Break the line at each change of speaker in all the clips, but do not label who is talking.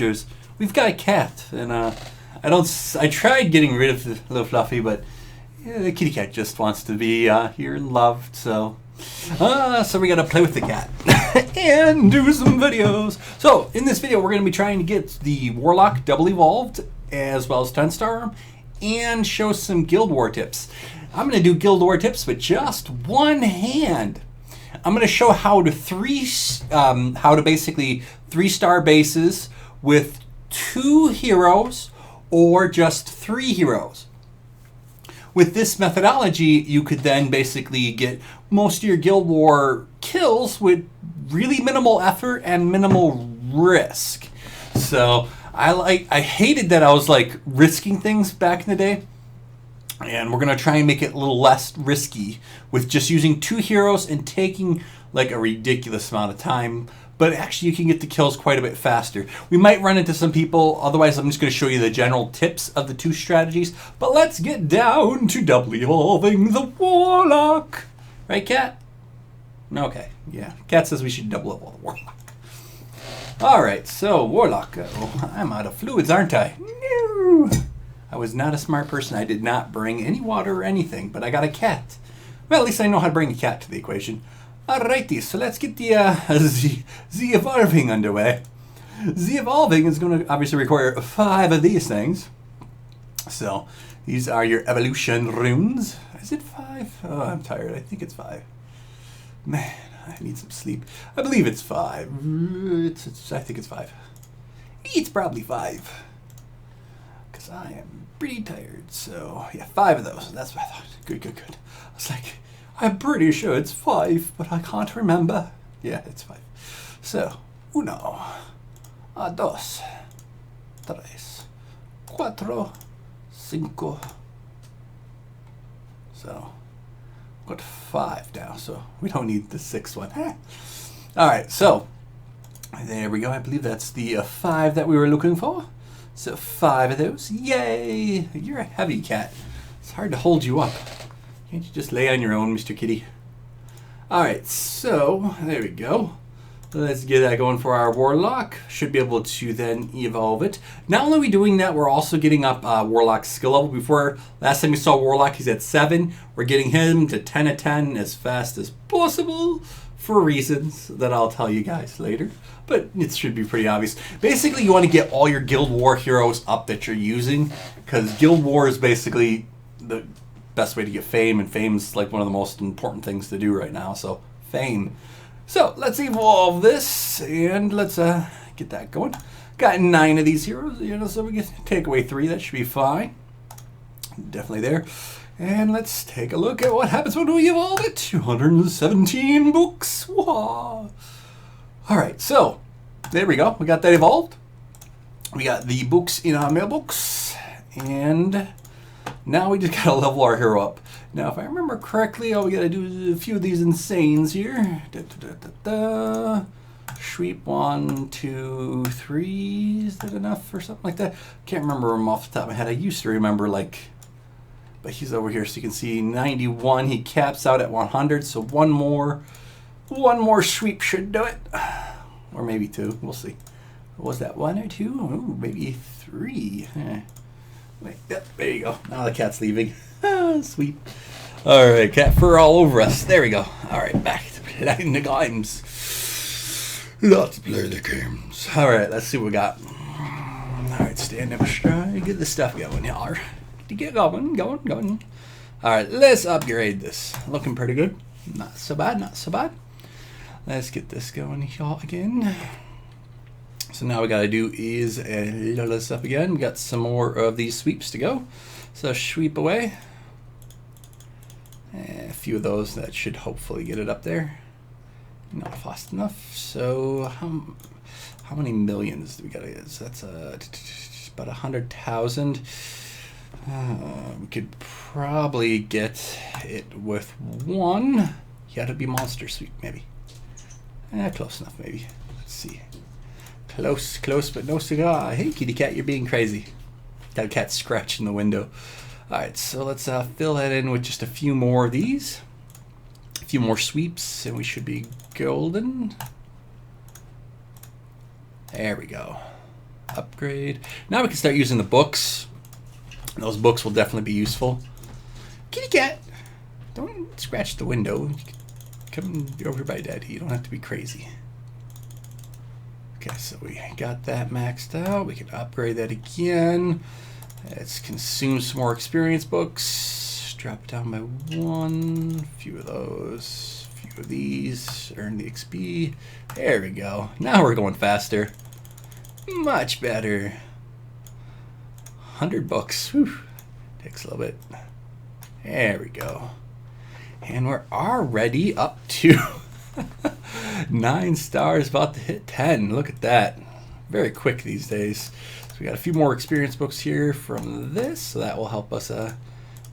We've got a cat, and I tried getting rid of the little Fluffy, but the kitty cat just wants to be here and loved, so we gotta play with the cat and do some videos. So in this video, we're gonna be trying to get the Warlock double evolved as well as 10-star, and show some Guild War tips. I'm gonna do Guild War tips with just one hand. I'm gonna show how to basically 3-star bases with 2 heroes or just 3 heroes. With this methodology, you could then basically get most of your Guild War kills with really minimal effort and minimal risk. So I hated that I was like risking things back in the day, and we're gonna try and make it a little less risky with just using 2 heroes and taking like a ridiculous amount of time. But actually you can get the kills quite a bit faster. We might run into some people, otherwise I'm just going to show you the general tips of the 2 strategies. But let's get down to double evolving the Warlock. Right, Cat? Okay, yeah. Cat says we should double evolve the Warlock. Alright, so Warlock. Oh, I'm out of fluids, aren't I? No! I was not a smart person. I did not bring any water or anything, but I got a cat. Well, at least I know how to bring a cat to the equation. Alrighty, so let's get the evolving underway. The evolving is going to obviously require 5 of these things. So these are your evolution runes. Is it 5? Oh, I'm tired. I think it's 5. Man, I need some sleep. I believe it's 5. I think it's 5. It's probably 5. Because I am pretty tired. So yeah, 5 of those. That's what I thought. Good. I was like, I'm pretty sure it's 5, but I can't remember. Yeah, it's 5. So, 1, 2, 3, 4, 5. So, got 5 now, so we don't need the 6th one. Alright, so, there we go. I believe that's the 5 that we were looking for. So, 5 of those. Yay! You're a heavy cat. It's hard to hold you up. Can't you just lay on your own, Mr. Kitty? Alright, so there we go. Let's get that going for our Warlock. Should be able to then evolve it. Not only are we doing that, we're also getting up Warlock's skill level. Before, last time we saw Warlock, he's at 7. We're getting him to 10 of 10 as fast as possible for reasons that I'll tell you guys later. But it should be pretty obvious. Basically, you want to get all your Guild War heroes up that you're using, because Guild War is basically the best way to get fame, and fame's like one of the most important things to do right now. So fame. So let's evolve this and let's get that going. Got 9 of these heroes, so we can take away 3. That should be fine. Definitely there. And let's take a look at what happens when we evolve it. 217 books. Wow. All right, so there we go. We got that evolved. We got the books in our mailbox, and now we just gotta level our hero up. Now, if I remember correctly, all we gotta do is a few of these insanes here. Sweep 1, 2, 3. Is that enough or something like that? Can't remember them off the top of my head. I used to remember, like, but he's over here, so you can see 91. He caps out at 100. So one more sweep should do it, or maybe 2. We'll see. Was that 1 or 2? Ooh, maybe 3. Wait, yep, there you go. Now the cat's leaving. Sweet. Alright, cat fur all over us. There we go. Alright, back to playing the games. Let's play the games. Alright, let's see what we got. Alright, stand up straight. Get the stuff going here. Get going. Alright, let's upgrade this. Looking pretty good. Not so bad. Let's get this going here again. So now we gotta do is load this up again. We got some more of these sweeps to go. So sweep away. A few of those that should hopefully get it up there. Not fast enough. So how many millions do we gotta get? So that's about 100,000. We could probably get it with 1. You gotta be monster sweep maybe. Close enough maybe. Let's see. Close, but no cigar. Hey, kitty cat, you're being crazy. Got a cat scratching the window. Alright, so let's fill that in with just a few more of these. A few more sweeps, and we should be golden. There we go. upgrade. Now we can start using the books. Those books will definitely be useful. Kitty cat, don't scratch the window. Come over here by Daddy. You don't have to be crazy. Okay, so we got that maxed out. We can upgrade that again. Let's consume some more experience books. Drop it down by 1. A few of those. A few of these. Earn the XP. There we go. Now we're going faster. Much better. 100 books. Whew. Takes a little bit. There we go. And we're already up to 9 stars, about to hit 10. Look at that. Very quick these days. So we got a few more experience books here from this, so that will help us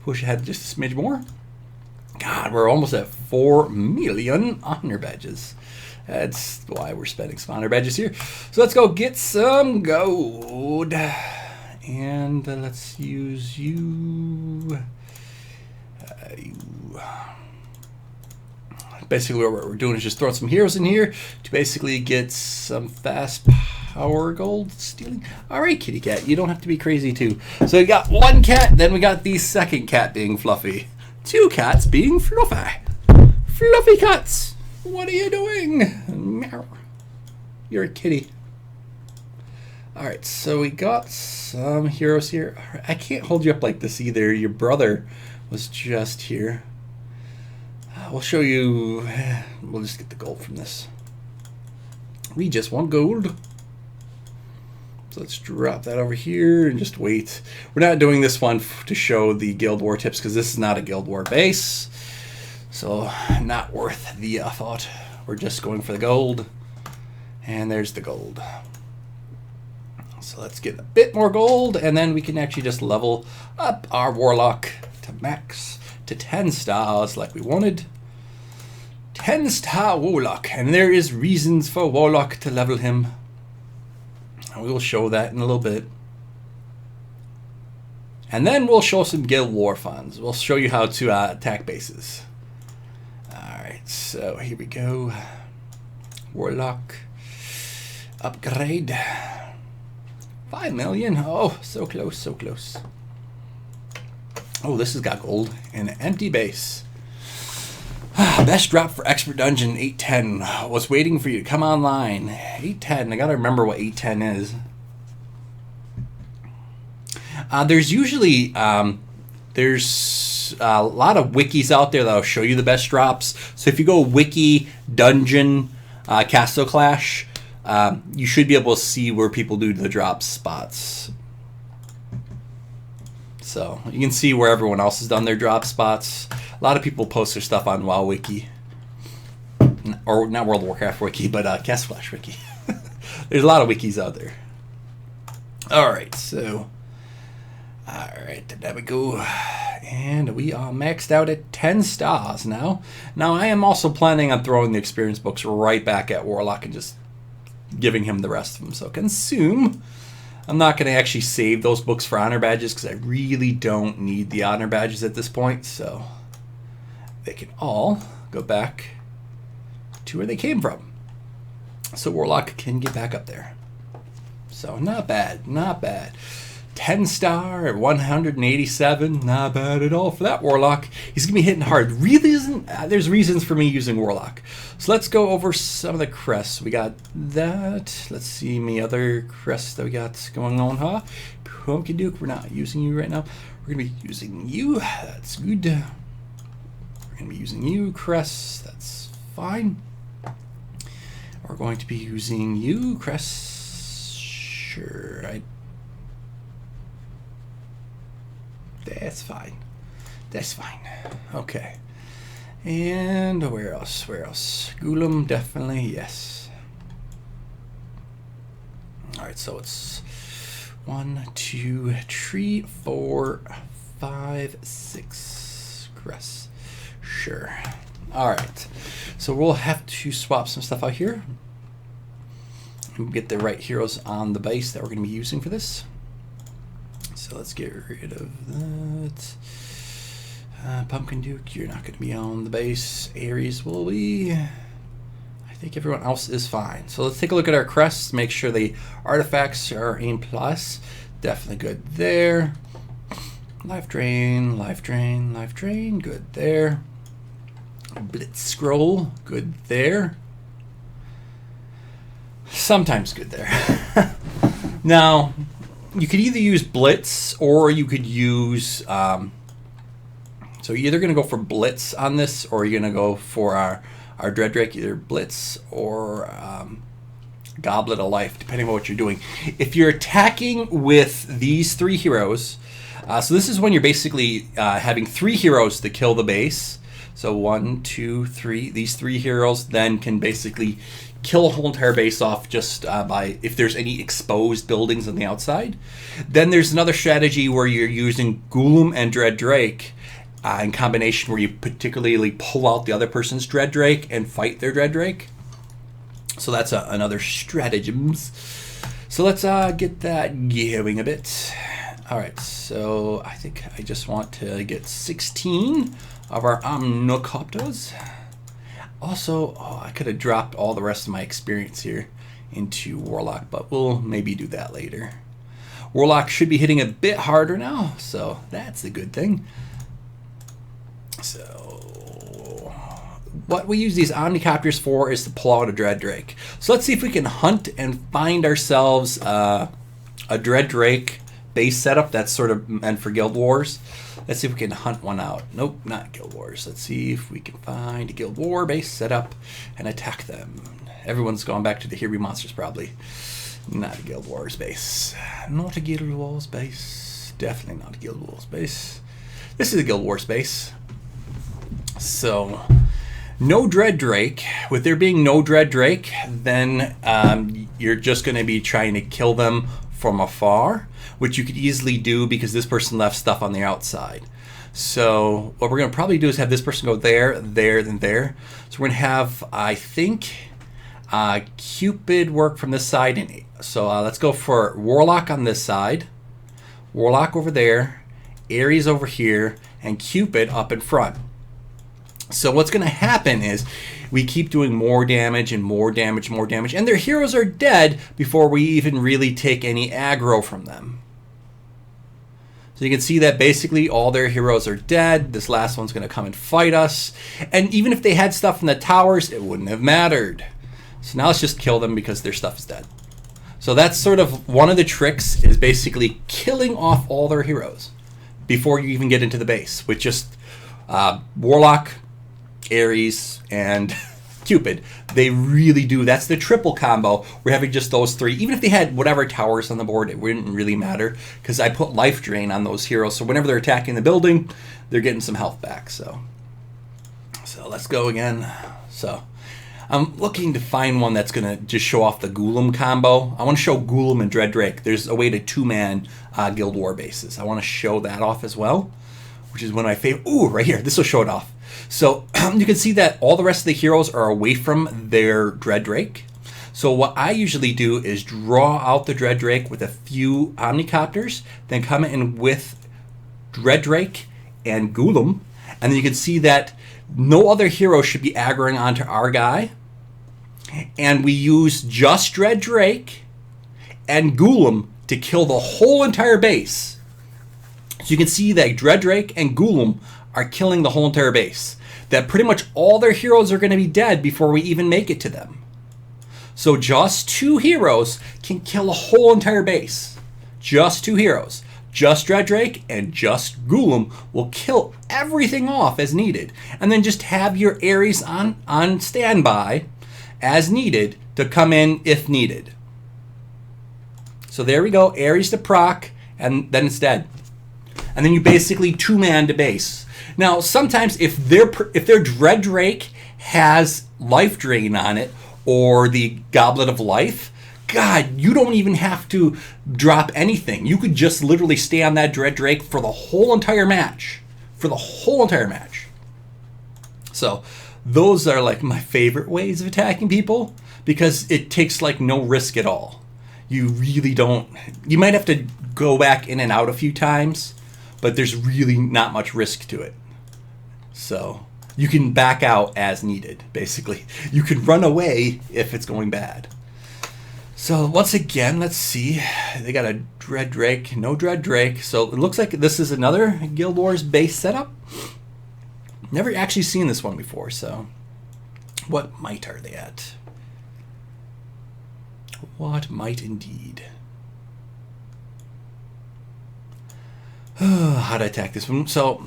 push ahead just a smidge more. God, we're almost at 4 million honor badges. That's why we're spending some honor badges here. So let's go get some gold. And let's use you. Basically what we're doing is just throwing some heroes in here to basically get some fast power gold stealing. Alright, kitty cat, you don't have to be crazy too. So we got 1 cat, then we got the second cat being Fluffy. 2 cats being Fluffy. Fluffy cats, what are you doing? Meow. You're a kitty. Alright, so we got some heroes here. I can't hold you up like this either. Your brother was just here. We'll show you. We'll just get the gold from this. We just want gold. So let's drop that over here and just wait. We're not doing this one to show the Guild War tips because this is not a Guild War base. So not worth the thought. We're just going for the gold. And there's the gold. So let's get a bit more gold and then we can actually just level up our Warlock to max to 10 stars like we wanted. 10-star Warlock, and there is reasons for Warlock to level him. And we will show that in a little bit. And then we'll show some Guild War funds. We'll show you how to attack bases. Alright, so here we go. Warlock. Upgrade. 5 million. Oh, so close, so close. Oh, this has got gold. An empty base. Best drop for Expert Dungeon 810. Was waiting for you to come online. 810. I gotta remember what 810 is. There's usually there's a lot of wikis out there that'll show you the best drops. So if you go wiki dungeon Castle Clash, you should be able to see where people do the drop spots. So you can see where everyone else has done their drop spots. A lot of people post their stuff on WoW Wiki. Or not World of Warcraft Wiki, but Castle Clash Wiki. There's a lot of wikis out there. Alright, so... Alright, there we go. And we are maxed out at 10 stars now. Now I am also planning on throwing the experience books right back at Warlock and just giving him the rest of them. So consume. I'm not going to actually save those books for honor badges because I really don't need the honor badges at this point. So they can all go back to where they came from. So Warlock can get back up there. So not bad, not bad. 10 star at 187, not bad at all for that Warlock. He's gonna be hitting hard. Really isn't. There's reasons for me using Warlock. So let's go over some of the crests. We got that. Let's see any other crests that we got going on, huh? Pumpkin Duke, we're not using you right now. We're gonna be using you. That's good. We're gonna be using you, crests. That's fine. We're going to be using you, crests. Sure, that's fine. That's fine. Okay. And where else? Where else? Golem, definitely, yes. Alright, so it's 1, 2, 3, 4, 5, 6 crests. Sure. Alright. So we'll have to swap some stuff out here. And get the right heroes on the base that we're going to be using for this. So let's get rid of that. Pumpkin Duke, you're not going to be on the base. Ares will be. I think everyone else is fine. So let's take a look at our crests, make sure the artifacts are A+. Definitely good there. Life drain, life drain, life drain, good there. Blitz scroll, good there. Sometimes good there. Now, you could either use Blitz or you could use... so you're either going to go for Blitz on this or you're going to go for our Dread Drake, either Blitz or Goblet of Life, depending on what you're doing. If you're attacking with these 3 heroes, so this is when you're basically having 3 heroes to kill the base. So 1, 2, 3. These 3 heroes then can basically kill a whole entire base off just by if there's any exposed buildings on the outside. Then there's another strategy where you're using Golem and Dread Drake in combination, where you particularly pull out the other person's Dread Drake and fight their Dread Drake. So that's another stratagems. So let's get that going a bit. All right, so I think I just want to get 16 of our Omnicopters. Also, I could have dropped all the rest of my experience here into Warlock, but we'll maybe do that later. Warlock should be hitting a bit harder now, so that's a good thing. So what we use these Omnicopters for is to pull out a Dread Drake. So let's see if we can hunt and find ourselves a Dread Drake base setup that's sort of meant for Guild Wars. Let's see if we can hunt one out. Nope, not Guild Wars. Let's see if we can find a Guild War base setup and attack them. Everyone's gone back to the Here Be Monsters probably. Not a Guild Wars base. Not a Guild Wars base. Definitely not a Guild Wars base. This is a Guild Wars base. So, no Dread Drake. With there being no Dread Drake, then you're just going to be trying to kill them from afar, which you could easily do because this person left stuff on the outside. So what we're going to probably do is have this person go there, there, then there. So we're going to have, I think, Cupid work from this side. And so let's go for Warlock on this side, Warlock over there, Ares over here, and Cupid up in front. So what's going to happen is we keep doing more damage and more damage, more damage, and their heroes are dead before we even really take any aggro from them. So you can see that basically all their heroes are dead. This last one's going to come and fight us. And even if they had stuff in the towers, it wouldn't have mattered. So now let's just kill them because their stuff is dead. So that's sort of one of the tricks, is basically killing off all their heroes before you even get into the base with just Warlock, Ares, and Cupid. They really do. That's the triple combo. We're having just those 3. Even if they had whatever towers on the board, it wouldn't really matter because I put life drain on those heroes. So whenever they're attacking the building, they're getting some health back. So let's go again. So I'm looking to find one that's going to just show off the Golem combo. I want to show Golem and Dread Drake. There's a way to 2-man Guild War bases. I want to show that off as well, which is one of my favorite. Ooh, right here. This will show it off. So you can see that all the rest of the heroes are away from their Dread Drake. So what I usually do is draw out the Dread Drake with a few Omnicopters, then come in with Dread Drake and Golem, and then you can see that no other hero should be aggroing onto our guy. And we use just Dread Drake and Golem to kill the whole entire base. So you can see that Dread Drake and Golem are killing the whole entire base. That pretty much all their heroes are going to be dead before we even make it to them. So just 2 heroes can kill a whole entire base. Just 2 heroes. Just Dread Drake and just Golem will kill everything off as needed. And then just have your Ares on standby as needed to come in if needed. So there we go. Ares to proc, and then it's dead. And then you basically 2-man to base. Now, sometimes if their Dread Drake has life drain on it or the Goblet of Life, God, you don't even have to drop anything. You could just literally stay on that Dread Drake for the whole entire match. For the whole entire match. So those are like my favorite ways of attacking people because it takes like no risk at all. You really don't. You might have to go back in and out a few times, but there's really not much risk to it. So You can back out as needed, basically. You can run away if it's going bad. So once again, let's see. They got a Dread Drake, no Dread Drake. So it looks like this is another Guild Wars base setup. Never actually seen this one before, so what might are they at? What might indeed? How to attack this one? So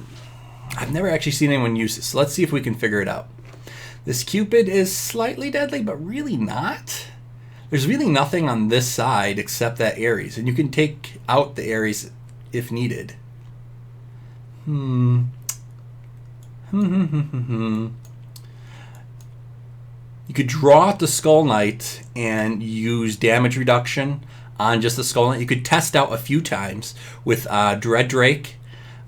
I've never actually seen anyone use this. So let's see if we can figure it out. This Cupid is slightly deadly, but really not. There's really nothing on this side except that Ares, and you can take out the Ares if needed. You could draw out the Skull Knight and use damage reduction on just the Skull Knight. You could test out a few times with Dread Drake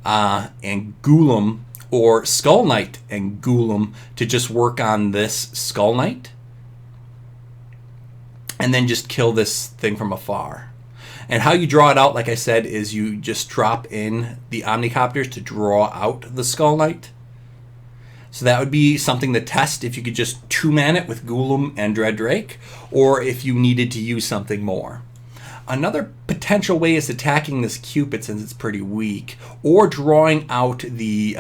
and Ghoulam, or Skull Knight and Ghoulam, to just work on this Skull Knight and then just kill this thing from afar. And how you draw it out, like I said, is you just drop in the Omnicopters to draw out the Skull Knight. So that would be something to test if you could just two-man it with Ghoulam and Dread Drake, or if you needed to use something more. Another potential way is attacking this Cupid since it's pretty weak, or drawing out the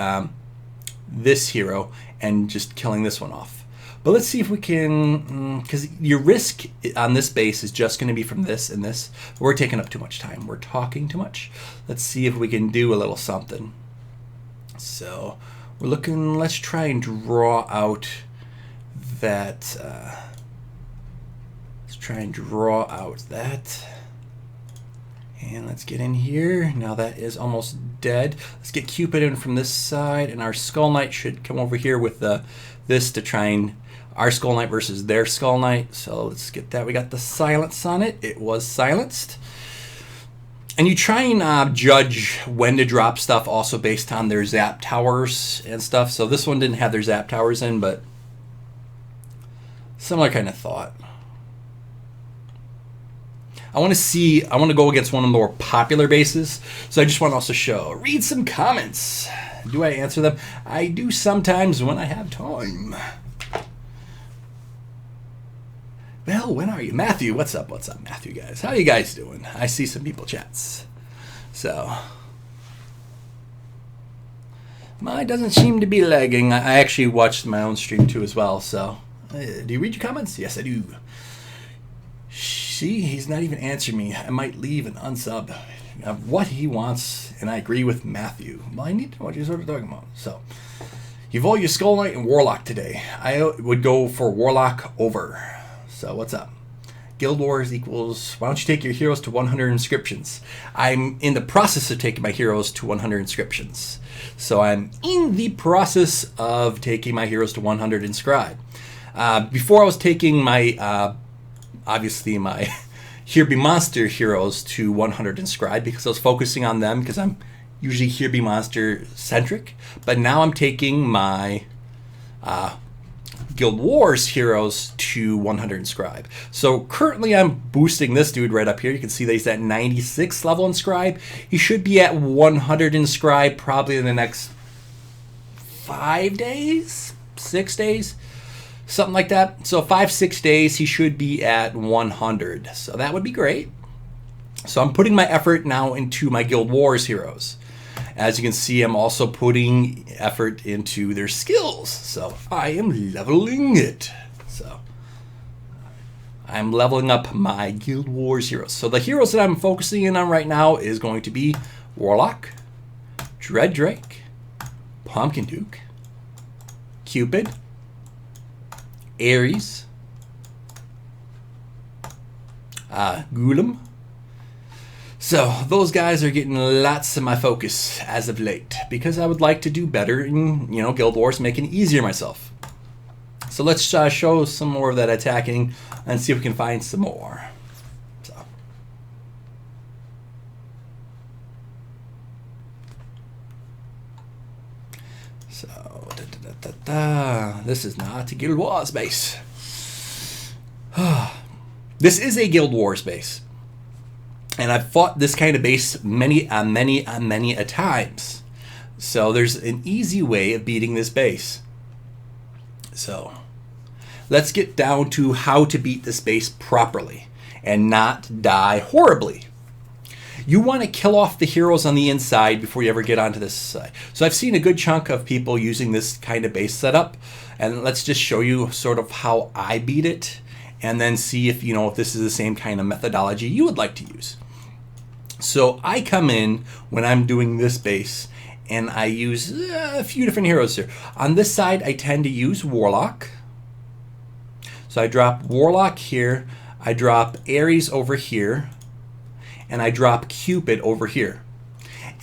this hero and just killing this one off. But let's see if we can, because your risk on this base is just going to be from this and this. We're taking up too much time. We're talking too much. Let's see if we can do a little something. So we're looking, let's try and draw out that. Let's try and draw out that. And let's get in here. Now that is almost dead. Let's get Cupid in from this side, and our Skull Knight should come over here with this to try and our Skull Knight versus their Skull Knight. So let's get that. We got the silence on it. It was silenced. And you try and judge when to drop stuff also based on their zap towers and stuff. So this one didn't have their zap towers in, but similar kind of thought. I want to go against one of the more popular bases. So I just want to also read some comments. Do I answer them? I do sometimes when I have time. Well, when are you? Matthew, what's up? What's up, Matthew, guys? How you guys doing? I see some people chats. So, mine doesn't seem to be lagging. I actually watched my own stream too as well. So, do you read your comments? Yes, I do. See, he's not even answering me. I might leave and unsub what he wants, and I agree with Matthew. Well, I need to know what you're sort of talking about. So, you've all used Skull Knight and Warlock today. I would go for Warlock over. So, what's up? Guild Wars equals, why don't you take your heroes to 100 inscriptions? I'm in the process of taking my heroes to 100 inscriptions. So, I'm in the process of taking my heroes to 100 inscribe. Before I was taking my obviously my Here Be Monster heroes to 100 inscribe because I was focusing on them because I'm usually Here Be Monster centric. But now I'm taking my Guild Wars heroes to 100 inscribe. So currently I'm boosting this dude right up here. You can see that he's at 96 level inscribe. He should be at 100 inscribe probably in the next 5 days, 6 days. Something like that. So 5-6 days, he should be at 100. So that would be great. So I'm putting my effort now into my Guild Wars heroes. As you can see, I'm also putting effort into their skills. So I am leveling it. So I'm leveling up my Guild Wars heroes. So the heroes that I'm focusing in on right now is going to be Warlock, Dread Drake, Pumpkin Duke, Cupid, Ares, Ghoulam. So those guys are getting lots of my focus as of late because I would like to do better in, Guild Wars, making it easier myself. So let's show some more of that attacking and see if we can find some more. This is not a Guild Wars base. This is a Guild Wars base. And I've fought this kind of base many a times. So there's an easy way of beating this base. So let's get down to how to beat this base properly and not die horribly. You want to kill off the heroes on the inside before you ever get onto this side. So I've seen a good chunk of people using this kind of base setup, and let's just show you sort of how I beat it, and then see if if this is the same kind of methodology you would like to use. So I come in when I'm doing this base, and I use a few different heroes here. On this side, I tend to use Warlock. So I drop Warlock here, I drop Ares over here, and I drop Cupid over here.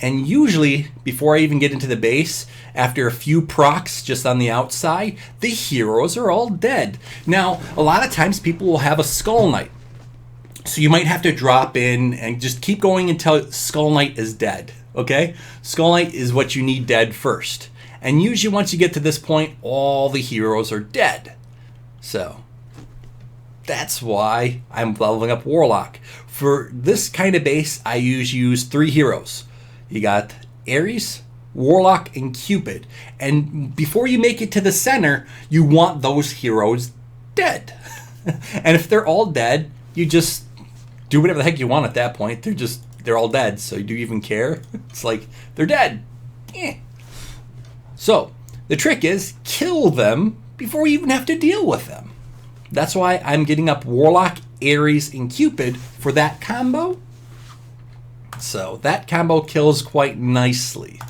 And usually, before I even get into the base, after a few procs just on the outside, the heroes are all dead. Now, a lot of times people will have a Skull Knight. So you might have to drop in and just keep going until Skull Knight is dead, okay? Skull Knight is what you need dead first. And usually once you get to this point, all the heroes are dead. So that's why I'm leveling up Warlock. For this kind of base, I use 3 heroes. You got Ares, Warlock, and Cupid. And before you make it to the center, you want those heroes dead. And if they're all dead, you just do whatever the heck you want at that point. They're all dead, so do you even care? It's like, they're dead. Eh. So, the trick is, kill them before you even have to deal with them. That's why I'm getting up Warlock, Ares, and Cupid for that combo. So that combo kills quite nicely.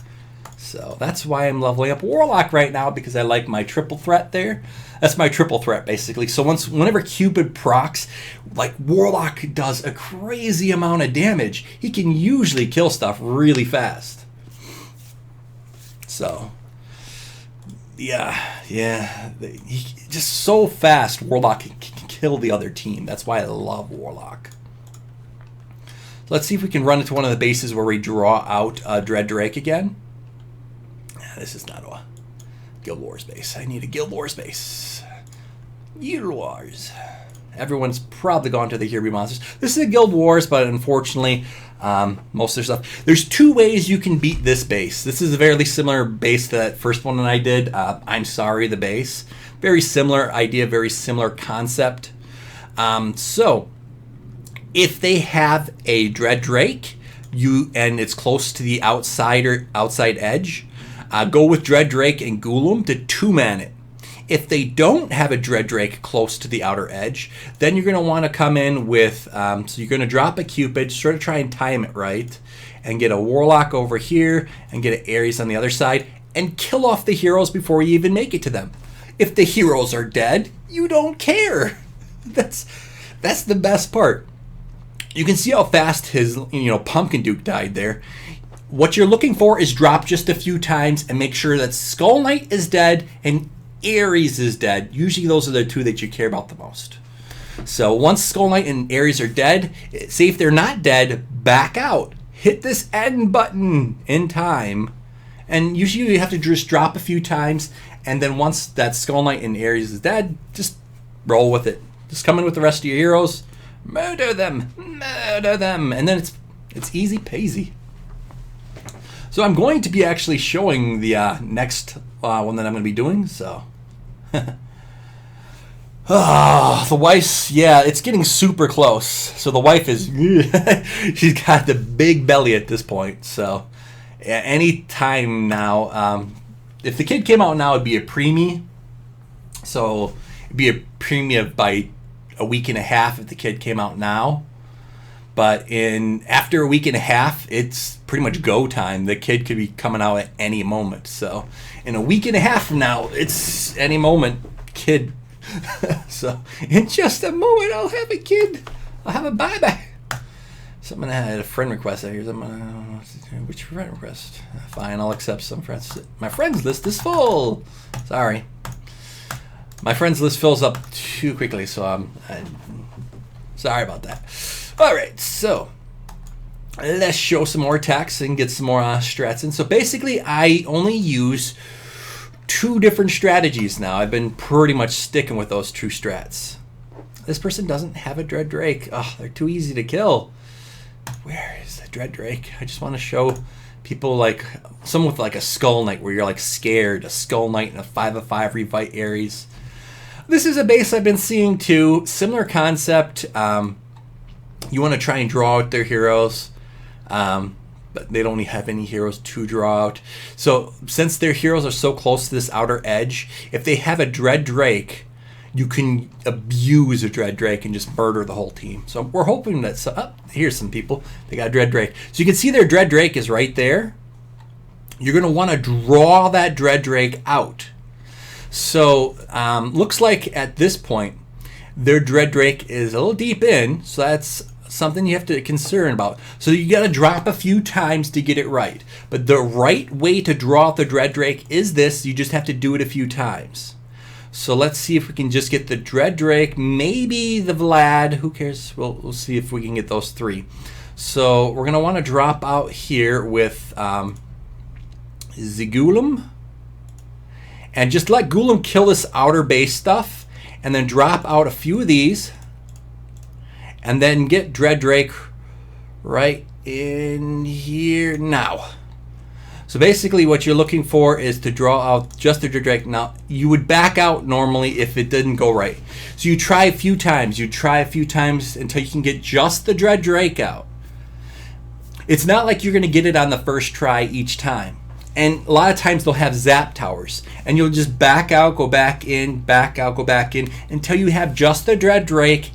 So that's why I'm leveling up Warlock right now, because I like my triple threat there. That's my triple threat, basically. So whenever Cupid procs, like, Warlock does a crazy amount of damage. He can usually kill stuff really fast. So yeah, just so fast, Warlock can kill the other team. That's why I love Warlock. So let's see if we can run into one of the bases where we draw out Dread Drake again. This is not a Guild Wars base. I need a Guild Wars base. Guild Wars. Everyone's probably gone to the Here Be Monsters. This is a Guild Wars, but unfortunately, most of their stuff. There's 2 ways you can beat this base. This is a very similar base to that first one that I did. I'm Sorry, the base. Very similar idea, very similar concept. So, if they have a Dread Drake, and it's close to the outside edge, go with Dread Drake and Ghoulam to 2-man it. If they don't have a Dread Drake close to the outer edge, then you're going to want to come in with, so you're going to drop a Cupid, sort of try and time it right, and get a Warlock over here, and get an Ares on the other side, and kill off the heroes before you even make it to them. If the heroes are dead, you don't care. That's the best part. You can see how fast his Pumpkin Duke died there. What you're looking for is drop just a few times and make sure that Skull Knight is dead and Ares is dead. Usually those are the 2 that you care about the most. So once Skull Knight and Ares are dead, see if they're not dead, back out. Hit this end button in time. And usually you have to just drop a few times, and then once that Skull Knight and Ares is dead, just roll with it. Just come in with the rest of your heroes, murder them, and then it's easy peasy. So I'm going to be actually showing the next one that I'm going to be doing. So, the wife's, it's getting super close. So the wife is, she's got the big belly at this point. So, any time now, if the kid came out now, it'd be a preemie. So it'd be a preemie of by a week and a half if the kid came out now. But after a week and a half, it's pretty much go time. The kid could be coming out at any moment. So in a week and a half from now, it's any moment, kid. So in just a moment, I'll have a kid. I'll have a bye-bye. Someone had a friend request. I hear someone, which friend request? Fine, I'll accept some friends. My friends list is full. Sorry. My friends list fills up too quickly, so I'm sorry about that. All right, so let's show some more attacks and get some more strats in. So basically, I only use 2 different strategies now. I've been pretty much sticking with those 2 strats. This person doesn't have a Dread Drake. Oh, they're too easy to kill. Where is the Dread Drake? I just want to show People like someone with like a Skull Knight where you're like scared, a Skull Knight and a 5/5 Revite Ares. This is a base I've been seeing too. Similar concept. You want to try and draw out their heroes, but they don't have any heroes to draw out. So since their heroes are so close to this outer edge, if they have a Dread Drake, you can abuse a Dread Drake and just murder the whole team. So we're hoping that... here's some people. They got a Dread Drake. So you can see their Dread Drake is right there. You're going to want to draw that Dread Drake out. So looks like at this point, their Dread Drake is a little deep in. So that's something you have to concern about. So you got to drop a few times to get it right. But the right way to draw out the Dread Drake is this. You just have to do it a few times. So let's see if we can just get the Dread Drake, maybe the Vlad. Who cares? We'll see if we can get those three. So we're going to want to drop out here with Zigulum. And just let Gulum kill this outer base stuff. And then drop out a few of these. And then get Dread Drake right in here now. So basically what you're looking for is to draw out just the Dread Drake. Now, you would back out normally if it didn't go right. So you try a few times. You try a few times until you can get just the Dread Drake out. It's not like you're going to get it on the first try each time. And a lot of times they'll have zap towers. And you'll just back out, go back in, back out, go back in, until you have just the Dread Drake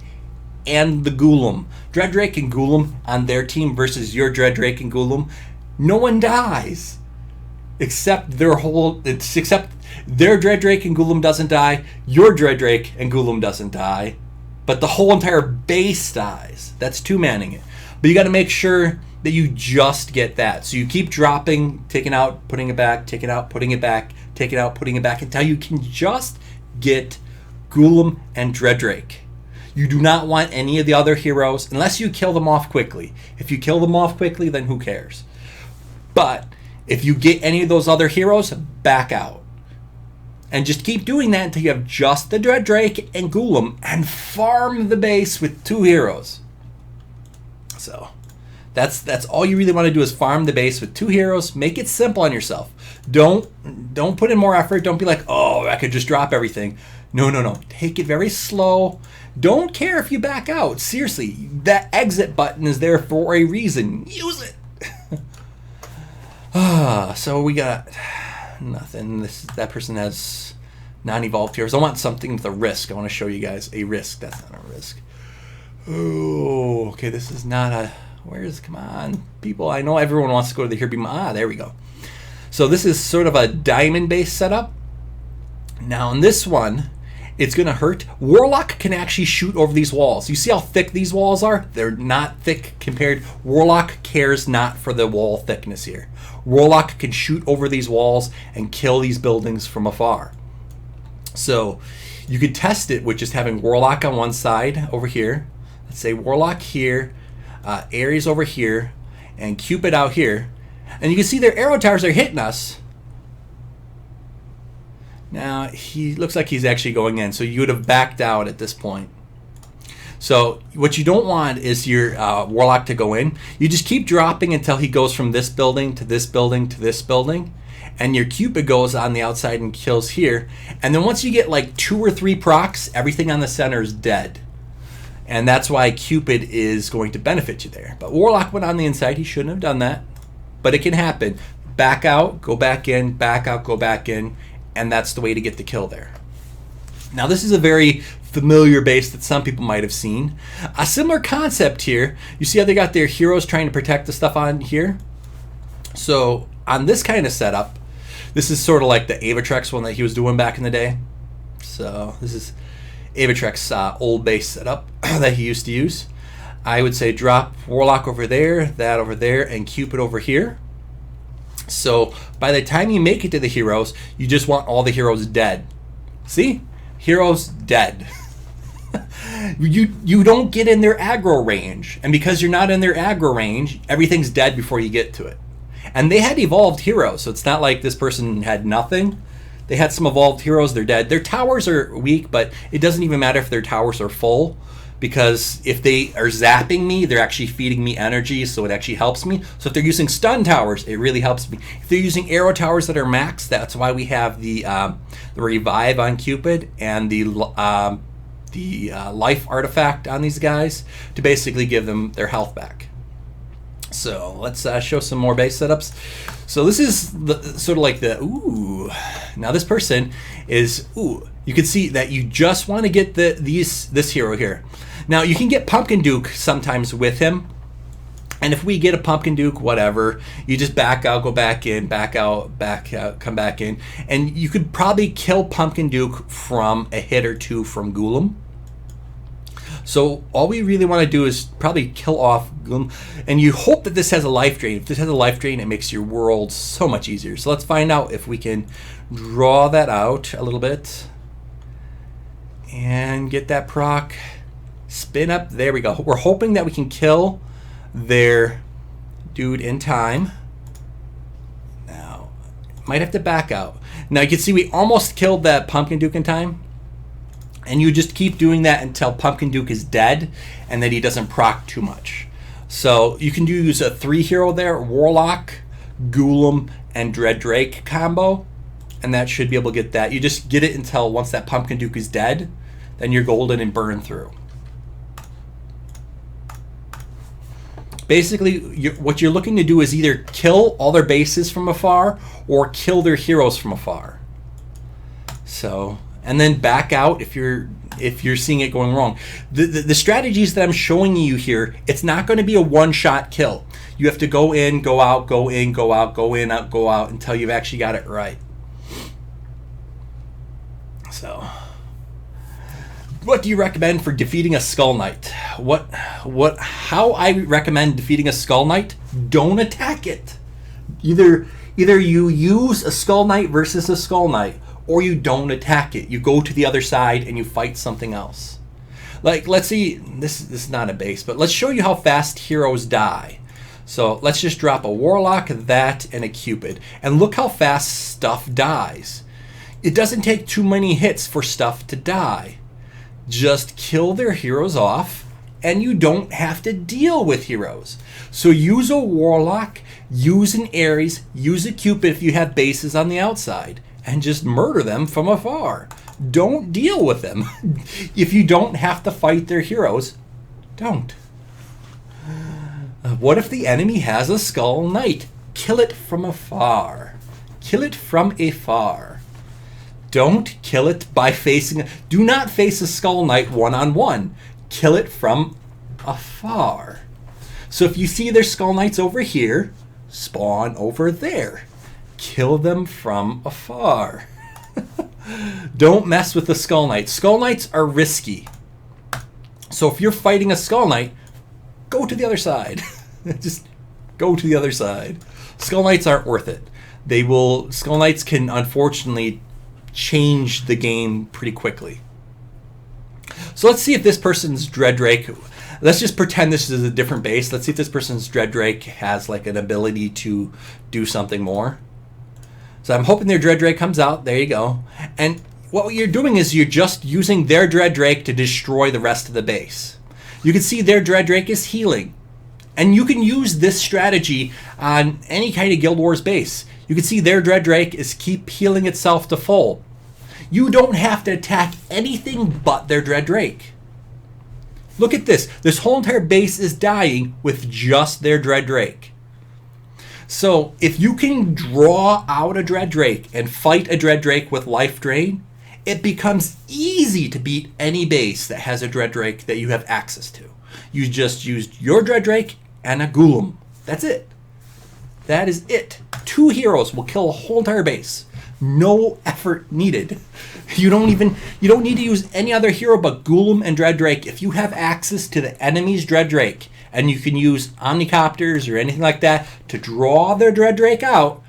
and the Gulum. Dread Drake and Gulum on their team versus your Dread Drake and Gulum. No one dies. Except their Dread Drake and Gulum doesn't die. Your Dread Drake and Gulum doesn't die. But the whole entire base dies. That's two-manning it. But you got to make sure that you just get that. So you keep dropping, taking out, putting it back, taking out, putting it back, taking out, putting it back, until you can just get Gulum and Dread Drake. You do not want any of the other heroes unless you kill them off quickly. If you kill them off quickly, then who cares? But if you get any of those other heroes, back out. And just keep doing that until you have just the Dread Drake and Gulum and farm the base with two heroes. So that's all you really want to do is farm the base with two heroes. Make it simple on yourself. Don't put in more effort. Don't be like, oh, I could just drop everything. No. Take it very slow. Don't care if you back out. Seriously, that exit button is there for a reason. Use it. So we got nothing. That person has non-evolved heroes. I want something with a risk. I want to show you guys a risk. That's not a risk. Oh, okay. This is not a... come on, people. I know everyone wants to go to the HBM. There we go. So this is sort of a diamond-based setup. Now in this one, it's going to hurt. Warlock can actually shoot over these walls. You see how thick these walls are? They're not thick compared. Warlock cares not for the wall thickness here. Warlock can shoot over these walls and kill these buildings from afar. So you could test it with just having Warlock on one side over here. Let's say Warlock here, Ares over here, and Cupid out here. And you can see their arrow towers are hitting us. Now, he looks like he's actually going in, so you would have backed out at this point. So what you don't want is your Warlock to go in. You just keep dropping until he goes from this building to this building to this building. And your Cupid goes on the outside and kills here. And then once you get like 2 or 3 procs, everything on the center is dead. And that's why Cupid is going to benefit you there. But Warlock went on the inside. He shouldn't have done that. But it can happen. Back out, go back in, back out, go back in. And that's the way to get the kill there. Now this is a very familiar base that some people might have seen. A similar concept here. You see how they got their heroes trying to protect the stuff on here? So on this kind of setup, this is sort of like the Avatrex one that he was doing back in the day. So this is Avatrex old base setup that he used to use. I would say drop Warlock over there, that over there, and Cupid over here. So by the time you make it to the heroes, you just want all the heroes dead. See? Heroes dead. You don't get in their aggro range. And because you're not in their aggro range, everything's dead before you get to it. And they had evolved heroes, so it's not like this person had nothing. They had some evolved heroes, they're dead. Their towers are weak, but it doesn't even matter if their towers are full. because if they are zapping me, they're actually feeding me energy, so it actually helps me. So if they're using stun towers, it really helps me. If they're using arrow towers that are maxed, that's why we have the revive on Cupid and the life artifact on these guys to basically give them their health back. So let's show some more base setups. So this is sort of like the, ooh. Now this person is, ooh. You can see that you just want to get this hero here. Now you can get Pumpkin Duke sometimes with him. And if we get a Pumpkin Duke, whatever, you just back out, go back in, back out, come back in. And you could probably kill Pumpkin Duke from a hit or two from Golem. So all we really want to do is probably kill off Golem. And you hope that this has a life drain. If this has a life drain, it makes your world so much easier. So let's find out if we can draw that out a little bit. And get that proc. Spin up. There we go. We're hoping that we can kill their dude in time. Now, might have to back out. Now you can see we almost killed that Pumpkin Duke in time. And you just keep doing that until Pumpkin Duke is dead and that he doesn't proc too much. So you can use a 3 hero there, Warlock, Golem, and Dread Drake combo. And that should be able to get that. You just get it until once that Pumpkin Duke is dead, then you're golden and burn through. Basically, what you're looking to do is either kill all their bases from afar or kill their heroes from afar. So, and then back out if you're seeing it going wrong. The strategies that I'm showing you here, it's not going to be a one-shot kill. You have to go in, go out, go in, go out, go in, out, go out until you've actually got it right. So, what do you recommend for defeating a Skull Knight? How I recommend defeating a Skull Knight? Don't attack it. Either you use a Skull Knight versus a Skull Knight, or you don't attack it. You go to the other side and you fight something else. Like, let's see, this is not a base, but let's show you how fast heroes die. So let's just drop a Warlock, that, and a Cupid. And look how fast stuff dies. It doesn't take too many hits for stuff to die. Just kill their heroes off, and you don't have to deal with heroes. So use a Warlock, use an Ares, use a Cupid if you have bases on the outside, and just murder them from afar. Don't deal with them. If you don't have to fight their heroes, don't. What if the enemy has a Skull Knight? Kill it from afar. Kill it from afar. Don't kill it by facing... Do not face a Skull Knight one-on-one. Kill it from afar. So if you see their Skull Knights over here, spawn over there. Kill them from afar. Don't mess with the Skull Knight. Skull Knights are risky. So if you're fighting a Skull Knight, go to the other side. Just go to the other side. Skull Knights aren't worth it. Skull Knights can unfortunately change the game pretty quickly. So let's see if this person's Dread Drake, let's just pretend this is a different base. Let's see if this person's Dread Drake has like an ability to do something more. So I'm hoping their Dread Drake comes out. There you go. And what you're doing is you're just using their Dread Drake to destroy the rest of the base. You can see their Dread Drake is healing. And you can use this strategy on any kind of Guild Wars base. You can see their Dread Drake is keep healing itself to full. You don't have to attack anything but their Dread Drake. Look at this. This whole entire base is dying with just their Dread Drake. So if you can draw out a Dread Drake and fight a Dread Drake with life drain, it becomes easy to beat any base that has a Dread Drake that you have access to. You just used your Dread Drake and a Golem. That's it. That is it. 2 heroes will kill a whole entire base. No effort needed. You don't need to use any other hero but Golem and Dread Drake. If you have access to the enemy's Dread Drake, and you can use Omnicopters or anything like that to draw their Dread Drake out,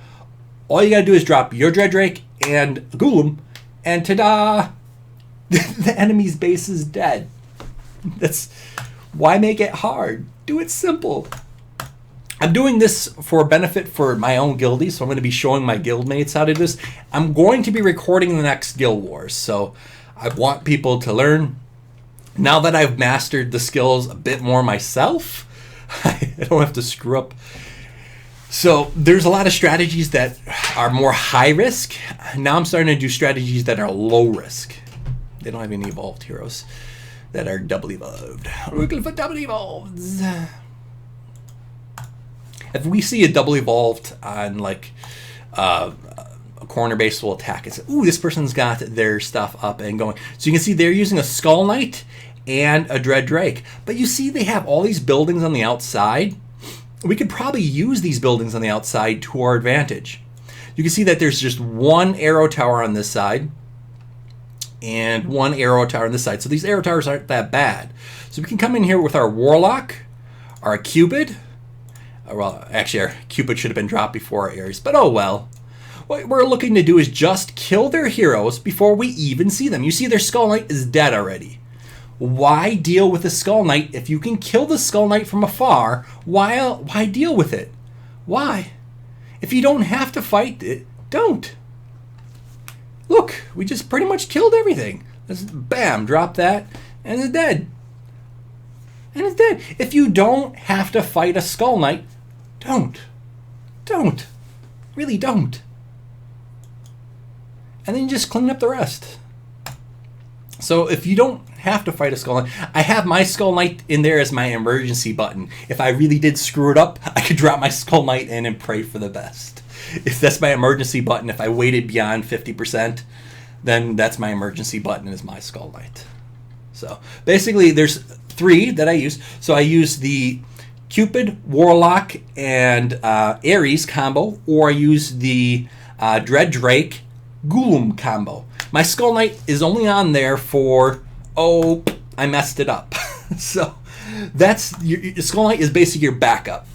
all you gotta do is drop your Dread Drake and Golem, and ta-da! The enemy's base is dead. Why make it hard? Do it simple. I'm doing this for benefit for my own guildie, so I'm going to be showing my guildmates how to do this. I'm going to be recording the next Guild Wars, so I want people to learn. Now that I've mastered the skills a bit more myself, I don't have to screw up. So there's a lot of strategies that are more high risk. Now I'm starting to do strategies that are low risk. They don't have any evolved heroes that are double evolved. We're looking for double evolved. If we see a double evolved on like a corner base will attack, it's ooh, this person's got their stuff up and going. So you can see they're using a Skull Knight and a Dread Drake. But you see they have all these buildings on the outside. We could probably use these buildings on the outside to our advantage. You can see that there's just one arrow tower on this side and one arrow tower on this side. So these arrow towers aren't that bad. So we can come in here with our Warlock, our Cupid. Well, actually, our Cupid should have been dropped before our Ares, but oh well. What we're looking to do is just kill their heroes before we even see them. You see their Skull Knight is dead already. Why deal with the Skull Knight if you can kill the Skull Knight from afar? Why deal with it? Why? If you don't have to fight it, don't. Look, we just pretty much killed everything. Just bam, drop that, and it's dead. And it's dead. If you don't have to fight a Skull Knight, don't. Don't. Really don't. And then just clean up the rest. So if you don't have to fight a Skull Knight, I have my Skull Knight in there as my emergency button. If I really did screw it up, I could drop my Skull Knight in and pray for the best. If that's my emergency button, if I waited beyond 50%, then that's my emergency button is my Skull Knight. So basically there's 3 that I use. So I use the Cupid, Warlock, and Ares combo, or I use the Dread Drake, Ghoulam combo. My Skull Knight is only on there for, oh, I messed it up. So that's, your Skull Knight is basically your backup.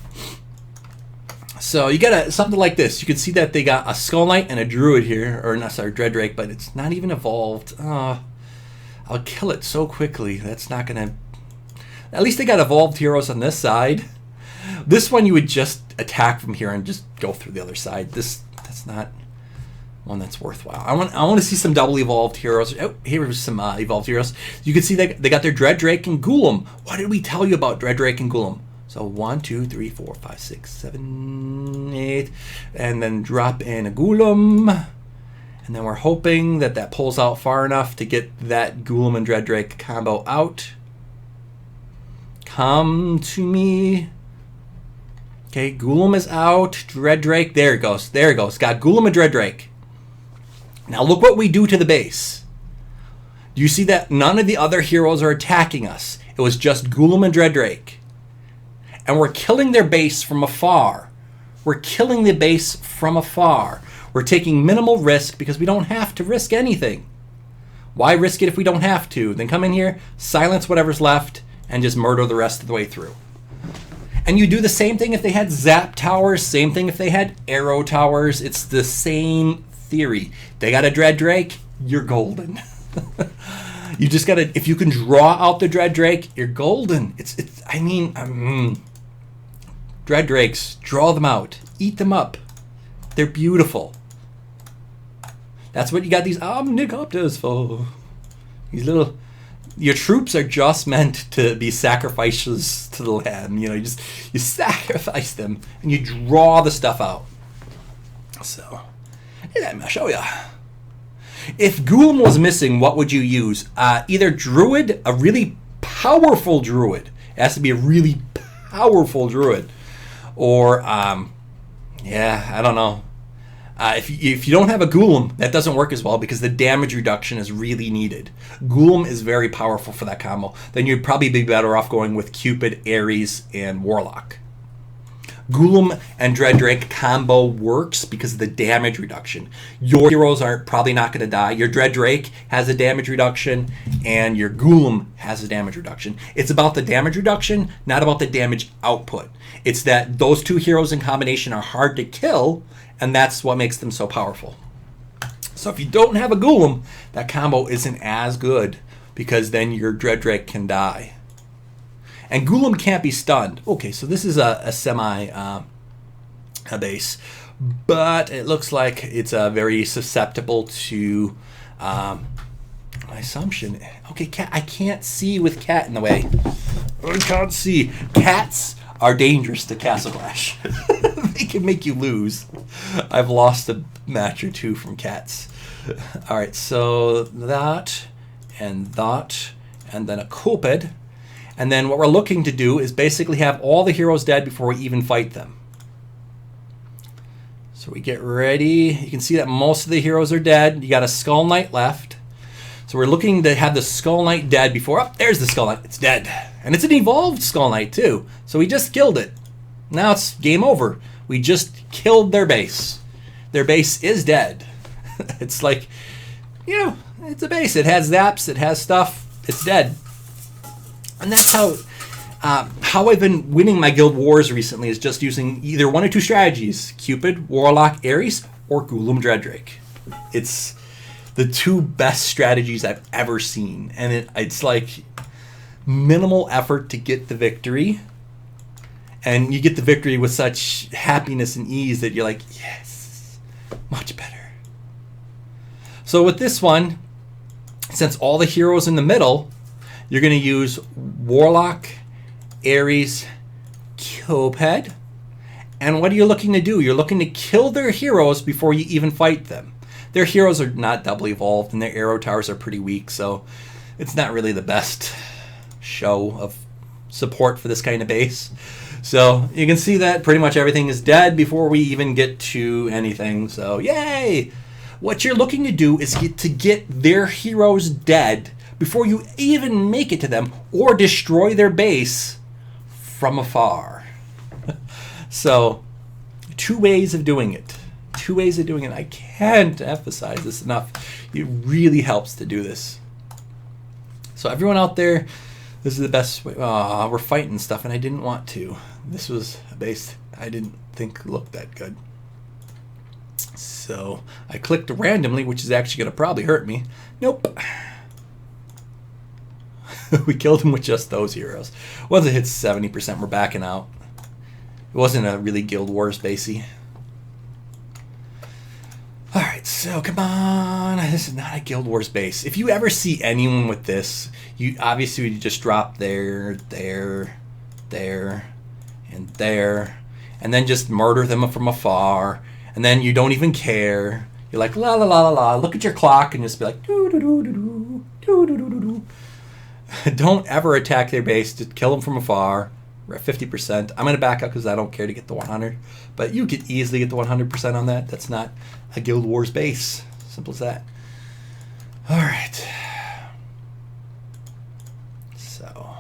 So you got something like this. You can see that they got a Skull Knight and a Druid here, or not, sorry, Dread Drake, but it's not even evolved. I'll kill it so quickly. That's not going to, at least they got evolved heroes on this side. This one you would just attack from here and just go through the other side. That's not one that's worthwhile. I want to see some double evolved heroes. Oh, here's some evolved heroes. You can see that they got their Dread Drake and Ghoulam. What did we tell you about Dread Drake and Ghoulam? So 1, 2, 3, 4, 5, 6, 7, 8, and then drop in a Ghoulam. And then we're hoping that that pulls out far enough to get that Ghoulam and Dread Drake combo out. Come to me. Okay, Ghoulam is out. Dread Drake, there it goes. There it goes. Got Ghoulam and Dread Drake. Now look what we do to the base. Do you see that none of the other heroes are attacking us? It was just Ghoulam and Dread Drake. And we're killing their base from afar. We're killing the base from afar. We're taking minimal risk because we don't have to risk anything. Why risk it if we don't have to? Then come in here, silence whatever's left, and just murder the rest of the way through. And you do the same thing if they had zap towers, same thing if they had arrow towers. It's the same theory. They got a Dread Drake, you're golden. You just gotta, if you can draw out the Dread Drake, you're golden. Dread Drakes, draw them out, eat them up. They're beautiful. That's what you got these omnicopters for. These little, your troops are just meant to be sacrifices to the lamb. You know, you sacrifice them and you draw the stuff out. So, let me show you. If Ghoulam was missing, what would you use? Either Druid, a really powerful Druid. It has to be a really powerful Druid. Or, I don't know. If you don't have a Ghoulam, that doesn't work as well because the damage reduction is really needed. Ghoulam is very powerful for that combo. Then you'd probably be better off going with Cupid, Ares, and Warlock. Ghoulam and Dread Drake combo works because of the damage reduction. Your heroes are probably not going to die. Your Dread Drake has a damage reduction, and your Ghoulam has a damage reduction. It's about the damage reduction, not about the damage output. It's that those two heroes in combination are hard to kill, and that's what makes them so powerful. So if you don't have a Ghoulam, that combo isn't as good because then your Dread Drake can die. And Ghoulam can't be stunned. Okay, so this is a semi base, but it looks like it's very susceptible to my assumption. Okay, cat. I can't see with cat in the way. I can't see. Cats are dangerous to Castle Clash. They can make you lose. I've lost a match or two from cats. All right, so that, and then a Cupid. And then what we're looking to do is basically have all the heroes dead before we even fight them. So we get ready. You can see that most of the heroes are dead. You got a Skull Knight left. So we're looking to have the Skull Knight dead before... Oh, there's the Skull Knight. It's dead. And it's an evolved Skull Knight, too. So we just killed it. Now it's game over. We just killed their base. Their base is dead. It's like, you know, it's a base. It has zaps. It has stuff. It's dead. And that's how I've been winning my guild wars recently, is just using either one or two strategies. Cupid, Warlock, Ares, or Golem Dreaddrake. It's the two best strategies I've ever seen. And it's like minimal effort to get the victory. And you get the victory with such happiness and ease that you're like, yes, much better. So with this one, since all the heroes in the middle, you're going to use Warlock, Ares, Cupid. And what are you looking to do? You're looking to kill their heroes before you even fight them. Their heroes are not doubly evolved, and their arrow towers are pretty weak, so it's not really the best show of support for this kind of base. So you can see that pretty much everything is dead before we even get to anything. So yay! What you're looking to do is get their heroes dead before you even make it to them, or destroy their base from afar. So, two ways of doing it. I can't emphasize this enough. It really helps to do this. So everyone out there, this is the best way. We're fighting stuff and I didn't want to. This was a base I didn't think looked that good. So I clicked randomly, which is actually going to probably hurt me. Nope. We killed him with just those heroes. Once it hits 70%, we're backing out. It wasn't a really Guild Wars basey. Alright, so come on. This is not a Guild Wars base. If you ever see anyone with this, you obviously would just drop there, and there, and then just murder them from afar, and then you don't even care. You're like, la la la la la, look at your clock, and just be like, doo doo doo doo doo, doo doo doo doo. Don't ever attack their base. Just kill them from afar. We're at 50%. I'm going to back up because I don't care to get the 100. But you could easily get the 100% on that. That's not a Guild Wars base. Simple as that. All right. So.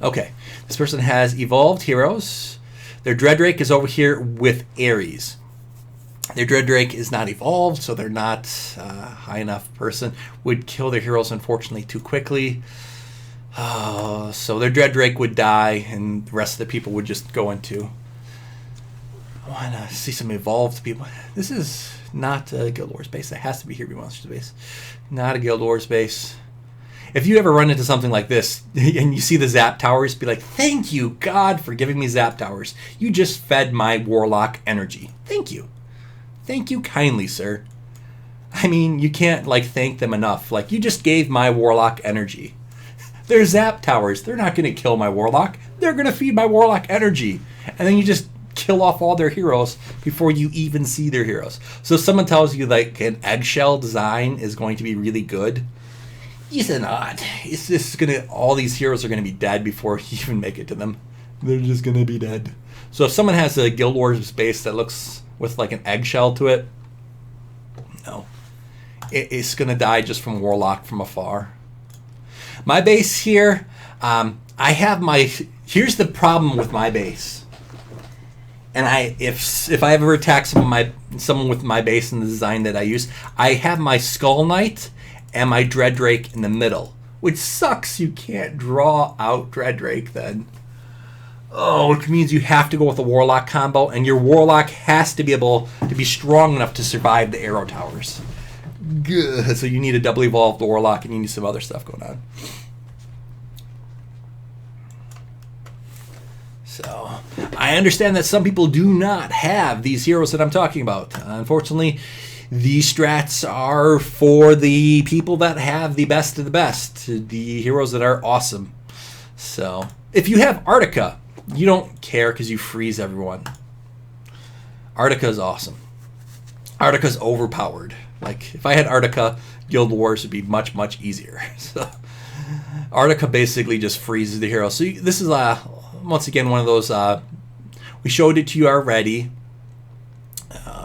Okay. This person has evolved heroes. Their Dreaddrake is over here with Ares. Their Dreaddrake is not evolved, so they're not high enough person. Would kill their heroes, unfortunately, too quickly. So their Dreaddrake would die, and the rest of the people would just go into... I want to see some evolved people. This is not a Guild Wars base. It has to be Here Be Monsters base. Not a Guild Wars base. If you ever run into something like this, and you see the Zap Towers, be like, thank you, God, for giving me Zap Towers. You just fed my Warlock energy. Thank you. Thank you kindly, sir. I mean, you can't, thank them enough. You just gave my Warlock energy. They're Zap Towers. They're not going to kill my Warlock. They're going to feed my Warlock energy. And then you just kill off all their heroes before you even see their heroes. So if someone tells you, an eggshell design is going to be really good, it's not. It's just going to... All these heroes are going to be dead before you even make it to them. They're just going to be dead. So if someone has a Guild Wars base that looks... with an eggshell to it, no. It's going to die just from Warlock from afar. My base here, I have my... Here's the problem with my base. And if I ever attack someone with my base and the design that I use, I have my Skull Knight and my Dreaddrake in the middle. Which sucks, you can't draw out Dreaddrake then. Oh, which means you have to go with a Warlock combo, and your Warlock has to be able to be strong enough to survive the arrow towers. Good. So you need a double evolved Warlock, and you need some other stuff going on. So, I understand that some people do not have these heroes that I'm talking about. Unfortunately, these strats are for the people that have the best of the best, the heroes that are awesome. So if you have Artica, you don't care because you freeze everyone. Artica is awesome. Artica's overpowered. Like, if I had Artica, Guild Wars would be much, much easier. So Artica basically just freezes the hero. So this is once again one of those, we showed it to you already.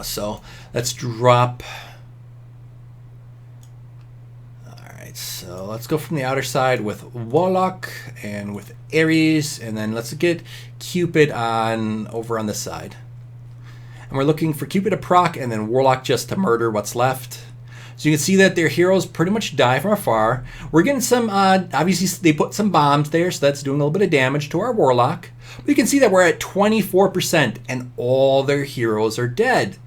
So let's drop. Alright, so let's go from the outer side with Warlock and with Ares, and then let's get Cupid over on this side. And we're looking for Cupid to proc and then Warlock just to murder what's left. So you can see that their heroes pretty much die from afar. We're getting some, obviously they put some bombs there, so that's doing a little bit of damage to our Warlock. But you can see that we're at 24% and all their heroes are dead.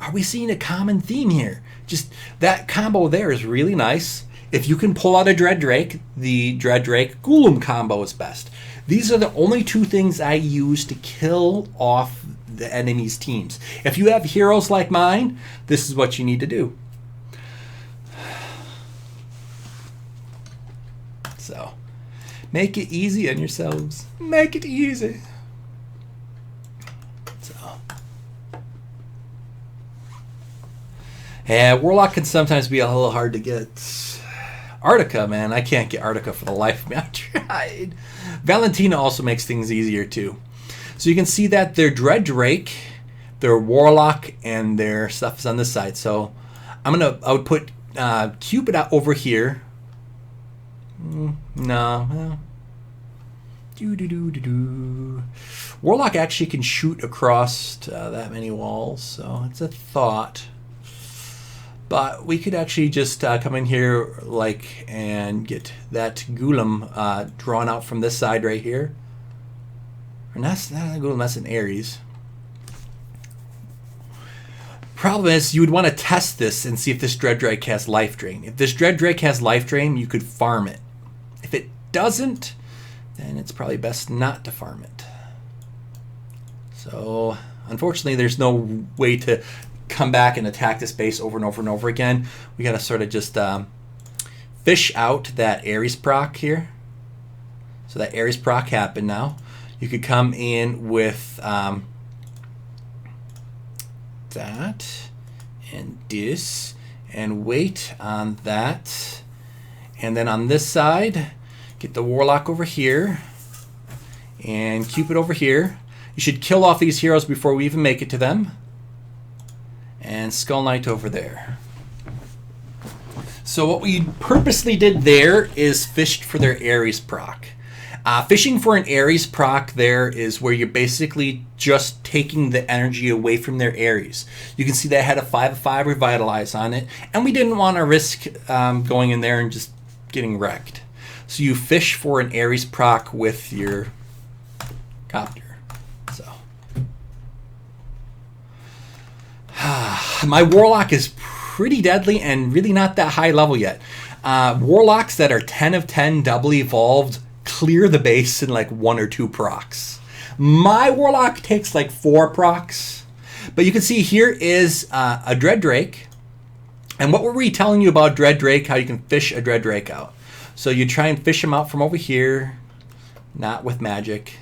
Are we seeing a common theme here? Just that combo there is really nice. If you can pull out a Dread Drake, the Dread Drake Ghoulam combo is best. These are the only two things I use to kill off the enemy's teams. If you have heroes like mine, this is what you need to do. So, make it easy on yourselves. Make it easy. So, yeah, Warlock can sometimes be a little hard to get. Artica, man, I can't get Artica for the life of me. I've tried. Valentina also makes things easier too. So you can see that their Dread Drake, their Warlock, and their stuff is on this side. So I would put Cupid out over here. No. Warlock actually can shoot across that many walls, so it's a thought. But we could actually just come in here and get that Ghoulam drawn out from this side right here. And that's not a Ghoulam, that's an Ares. Problem is, you would want to test this and see if this Dread Drake has Life Drain. If this Dread Drake has Life Drain, you could farm it. If it doesn't, then it's probably best not to farm it. So, unfortunately, there's no way to come back and attack this base over and over and over again. We got to sort of just fish out that Ares proc here. So that Ares proc happened now. You could come in with that and this and wait on that. And then on this side, get the Warlock over here and Cupid over here. You should kill off these heroes before we even make it to them. And Skull Knight over there. So what we purposely did there is fished for their Ares proc. Fishing for an Ares proc there is where you're basically just taking the energy away from their Ares. You can see that had a 5/5 Revitalize on it, and we didn't want to risk going in there and just getting wrecked. So you fish for an Ares proc with your Copter. So my Warlock is pretty deadly and really not that high level yet. Warlocks that are 10 of 10 double evolved clear the base in like 1 or 2 procs. My Warlock takes like 4 procs. But you can see here is a Dread Drake. And what were we telling you about Dread Drake? How you can fish a Dread Drake out. So you try and fish him out from over here. Not with magic.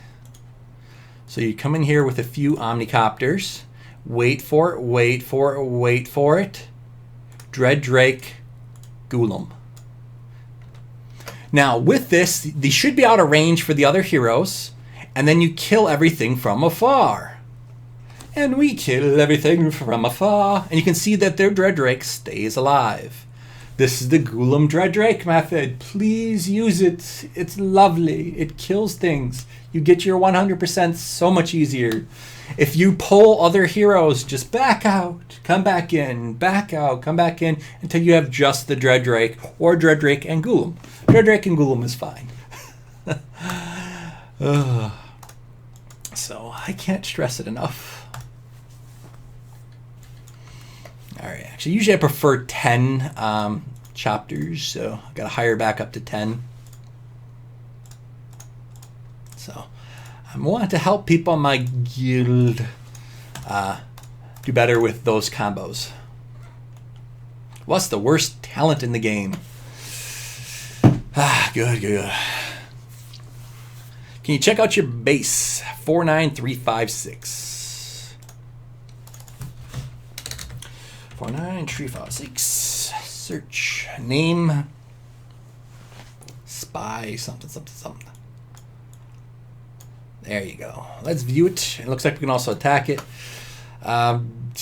So you come in here with a few Omnicopters. Wait for it, wait for it, wait for it. Dread Drake, Ghoulam. Now, with this, these should be out of range for the other heroes, and then you kill everything from afar. And we kill everything from afar. And you can see that their Dread Drake stays alive. This is the Ghoulam Dread Drake method. Please use it. It's lovely. It kills things. You get your 100% so much easier. If you pull other heroes, just back out, come back in, back out, come back in, until you have just the Dread Drake or Dread Drake and Ghoulam. Dread Drake and Ghoulam is fine. So I can't stress it enough. All right, actually, usually I prefer 10 chapters, so I got to hire back up to 10. So I want to help people in my guild do better with those combos. What's the worst talent in the game? Good. Can you check out your base? 49356. 49356. Search. Name. Spy. Something. There you go. Let's view it. It looks like we can also attack it.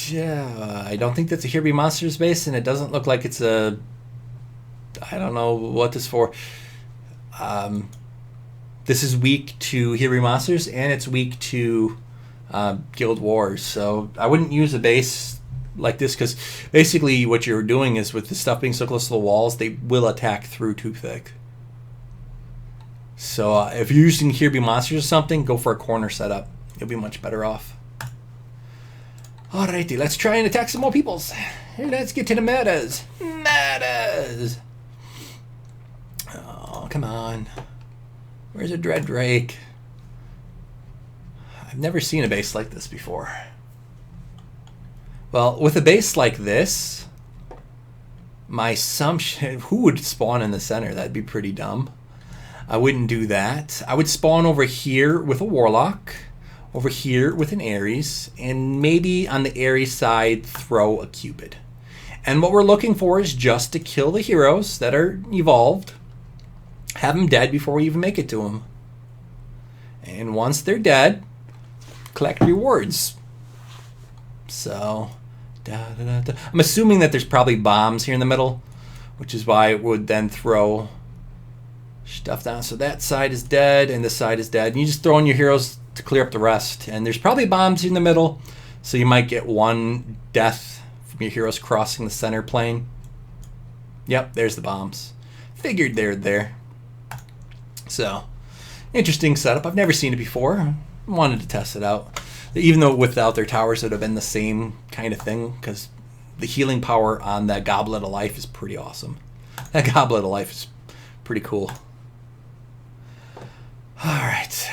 Yeah, I don't think that's a Here Be Monsters base, and it doesn't look like it's a... I don't know what this is for. This is weak to Here Be Monsters, and it's weak to Guild Wars. So I wouldn't use a base like this, because basically what you're doing is, with the stuff being so close to the walls, they will attack through too thick. So if you're using Here Be Monsters or something, go for a corner setup. You'll be much better off. Alrighty, let's try and attack some more peoples. Let's get to the metas. Oh, come on. Where's a Dread Drake? I've never seen a base like this before. Well, with a base like this, my assumption... Who would spawn in the center? That'd be pretty dumb. I wouldn't do that. I would spawn over here with a Warlock, over here with an Ares, and maybe on the Ares side throw a Cupid. And what we're looking for is just to kill the heroes that are evolved, have them dead before we even make it to them. And once they're dead, collect rewards. So, I'm assuming that there's probably bombs here in the middle, which is why it would then throw stuff down. So that side is dead and this side is dead. And you just throw in your heroes to clear up the rest. And there's probably bombs in the middle, so you might get one death from your heroes crossing the center plane. Yep, there's the bombs. Figured they're there. So, interesting setup. I've never seen it before. Wanted to test it out. Even though without their towers it would have been the same kind of thing, because the healing power on that Goblet of Life is pretty awesome. That Goblet of Life is pretty cool. Alright.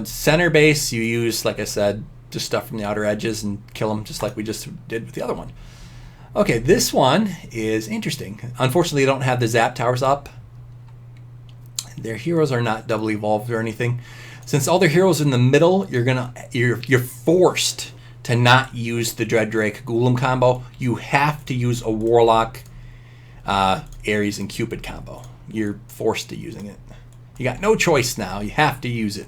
Center base, you use, like I said, just stuff from the outer edges and kill them just like we just did with the other one. Okay, this one is interesting. Unfortunately, they don't have the zap towers up. Their heroes are not double evolved or anything. Since all their heroes are in the middle, you're forced to not use the Dread Drake Golem combo. You have to use a Warlock, Ares, and Cupid combo. You're forced to using it. You got no choice now. You have to use it.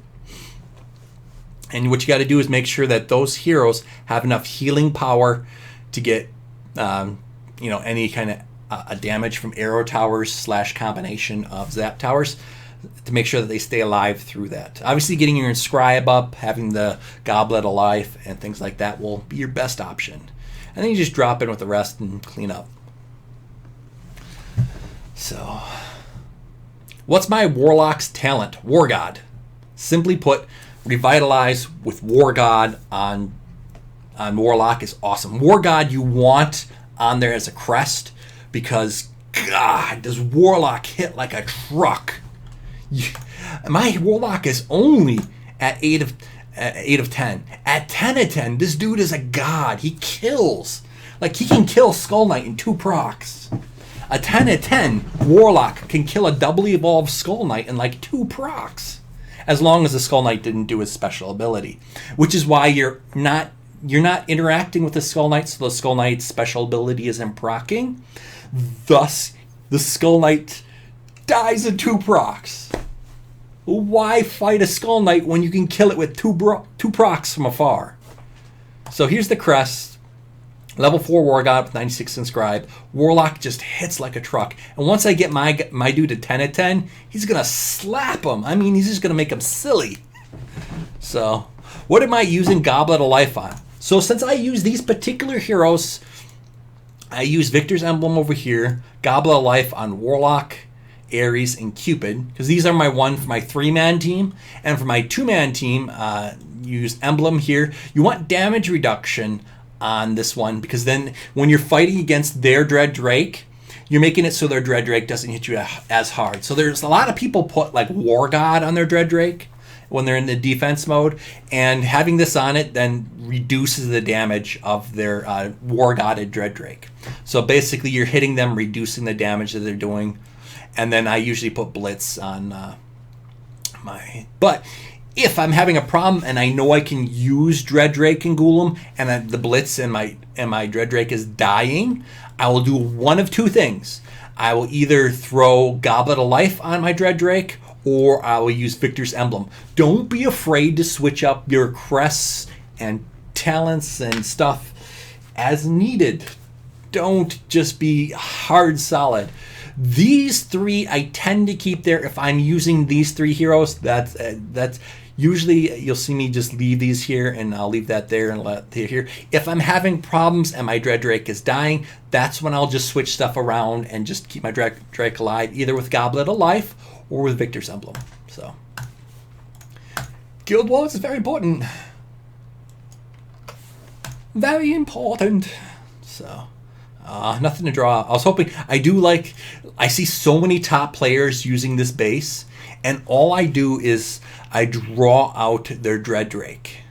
And what you got to do is make sure that those heroes have enough healing power to get, any kind of damage from arrow towers / combination of zap towers, to make sure that they stay alive through that. Obviously, getting your Inscribe up, having the Goblet of Life, and things like that will be your best option. And then you just drop in with the rest and clean up. So, what's my Warlock's talent? War God. Simply put, Revitalize with War God on Warlock is awesome. War God you want on there as a crest, because God, does Warlock hit like a truck. My Warlock is only at 8 of 10. At 10 of 10, this dude is a god. He kills. Like, he can kill Skull Knight in 2 procs. A 10 of 10 Warlock can kill a doubly evolved Skull Knight in like 2 procs, as long as the Skull Knight didn't do his special ability. Which is why you're not interacting with the Skull Knight, so the Skull Knight's special ability isn't proccing. Thus, the Skull Knight dies in 2 procs. Why fight a Skull Knight when you can kill it with 2 procs from afar? So here's the crest. Level 4 War God with 96 Inscribe. Warlock just hits like a truck. And once I get my dude to 10 of 10, he's going to slap him. I mean, he's just going to make him silly. So, what am I using Goblet of Life on? So since I use these particular heroes, I use Victor's Emblem over here, Goblet of Life on Warlock, Ares, and Cupid, because these are my 3-man team. And for my 2-man team, use Emblem here. You want damage reduction on this one, because then when you're fighting against their Dread Drake, you're making it so their Dread Drake doesn't hit you as hard. So there's a lot of people put like War God on their Dread Drake, when they're in the defense mode, and having this on it then reduces the damage of their War-Godded Dread Drake. So basically you're hitting them, reducing the damage that they're doing, and then I usually put Blitz on but if I'm having a problem and I know I can use Dread Drake and Golem, and the Blitz and my Dread Drake is dying, I will do one of two things. I will either throw Goblet of Life on my Dread Drake, or I will use Victor's Emblem. Don't be afraid to switch up your crests and talents and stuff as needed. Don't just be hard solid. These three I tend to keep there. If I'm using these three heroes, that's usually you'll see me just leave these here, and I'll leave that there and let it here. If I'm having problems and my Dread Drake is dying, that's when I'll just switch stuff around and just keep my Dread Drake alive, either with Goblet of Life or with Victor's Emblem. So Guild Wars is very important. Very important. So nothing to draw. I was hoping, I see so many top players using this base, and all I do is I draw out their Dread Drake.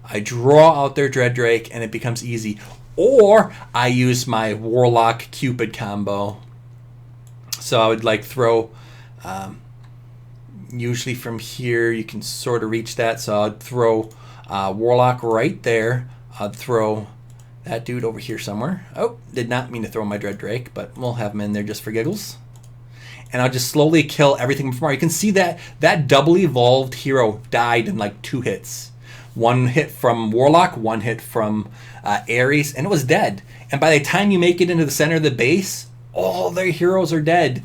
I draw out their Dread Drake and it becomes easy. Or I use my Warlock Cupid combo. So I would throw, usually from here you can sort of reach that. So I'd throw Warlock right there. I'd throw that dude over here somewhere. Oh, did not mean to throw my Dread Drake, but we'll have him in there just for giggles. And I'll just slowly kill everything from far. You can see that double evolved hero died in 2 hits. 1 hit from Warlock, 1 hit from Ares, and it was dead. And by the time you make it into the center of the base, all their heroes are dead.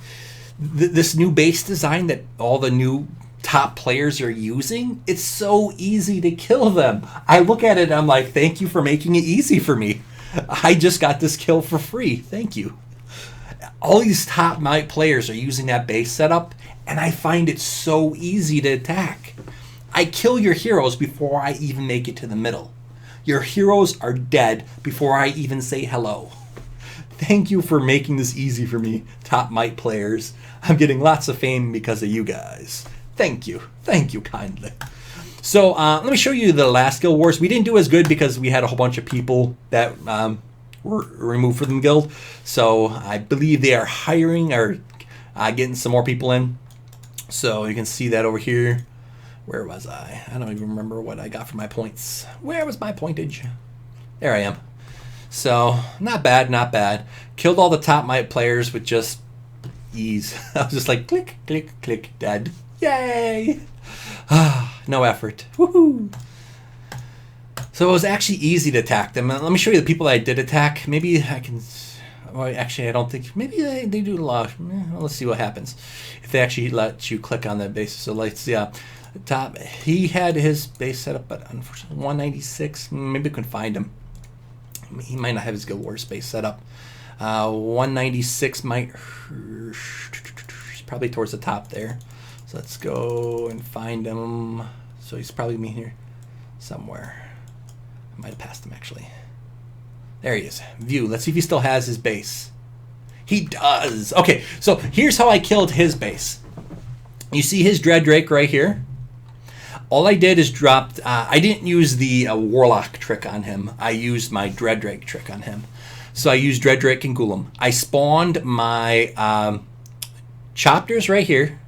This new base design that all the new top players are using, it's so easy to kill them. I look at it and I'm like, thank you for making it easy for me. I just got this kill for free. Thank you. All these top players are using that base setup, and I find it so easy to attack. I kill your heroes before I even make it to the middle. Your heroes are dead before I even say hello. Thank you for making this easy for me, top might players. I'm getting lots of fame because of you guys. Thank you. Thank you kindly. So let me show you the last Guild Wars. We didn't do as good because we had a whole bunch of people that were removed from the guild. So I believe they are hiring or getting some more people in. So you can see that over here. Where was I? I don't even remember what I got for my points. Where was my pointage? There I am. So not bad, not bad. Killed all the top might players with just ease. I was just like click, click, click, dead. Yay! No effort. Woohoo! So it was actually easy to attack them. Let me show you the people that I did attack. Maybe I can... Well, actually, I don't think... Maybe they do a lot. Well, let's see what happens. If they actually let you click on that base. So let's see. Top, he had his base set up, but unfortunately 196. Maybe we can find him. He might not have his Guild Wars base set up. 196 might... Probably towards the top there. So let's go and find him. So he's probably me here somewhere. I might have passed him actually. There he is. View. Let's see if he still has his base. He does. Okay, so here's how I killed his base. You see his Dread Drake right here. All I did is dropped... I didn't use the Warlock trick on him. I used my Dread Drake trick on him. So I used Dread Drake and Golem. I spawned my Chapters right here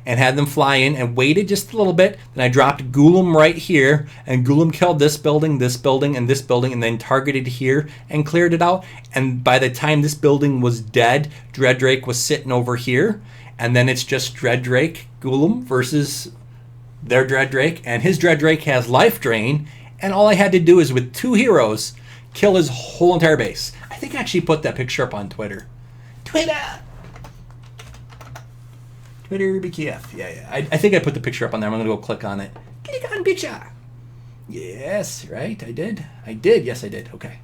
and had them fly in and waited just a little bit. Then I dropped Golem right here, and Golem killed this building, and this building, and then targeted here and cleared it out. And by the time this building was dead, Dread Drake was sitting over here, and then it's just Dread Drake, Golem versus their Dread Drake, and his Dread Drake has life drain, and all I had to do is with 2 heroes kill his whole entire base. I think I actually put that picture up on Twitter. Twitter BKF. Yeah. I think I put the picture up on there. I'm going to go click on it. Click on picture. Yes, right. I did. Yes, I did. Okay.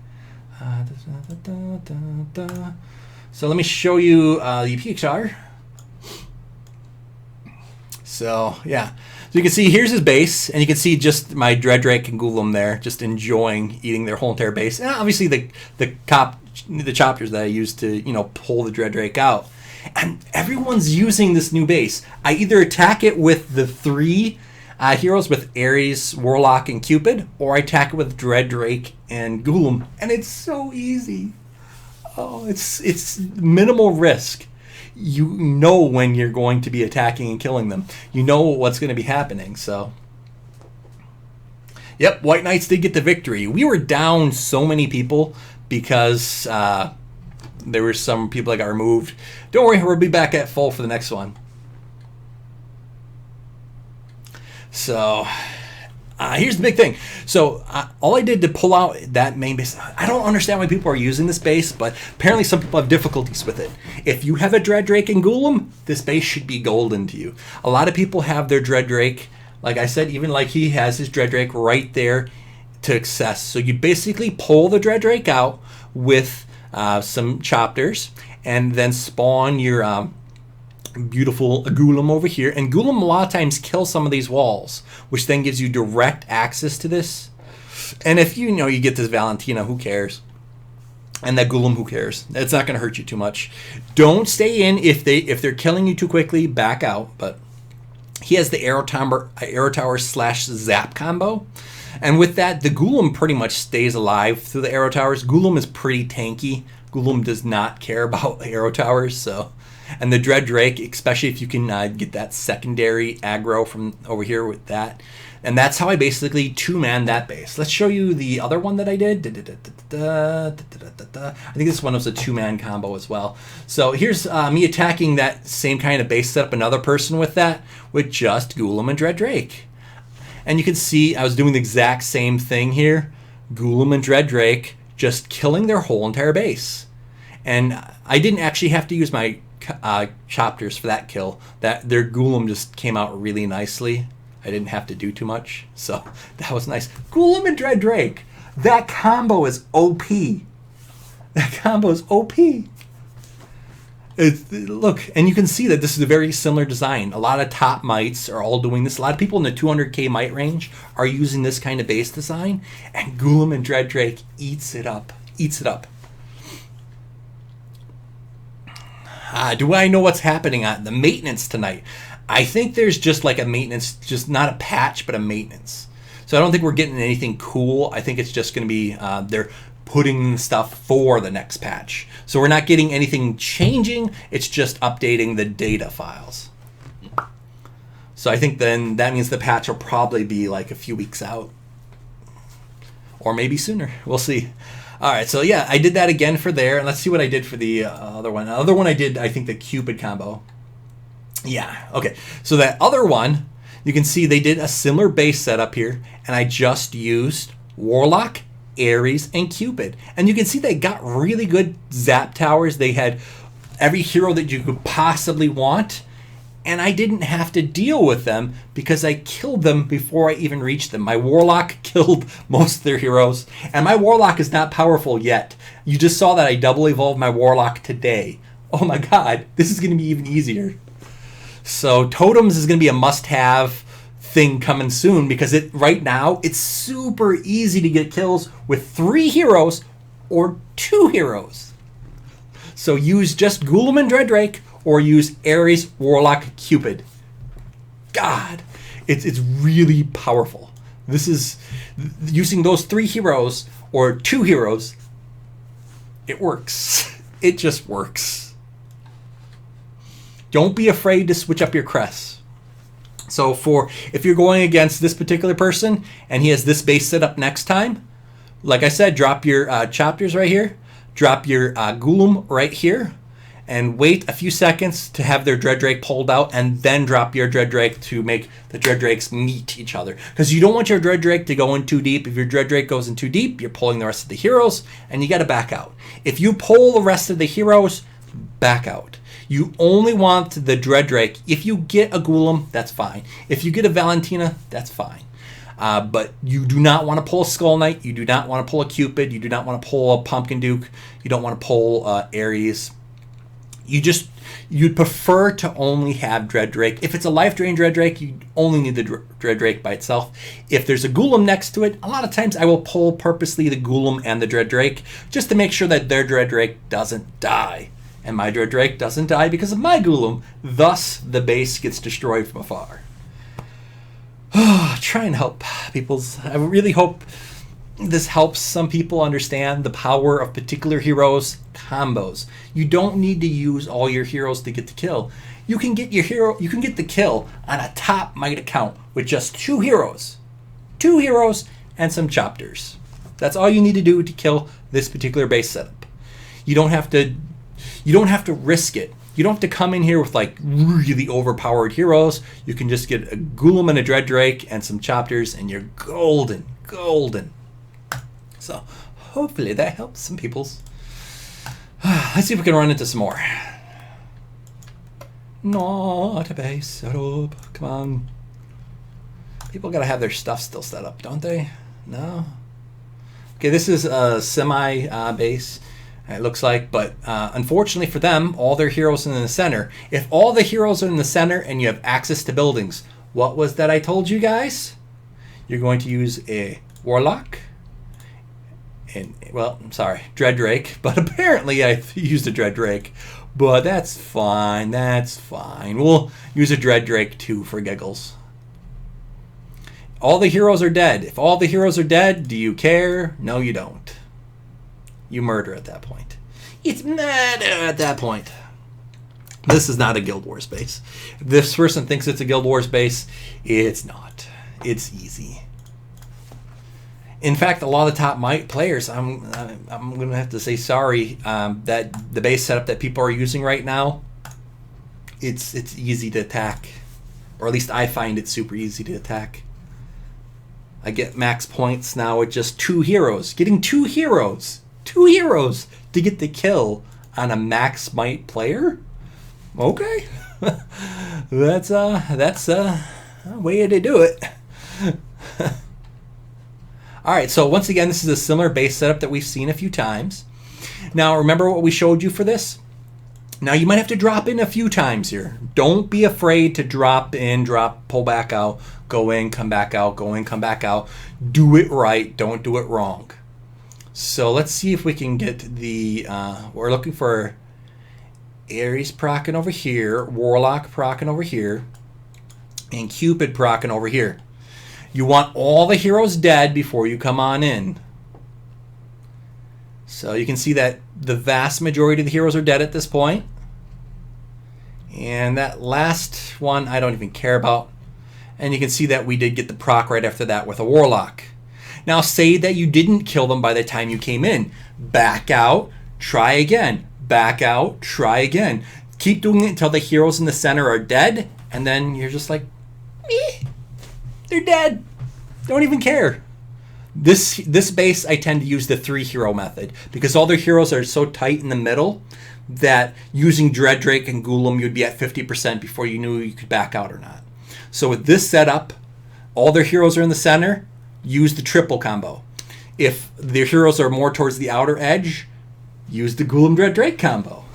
So let me show you the picture. So, yeah. So you can see here's his base, and you can see just my Dread Drake and Golem there, just enjoying eating their whole entire base. And obviously the Chapters that I used to, pull the Dread Drake out. And everyone's using this new base. I either attack it with the 3 heroes with Ares, Warlock, and Cupid, or I attack it with Dread Drake and Golem. And it's so easy. Oh, it's minimal risk. You know when you're going to be attacking and killing them. You know what's going to be happening, so... Yep, White Knights did get the victory. We were down so many people because there were some people that got removed. Don't worry, we'll be back at full for the next one. So... here's the big thing. So all I did to pull out that main base, I don't understand why people are using this base, but apparently some people have difficulties with it. If you have a Dread Drake and Golem, this base should be golden to you. A lot of people have their Dread Drake, like I said, even like he has his Dread Drake right there to access. So you basically pull the Dread Drake out with some chapters and then spawn your... beautiful Golem over here, and Golem a lot of times kills some of these walls, which then gives you direct access to this. And if you know you get this Valentina, who cares? And that Golem, who cares? It's not going to hurt you too much. Don't stay in if they're killing you too quickly. Back out. But he has the arrow tower / zap combo, and with that, the Golem pretty much stays alive through the arrow towers. Golem is pretty tanky. Golem does not care about arrow towers, so. And the Dread Drake, especially if you can get that secondary aggro from over here with that. And that's how I basically two-man that base. Let's show you the other one that I did. I think this one was a two-man combo as well. So here's me attacking that same kind of base setup, another person with that, with just Golem and Dread Drake. And you can see I was doing the exact same thing here. Golem and Dread Drake just killing their whole entire base. And I didn't actually have to use my chapters for that kill. That their Golem just came out really nicely. I didn't have to do too much, so that was nice. Golem and Dread Drake. That combo is OP. That combo is OP. Look, and you can see that this is a very similar design. A lot of top mites are all doing this. A lot of people in the 200k mite range are using this kind of base design, and Golem and Dread Drake eats it up. Eats it up. Do I know what's happening on the maintenance tonight? I think there's just like a maintenance, just not a patch, but a maintenance. So I don't think we're getting anything cool. I think it's just going to be they're putting stuff for the next patch. So we're not getting anything changing. It's just updating the data files. So I think then that means the patch will probably be like a few weeks out. Or maybe sooner. We'll see. All right, so yeah, I did that again for there. And let's see what I did for the other one. The other one I did, I think, the Cupid combo. Yeah, okay. So that other one, you can see they did a similar base setup here, and I just used Warlock, Ares, and Cupid. And you can see they got really good zap towers. They had every hero that you could possibly want, and I didn't have to deal with them because I killed them before I even reached them. My Warlock killed most of their heroes, and my Warlock is not powerful yet. You just saw that I double evolved my Warlock today. Oh my god, this is going to be even easier. So totems is going to be a must-have thing coming soon because right now it's super easy to get kills with 3 heroes or 2 heroes. So use just Golem and Dread Drake or use Ares, Warlock, Cupid. God, it's really powerful. This is using those 3 heroes or 2 heroes. It works. It just works. Don't be afraid to switch up your crests. So if you're going against this particular person and he has this base set up next time, like I said, drop your chapters right here, drop your Golem right here, and wait a few seconds to have their Dread Drake pulled out, and then drop your Dread Drake to make the Dread Drakes meet each other. Because you don't want your Dread Drake to go in too deep. If your Dread Drake goes in too deep, you're pulling the rest of the heroes, and you got to back out. If you pull the rest of the heroes, back out. You only want the Dread Drake. If you get a Golem, that's fine. If you get a Valentina, that's fine. But you do not want to pull a Skull Knight. You do not want to pull a Cupid. You do not want to pull a Pumpkin Duke. You don't want to pull Ares. You'd prefer to only have Dread Drake. If it's a life drain Dread Drake, you only need the Dread Drake by itself. If there's a Golem next to it, a lot of times I will pull purposely the Golem and the Dread Drake just to make sure that their Dread Drake doesn't die. And my Dread Drake doesn't die because of my Golem. Thus, the base gets destroyed from afar. Try and help people's... I really hope this helps some people understand the power of particular heroes' combos. You don't need to use all your heroes to get the kill. You can get your hero. You can get the kill on a top might account with just 2 heroes. 2 heroes and some chapters. That's all you need to do to kill this particular base setup. You don't have to risk it. You don't have to come in here with like really overpowered heroes. You can just get a Golem and a Dread Drake and some chapters and you're golden. So hopefully that helps some people's. Let's see if we can run into some more. Not a base setup. Come on. People gotta have their stuff still set up, don't they? No? Okay, this is a semi base, it looks like, but unfortunately for them, all their heroes are in the center. If all the heroes are in the center and you have access to buildings, what was that I told you guys? You're going to use a Warlock, and, well, I'm sorry, Dread Drake, but apparently I used a Dread Drake, but that's fine, We'll use a Dread Drake too for giggles. All the heroes are dead. If all the heroes are dead, do you care? No, you don't. You murder at that point. It's murder at that point. This is not a Guild Wars base. If this person thinks it's a Guild Wars base, it's not. It's easy. In fact, a lot of the top might players, I'm going to have to say sorry, that the base setup that people are using right now, it's easy to attack. Or at least I find it super easy to attack. I get max points now with just 2 heroes. Getting 2 heroes to get the kill on a max might player? Okay. That's a way to do it. All right, so once again, this is a similar base setup that we've seen a few times. Now, remember what we showed you for this? Now, you might have to drop in a few times here. Don't be afraid to drop in, pull back out, go in, come back out, go in, come back out. Do it right. Don't do it wrong. So let's see if we can get the... we're looking for Ares procking over here, Warlock procking over here, and Cupid procking over here. You want all the heroes dead before you come on in. So you can see that the vast majority of the heroes are dead at this point. And that last one I don't even care about. And you can see that we did get the proc right after that with a Warlock. Now say that you didn't kill them by the time you came in. Back out, try again. Back out, try again. Keep doing it until the heroes in the center are dead. And then you're just like, meh, they're dead. Don't even care. This base, I tend to use the 3 hero method because all their heroes are so tight in the middle that using Dread Drake and Golem, you'd be at 50% before you knew you could back out or not. So with this setup, all their heroes are in the center, use the triple combo. If their heroes are more towards the outer edge, use the Golem Dread Drake combo.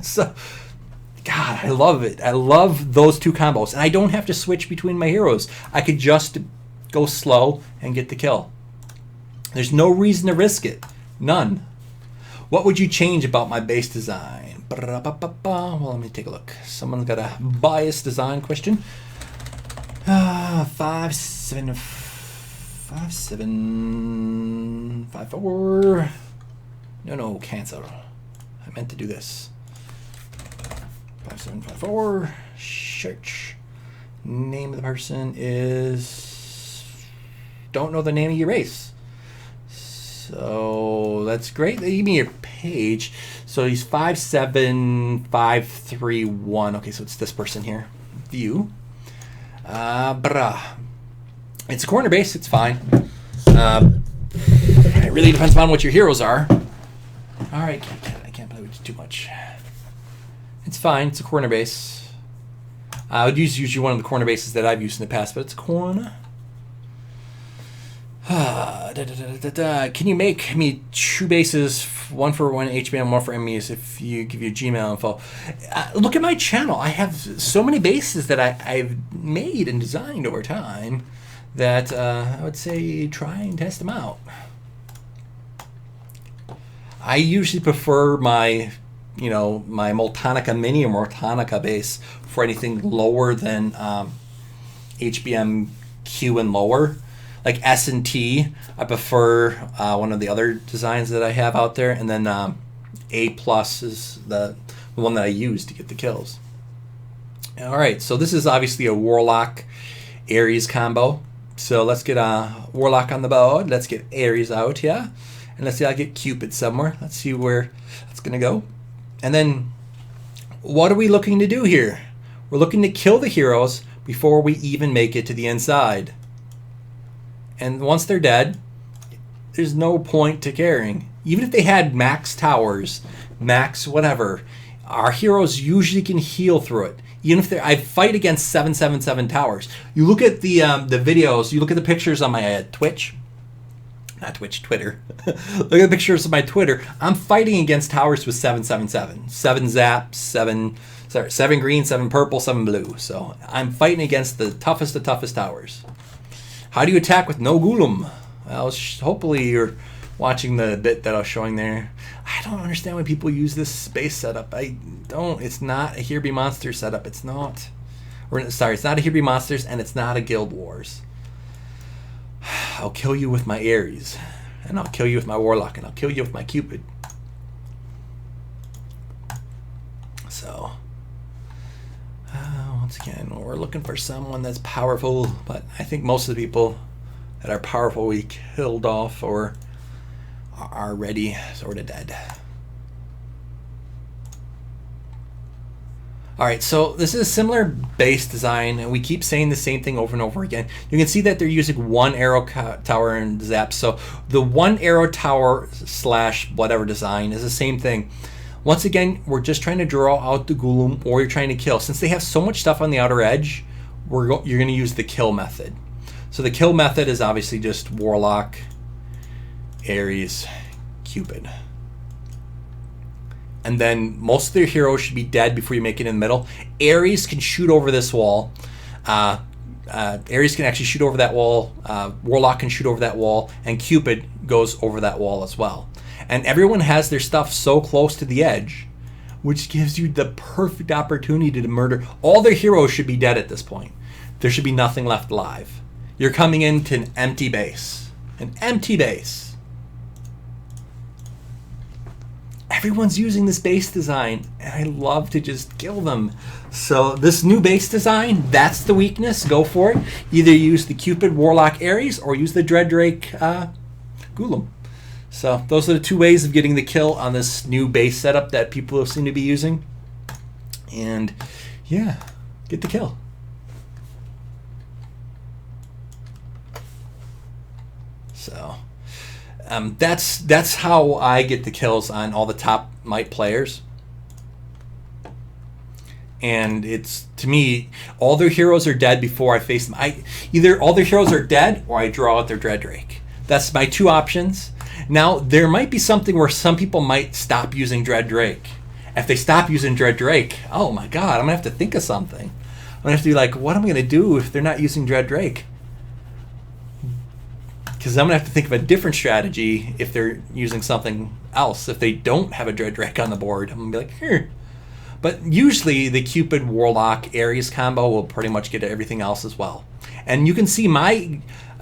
So, God, I love it. I love those 2 combos. And I don't have to switch between my heroes. I could just go slow and get the kill. There's no reason to risk it. None. What would you change about my base design? Well, let me take a look. Someone's got a bias design question. 5, 7, 5, 7, 5, 4. No, cancel. I meant to do this. 5, 7, 5, 4. Search. Name of the person is... Don't know the name of your race. So that's great. They give me your page. So he's 57531. Okay, so it's this person here. View. It's a corner base. It's fine. It really depends on what your heroes are. All right, I can't play with you too much. It's fine. It's a corner base. I would use usually one of the corner bases that I've used in the past, but it's a corner. Can you make me 2 bases, one for one HBM, one for MEs, if you give you Gmail info? Look at my channel. I have so many bases that I've made and designed over time that I would say try and test them out. I usually prefer my you know, my Multonica Mini or Multonica base for anything lower than HBM Q and lower. Like S and T, I prefer one of the other designs that I have out there, and then A plus is the one that I use to get the kills. All right, so this is obviously a Warlock Ares combo. So let's get Warlock on the board. Let's get Ares out here, and let's see. I get Cupid somewhere. Let's see where that's gonna go. And then, what are we looking to do here? We're looking to kill the heroes before we even make it to the inside. And once they're dead, there's no point to caring. Even if they had max towers, max whatever, our heroes usually can heal through it. Even if I fight against 777 towers. You look at the videos, you look at the pictures on my Twitch. Not Twitch, Twitter. Look at the pictures of my Twitter. I'm fighting against towers with 777. 7 zaps, 7 green, 7 purple, 7 blue. So I'm fighting against the toughest of toughest towers. How do you attack with no Golem? Well, hopefully you're watching the bit that I was showing there. I don't understand why people use this space setup. I don't. It's not a Here Be Monsters setup. It's not. Or sorry, it's not a Here Be Monsters, and it's not a Guild Wars. I'll kill you with my Ares, and I'll kill you with my Warlock, and I'll kill you with my Cupid. So, once again, we're looking for someone that's powerful, but I think most of the people that are powerful we killed off or are already sort of dead. All right, so this is a similar base design, and we keep saying the same thing over and over again. You can see that they're using one arrow tower and zap. So the one arrow tower slash whatever design is the same thing. Once again, we're just trying to draw out the Golem, or you're trying to kill. Since they have so much stuff on the outer edge, you're going to use the kill method. So the kill method is obviously just Warlock, Ares, Cupid. And then most of their heroes should be dead before you make it in the middle. Ares can shoot over this wall. Ares can actually shoot over that wall. Warlock can shoot over that wall. And Cupid goes over that wall as well. And everyone has their stuff so close to the edge, which gives you the perfect opportunity to murder. All their heroes should be dead at this point. There should be nothing left alive. You're coming into an empty base. An empty base. Everyone's using this base design, and I love to just kill them. So this new base design, that's the weakness. Go for it. Either use the Cupid, Warlock, Ares, or use the Dreaddrake Golem. So those are the two ways of getting the kill on this new base setup that people seem to be using. And yeah, get the kill. So that's how I get the kills on all the top might players. And it's, to me, all their heroes are dead before I face them. Either all their heroes are dead or I draw out their Dreaddrake. That's my two options. Now, there might be something where some people might stop using Dreaddrake. If they stop using Dreaddrake, oh my god, I'm going to have to think of something. I'm going to have to be like, what am I going to do if they're not using Dreaddrake? Because I'm going to have to think of a different strategy if they're using something else. If they don't have a Dreaddrake on the board, I'm going to be like, here. But usually the Cupid, Warlock, Ares combo will pretty much get everything else as well. And you can see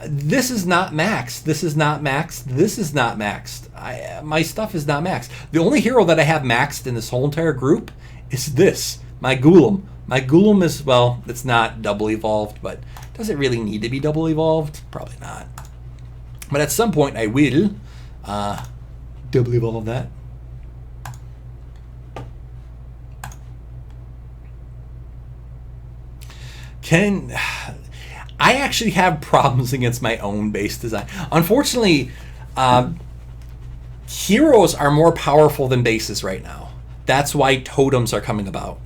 this is not maxed. This is not maxed. This is not maxed. My stuff is not maxed. The only hero that I have maxed in this whole entire group is this, my Golem. My Golem is, well, it's not double evolved, but does it really need to be double evolved? Probably not. But at some point I will double evolve that. I actually have problems against my own base design. Unfortunately, heroes are more powerful than bases right now. That's why totems are coming about.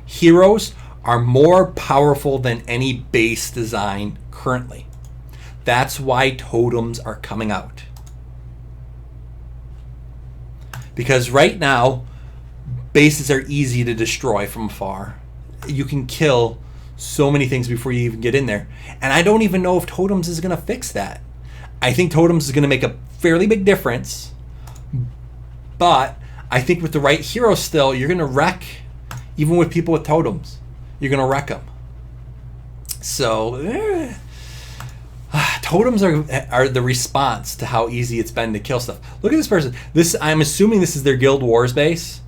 Heroes are more powerful than any base design currently. That's why totems are coming out. Because right now, bases are easy to destroy from afar. You can kill so many things before you even get in there. And I don't even know if totems is going to fix that. I think totems is going to make a fairly big difference, but I think with the right hero still, you're going to wreck, even with people with totems. You're going to wreck them. So, totems are the response to how easy it's been to kill stuff. Look at this person. I'm assuming this is their Guild Wars base.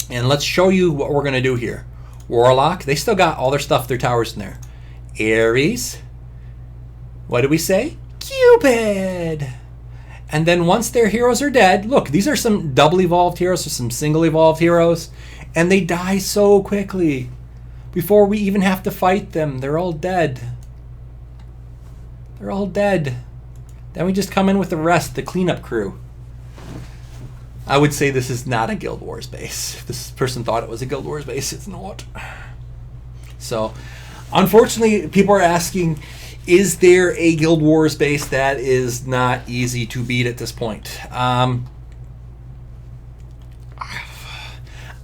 And let's show you what we're going to do here. Warlock, they still got all their stuff, their towers in there. Ares, what did we say? Cupid. And then once their heroes are dead, look, these are some double evolved heroes or some single evolved heroes, and they die so quickly. Before we even have to fight them, they're all dead. They're all dead. Then we just come in with the rest, the cleanup crew. I would say this is not a Guild Wars base. If this person thought it was a Guild Wars base, it's not. So, unfortunately, people are asking, is there a Guild Wars base that is not easy to beat at this point? I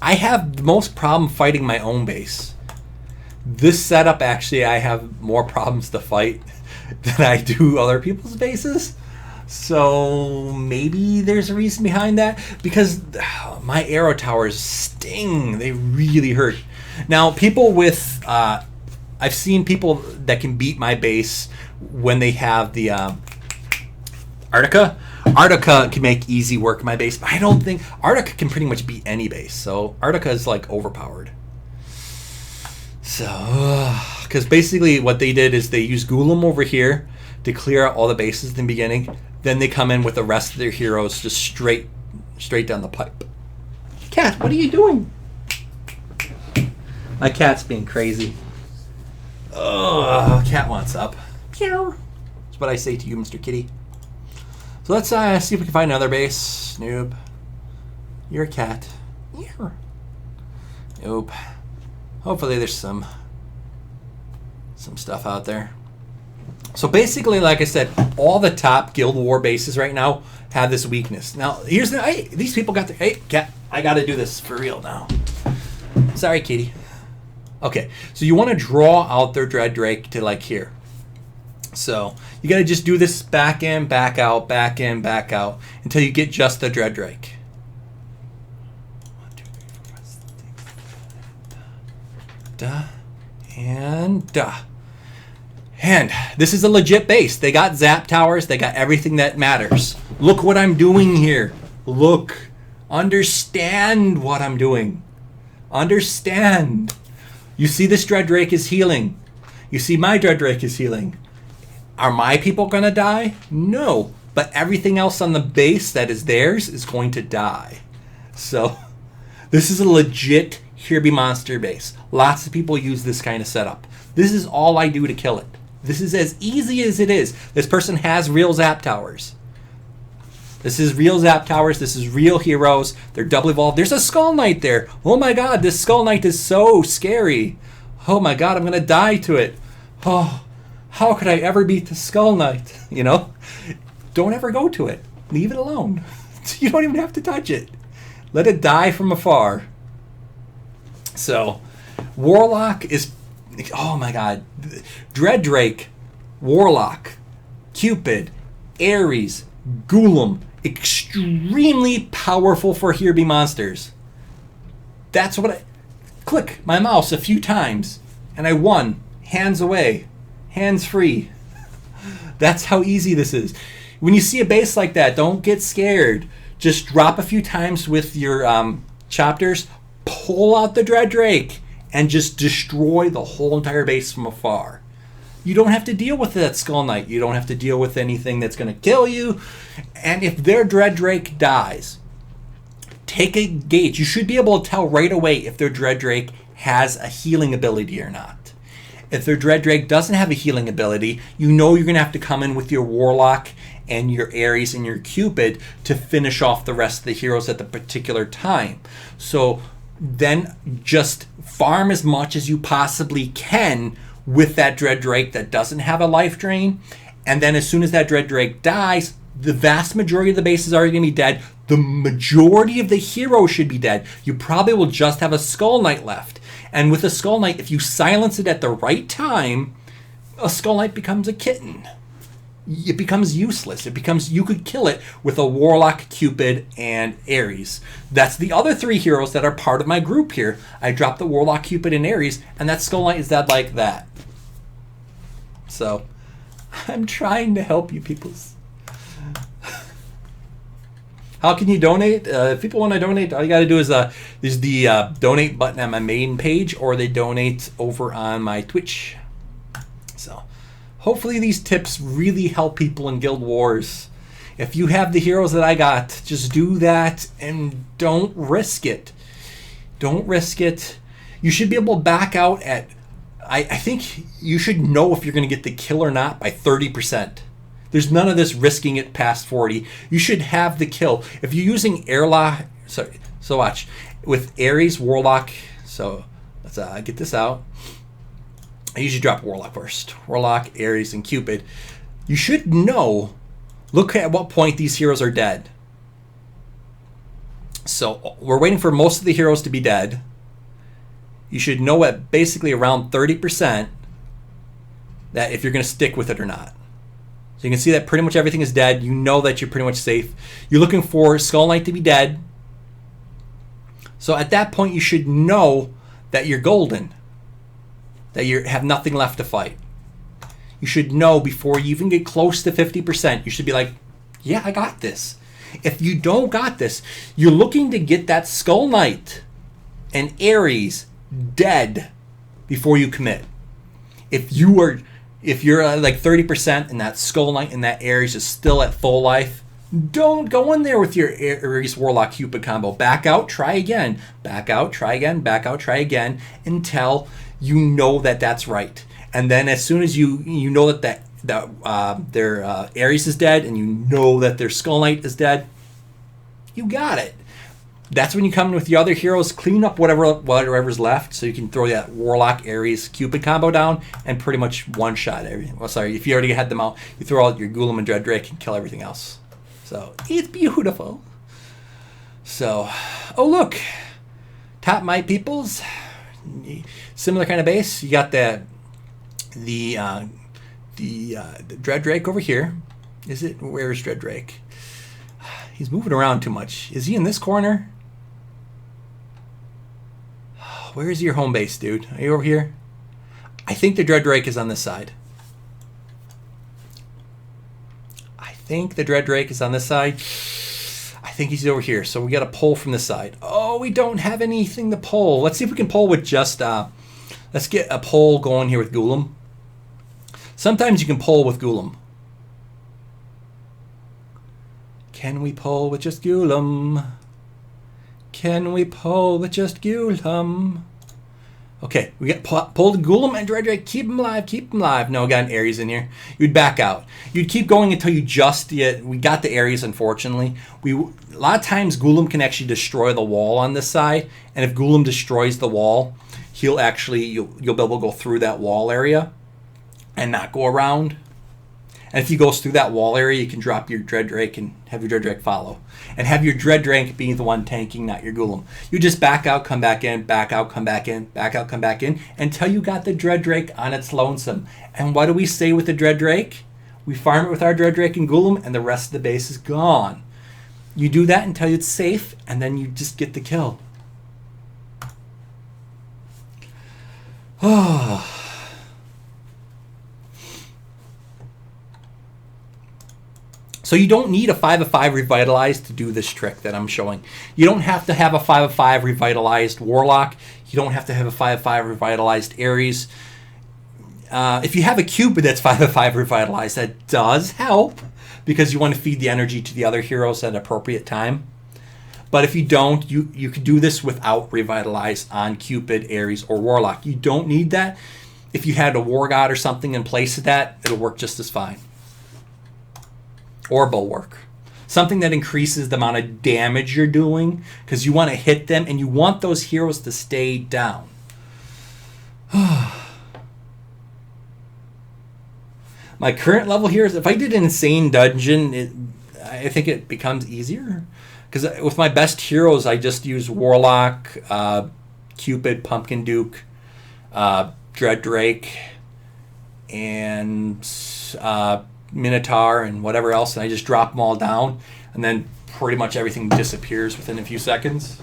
have the most problem fighting my own base. This setup, actually, I have more problems to fight than I do other people's bases. So maybe there's a reason behind that, because my arrow towers sting. They really hurt. Now, people with I've seen people that can beat my base when they have the Artica. Artica can make easy work of my base, but I don't think Artica can pretty much beat any base. So Artica is like overpowered. So, because basically what they did is they used Golem over here to clear out all the bases in the beginning. Then they come in with the rest of their heroes just straight down the pipe. Cat, what are you doing? My cat's being crazy. Oh, cat wants up. Meow. That's what I say to you, Mr. Kitty. So let's see if we can find another base. Noob. You're a cat. Yeah. Nope. Hopefully there's some stuff out there. So basically, like I said, all the top Guild War bases right now have this weakness. Now, here's these people got hey, cat, I got to do this for real now. Sorry, kitty. Okay, so you want to draw out their Dread Drake to like here. So you got to just do this back in, back out, back in, back out until you get just the Dread Drake. 1, 2, 3, 4, 5, 6, 7, and this is a legit base. They got zap towers. They got everything that matters. Look what I'm doing here. Look. Understand what I'm doing. Understand. You see this Dread Drake is healing. You see my Dread Drake is healing. Are my people going to die? No. But everything else on the base that is theirs is going to die. So this is a legit HBM monster base. Lots of people use this kind of setup. This is all I do to kill it. This is as easy as it is. This person has real zap towers. This is real zap towers. This is real heroes. They're double evolved. There's a Skull Knight there. Oh my god, this Skull Knight is so scary. Oh my god, I'm going to die to it. Oh, how could I ever beat the Skull Knight? You know? Don't ever go to it. Leave it alone. You don't even have to touch it. Let it die from afar. So, Warlock is... Oh my god. Dread Drake, Warlock, Cupid, Ares, Golem. Extremely powerful for HBM monsters. That's what I... Click my mouse a few times and I won. Hands away. Hands free. That's how easy this is. When you see a base like that, don't get scared. Just drop a few times with your chapters, pull out the Dread Drake, and just destroy the whole entire base from afar. You don't have to deal with that Skull Knight. You don't have to deal with anything that's going to kill you. And if their Dread Drake dies, take a gauge. You should be able to tell right away if their Dread Drake has a healing ability or not. If their Dread Drake doesn't have a healing ability, you know you're going to have to come in with your Warlock and your Ares and your Cupid to finish off the rest of the heroes at the particular time. So then just farm as much as you possibly can with that Dread Drake that doesn't have a life drain. And then as soon as that Dread Drake dies, the vast majority of the bases are going to be dead. The majority of the heroes should be dead. You probably will just have a Skull Knight left. And with a Skull Knight, if you silence it at the right time, a Skull Knight becomes a kitten. it becomes useless. It becomes, you could kill it with a Warlock, Cupid, and Ares. That's the other 3 heroes that are part of my group here. I dropped the Warlock, Cupid, and Ares, and that Skull Knight is dead like that. So, I'm trying to help you peoples. How can you donate? If people want to donate, all you got to do is there's the donate button on my main page, or they donate over on my Twitch. So, hopefully these tips really help people in Guild Wars. If you have the heroes that I got, just do that and don't risk it. Don't risk it. You should be able to back out at, I think you should know if you're going to get the kill or not by 30%. There's none of this risking it past 40. You should have the kill. If you're using Airlock, so watch. With Ares, Warlock, so let's get this out. I usually drop Warlock first. Warlock, Ares, and Cupid. You should know, look at what point these heroes are dead. So we're waiting for most of the heroes to be dead. You should know at basically around 30% that if you're going to stick with it or not. So you can see that pretty much everything is dead. You know that you're pretty much safe. You're looking for Skull Knight to be dead. So at that point, you should know that you're golden. That you have nothing left to fight. You should know before you even get close to 50%. You should be like, yeah, I got this. If you don't got this, you're looking to get that Skull Knight and Ares dead before you commit. If you're like 30% and that Skull Knight and that Ares is still at full life, don't go in there with your Ares Warlock Cupid combo. Back out, try again. Back out, try again. Back out, try again until you know that that's right. And then as soon as you know that their Ares is dead and you know that their Skull Knight is dead, you got it. That's when you come in with the other heroes, clean up whatever's left, so you can throw that Warlock, Ares, Cupid combo down and pretty much one-shot everything. Well, sorry, if you already had them out, you throw out your Golem and Dread Drake and kill everything else. So, it's beautiful. So, oh look, top my peoples, similar kind of base. You got the Dread Drake over here. Is it? Where's Dread Drake? He's moving around too much. Is he in this corner? Where is your home base, dude? Are you over here? I think the Dread Drake is on this side. I think the Dread Drake is on this side. I think he's over here. So we got to pull from this side. Oh, we don't have anything to pull. Let's see if we can pull with just... let's get a pull going here with Golem. Sometimes you can pull with Golem. Can we pull with just Golem? Can we pull with just Golem? Okay, we got pulled Golem and Dread Drake. Keep him alive, keep him alive. No, we got an Ares in here. You'd back out. You'd keep going until you just get... We got the Ares, unfortunately. A lot of times Golem can actually destroy the wall on this side. And if Golem destroys the wall, he'll actually... You'll be able to go through that wall area and not go around. And if he goes through that wall area, you can drop your Dread Drake and have your Dread Drake follow. And have your Dread Drake being the one tanking, not your Golem. You just back out, come back in, back out, come back in, back out, come back in, until you got the Dread Drake on its lonesome. And what do we say with the Dread Drake? We farm it with our Dread Drake and Golem, and the rest of the base is gone. You do that until it's safe, and then you just get the kill. Oh... So you don't need a 5/5 revitalized to do this trick that I'm showing. You don't have to have a 5/5 revitalized Warlock. You don't have to have a 5/5 revitalized Ares. If you have a Cupid that's 5/5 revitalized, that does help because you want to feed the energy to the other heroes at an appropriate time. But if you don't, you could do this without revitalize on Cupid, Ares, or Warlock. You don't need that. If you had a War God or something in place of that, it'll work just as fine. Or Bulwark. Something that increases the amount of damage you're doing because you want to hit them and you want those heroes to stay down. My current level here is if I did an insane dungeon, I think it becomes easier. Because with my best heroes, I just use Warlock, Cupid, Pumpkin Duke, Dread Drake, and Minotaur and whatever else, and I just drop them all down, and then pretty much everything disappears within a few seconds.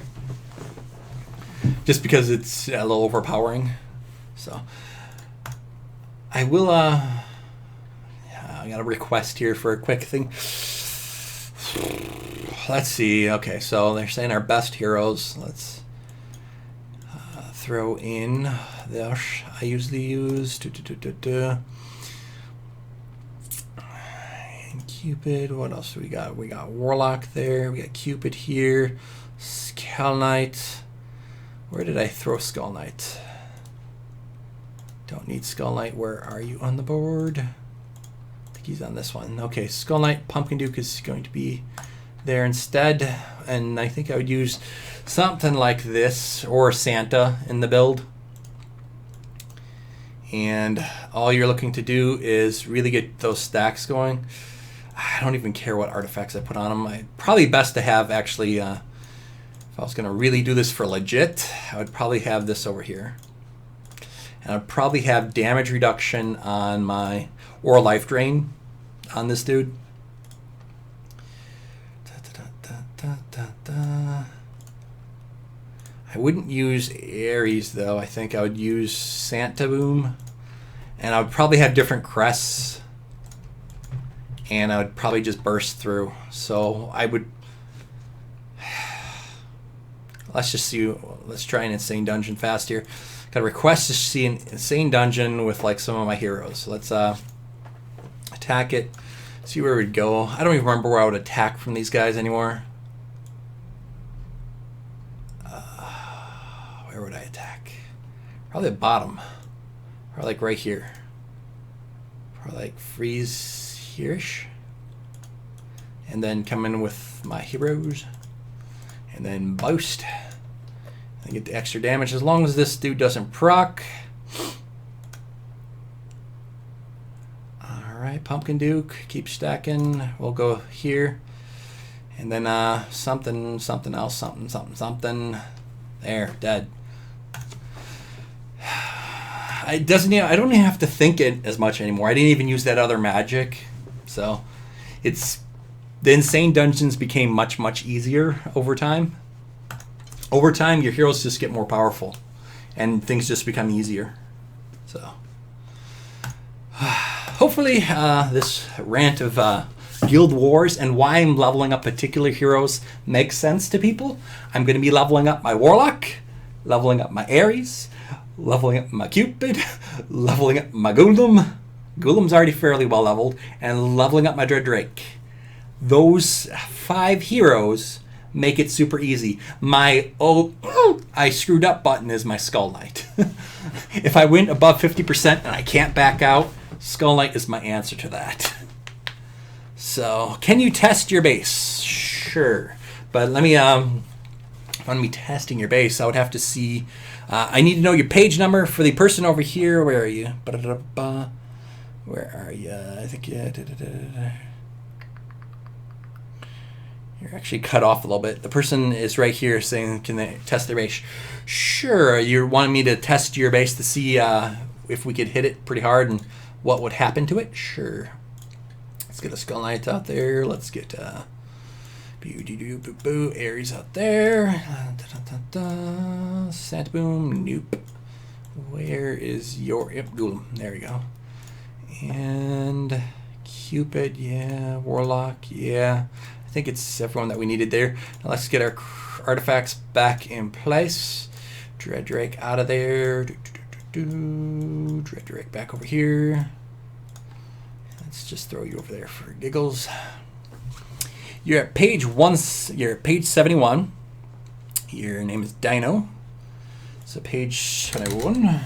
Just because it's a little overpowering. So I will I got a request here for a quick thing. Let's see. Okay, so they're saying our best heroes. Let's throw in this. I usually use Cupid. What else do we got? We got Warlock there. We got Cupid here. Skull Knight. Where did I throw Skull Knight? Don't need Skull Knight. Where are you on the board? I think he's on this one. Okay, Skull Knight. Pumpkin Duke is going to be there instead. And I think I would use something like this or Santa in the build. And all you're looking to do is really get those stacks going. I don't even care what artifacts I put on them. Probably best to have actually, if I was going to really do this for legit, I would probably have this over here. And I'd probably have damage reduction on my, or life drain on this dude. I wouldn't use Ares though. I think I would use Santa Boom. And I would probably have different crests. And I would probably just burst through. So I would... Let's just see. Let's try an insane dungeon fast here. Got a request to see an insane dungeon with like some of my heroes. So let's attack it. See where we'd go. I don't even remember where I would attack from these guys anymore. Where would I attack? Probably the bottom. Or like right here. Or like freeze here-ish. And then come in with my heroes. And then boast. And get the extra damage as long as this dude doesn't proc. Alright, Pumpkin Duke. Keep stacking. We'll go here. And then something else. Something. There, dead. I don't even have to think it as much anymore. I didn't even use that other magic. So it's the insane dungeons became much easier over time. Over time your heroes just get more powerful and things just become easier. So hopefully this rant of Guild Wars and why I'm leveling up particular heroes makes sense to people. I'm going to be leveling up my Warlock, leveling up my Ares, leveling up my Cupid, leveling up my Golem. Golem's already fairly well leveled, and leveling up my Dread Drake. Those 5 heroes make it super easy. My I screwed up button is my Skull Knight. If I went above 50% and I can't back out, Skull Knight is my answer to that. So, can you test your base? Sure. But let me, when me testing your base, I would have to see, I need to know your page number for the person over here. Where are you? Where are you? I think, yeah. You're actually cut off a little bit. The person is right here saying, can they test their base? Sure. You're wanting me to test your base to see if we could hit it pretty hard and what would happen to it? Sure. Let's get a Skull Knight out there. Let's get Ares out there. Santa Boom. Nope. Where is your Golem? There we go. And Cupid, yeah. Warlock, yeah. I think it's everyone that we needed there. Now let's get our artifacts back in place. Dread Drake out of there. Dread Drake back over here. Let's just throw you over there for giggles. You're at page 1. You're at page 71. Your name is Dino. So page 71.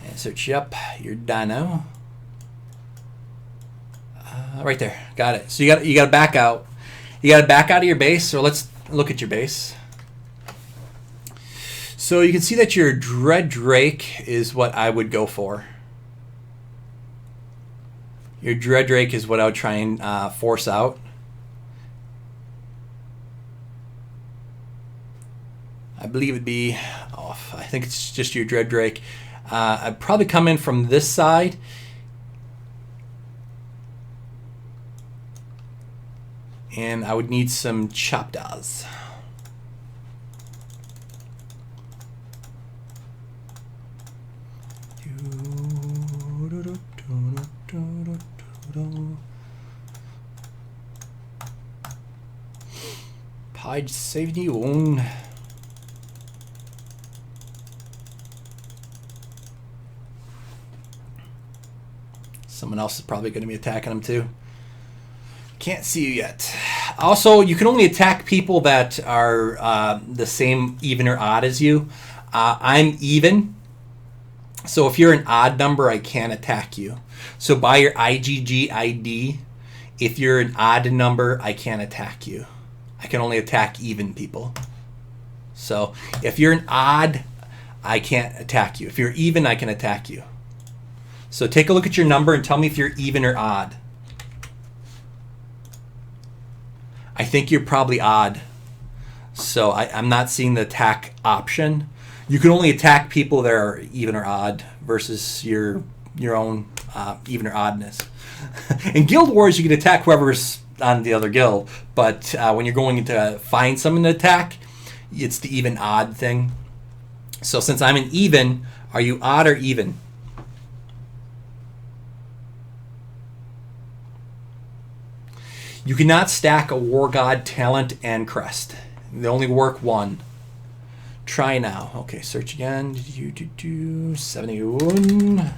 And search you up. You're Dino. Right there. Got it. So you got to back out. You got to back out of your base. So let's look at your base. So you can see that your Dread Drake is what I would go for. Your Dread Drake is what I would try and force out. I believe it'd be off. I think it's just your Dread Drake. I'd probably come in from this side And I would need some chapters. Page 71. Someone else is probably going to be attacking him too. Can't see you yet. Also, you can only attack people that are the same even or odd as you. I'm even. So if you're an odd number, I can't attack you. So by your IgG ID, if you're an odd number, I can't attack you. I can only attack even people. So if you're an odd, I can't attack you. If you're even, I can attack you. So take a look at your number and tell me if you're even or odd. I think you're probably odd. So I'm not seeing the attack option. You can only attack people that are even or odd versus your own even or oddness. In Guild Wars, you can attack whoever's on the other guild, but when you're going to find someone to attack, it's the even odd thing. So since I'm an even, are you odd or even? You cannot stack a War God talent and crest. They only work one. Try now. Okay, search again. 71.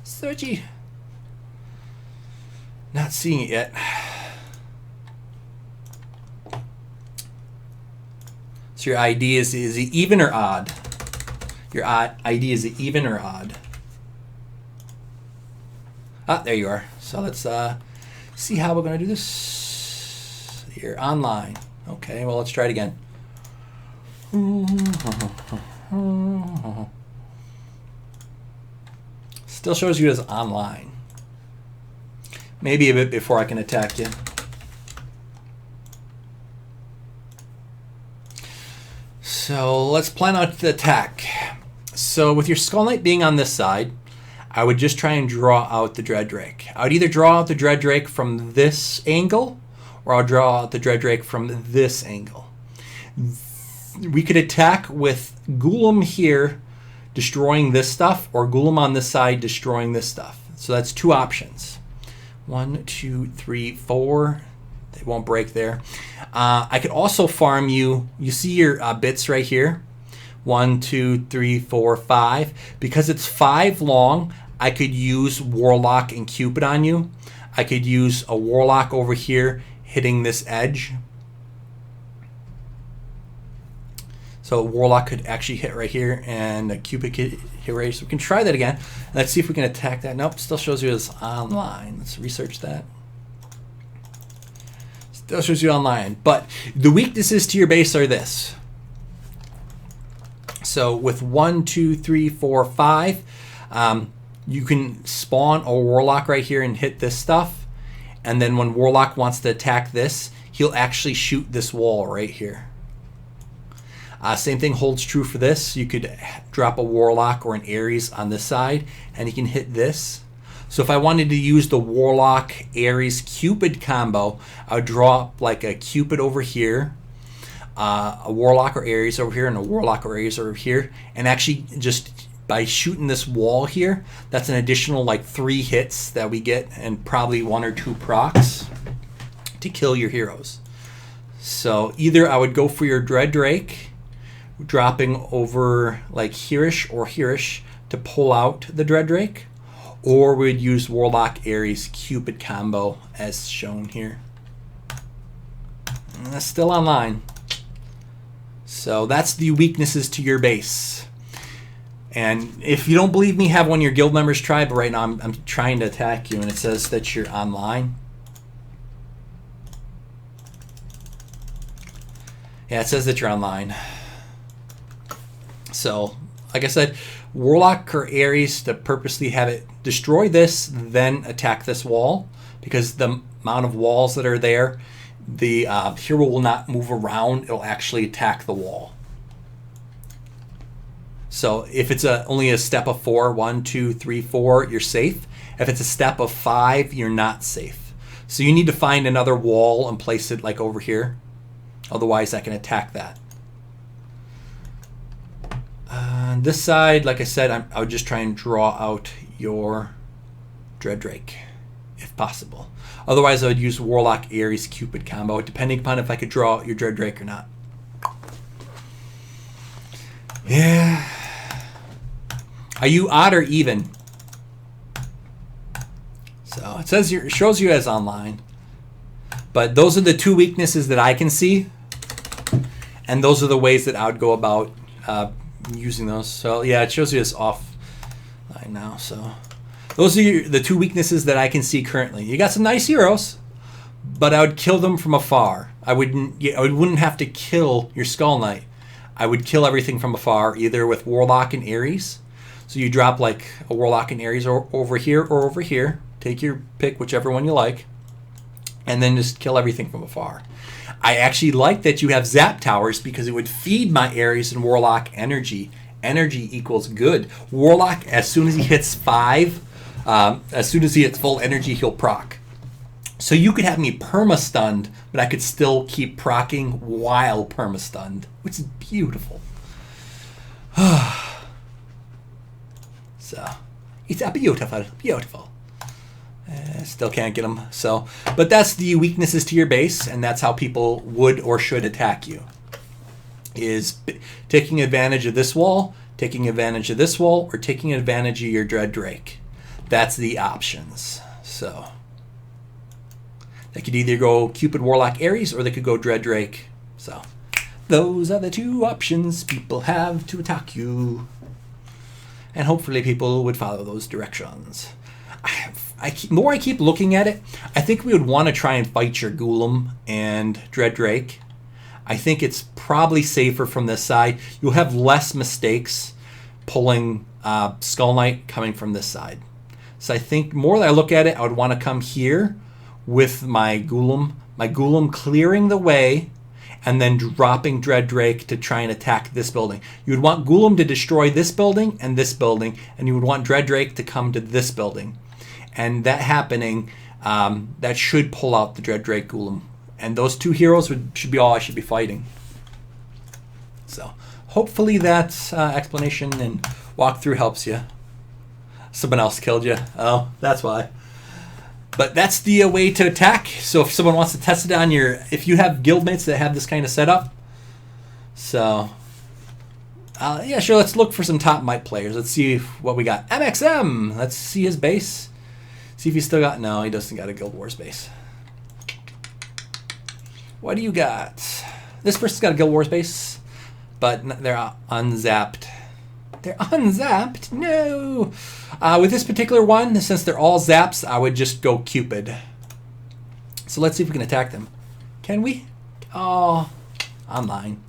Searchy. Not seeing it yet. So your ID is it even or odd? Your ID is it even or odd? Ah, there you are. So let's see how we're going to do this. You're online. Okay, well, let's try it again. Still shows you as online. Maybe a bit before I can attack you. So let's plan out the attack. So with your Skull Knight being on this side, I would just try and draw out the Dread Drake. I would either draw out the Dread Drake from this angle, or I'll draw out the Dread Drake from this angle. We could attack with Golem here, destroying this stuff, or Golem on this side, destroying this stuff. So that's two options. 1, 2, 3, 4. They won't break there. I could also farm you. You see your bits right here. 1, 2, 3, 4, 5. Because it's 5 long, I could use Warlock and Cupid on you. I could use a Warlock over here hitting this edge. So Warlock could actually hit right here, and a Cupid could hit right here. So we can try that again. Let's see if we can attack that. Nope, still shows you as online. Let's research that. Still shows you online. But the weaknesses to your base are this. So with 1, 2, 3, 4, 5, you can spawn a Warlock right here and hit this stuff. And then when Warlock wants to attack this, he'll actually shoot this wall right here. Same thing holds true for this. You could drop a Warlock or an Ares on this side, and he can hit this. So if I wanted to use the Warlock Ares Cupid combo, I would draw up like a Cupid over here, a Warlock or Ares over here, and a Warlock or Ares over here, and actually just by shooting this wall here, that's an additional like 3 hits that we get, and probably 1 or 2 procs to kill your heroes. So either I would go for your Dread Drake, dropping over like here-ish or here-ish to pull out the Dread Drake, or we'd use Warlock Ares Cupid combo as shown here. And that's still online. So that's the weaknesses to your base. And if you don't believe me, have one of your guild members try, but right now I'm trying to attack you, and it says that you're online. Yeah, it says that you're online. So, like I said, Warlock or Ares to purposely have it destroy this, then attack this wall, because the amount of walls that are there, the hero will not move around. It'll actually attack the wall. So if it's only a step of 4, 1, 2, 3, 4, you're safe. If it's a step of 5, you're not safe. So you need to find another wall and place it like over here. Otherwise, I can attack that. On this side, like I said, I would just try and draw out your Dread Drake, if possible. Otherwise, I would use Warlock, Ares, Cupid combo, depending upon if I could draw out your Dread Drake or not. Yeah. Are you odd or even? So it says it shows you as online. But those are the two weaknesses that I can see. And those are the ways that I would go about using those. So yeah, it shows you as offline now. So those are the two weaknesses that I can see currently. You got some nice heroes, but I would kill them from afar. I wouldn't have to kill your Skull Knight. I would kill everything from afar, either with Warlock and Ares. So you drop like a Warlock and Ares over here or over here. Take your pick, whichever one you like. And then just kill everything from afar. I actually like that you have Zap Towers because it would feed my Ares and Warlock energy. Energy equals good. Warlock, as soon as he hits 5, as soon as he hits full energy, he'll proc. So you could have me perma-stunned, but I could still keep procking while perma-stunned, which is beautiful. So, it's a beautiful, beautiful. Still can't get them. So, but that's the weaknesses to your base, and that's how people would or should attack you. Is taking advantage of this wall, taking advantage of this wall, or taking advantage of your Dread Drake. That's the options. So, they could either go Cupid, Warlock, Ares, or they could go Dread Drake. So, those are the two options people have to attack you. And hopefully people would follow those directions. More I keep looking at it, I think we would want to try and fight your Golem and Dread Drake. I think it's probably safer from this side. You'll have less mistakes pulling Skull Knight coming from this side. So I think more that I look at it, I would want to come here with my Golem clearing the way, and then dropping Dread Drake to try and attack this building. You would want Golem to destroy this building, and you would want Dread Drake to come to this building. And that happening, that should pull out the Dread Drake Golem. And those two heroes should be all I should be fighting. So hopefully that explanation and walkthrough helps you. Someone else killed you. Oh, that's why. But that's the way to attack. So if someone wants to test it on if you have guildmates that have this kind of setup. So, yeah, sure, let's look for some top might players. Let's see what we got. MXM, let's see his base. See if he's still got, no, he doesn't got a Guild Wars base. What do you got? This person's got a Guild Wars base, but they're unzapped. They're unzapped? No. With this particular one, since they're all zaps, I would just go Cupid. So let's see if we can attack them. Can we? Oh, online.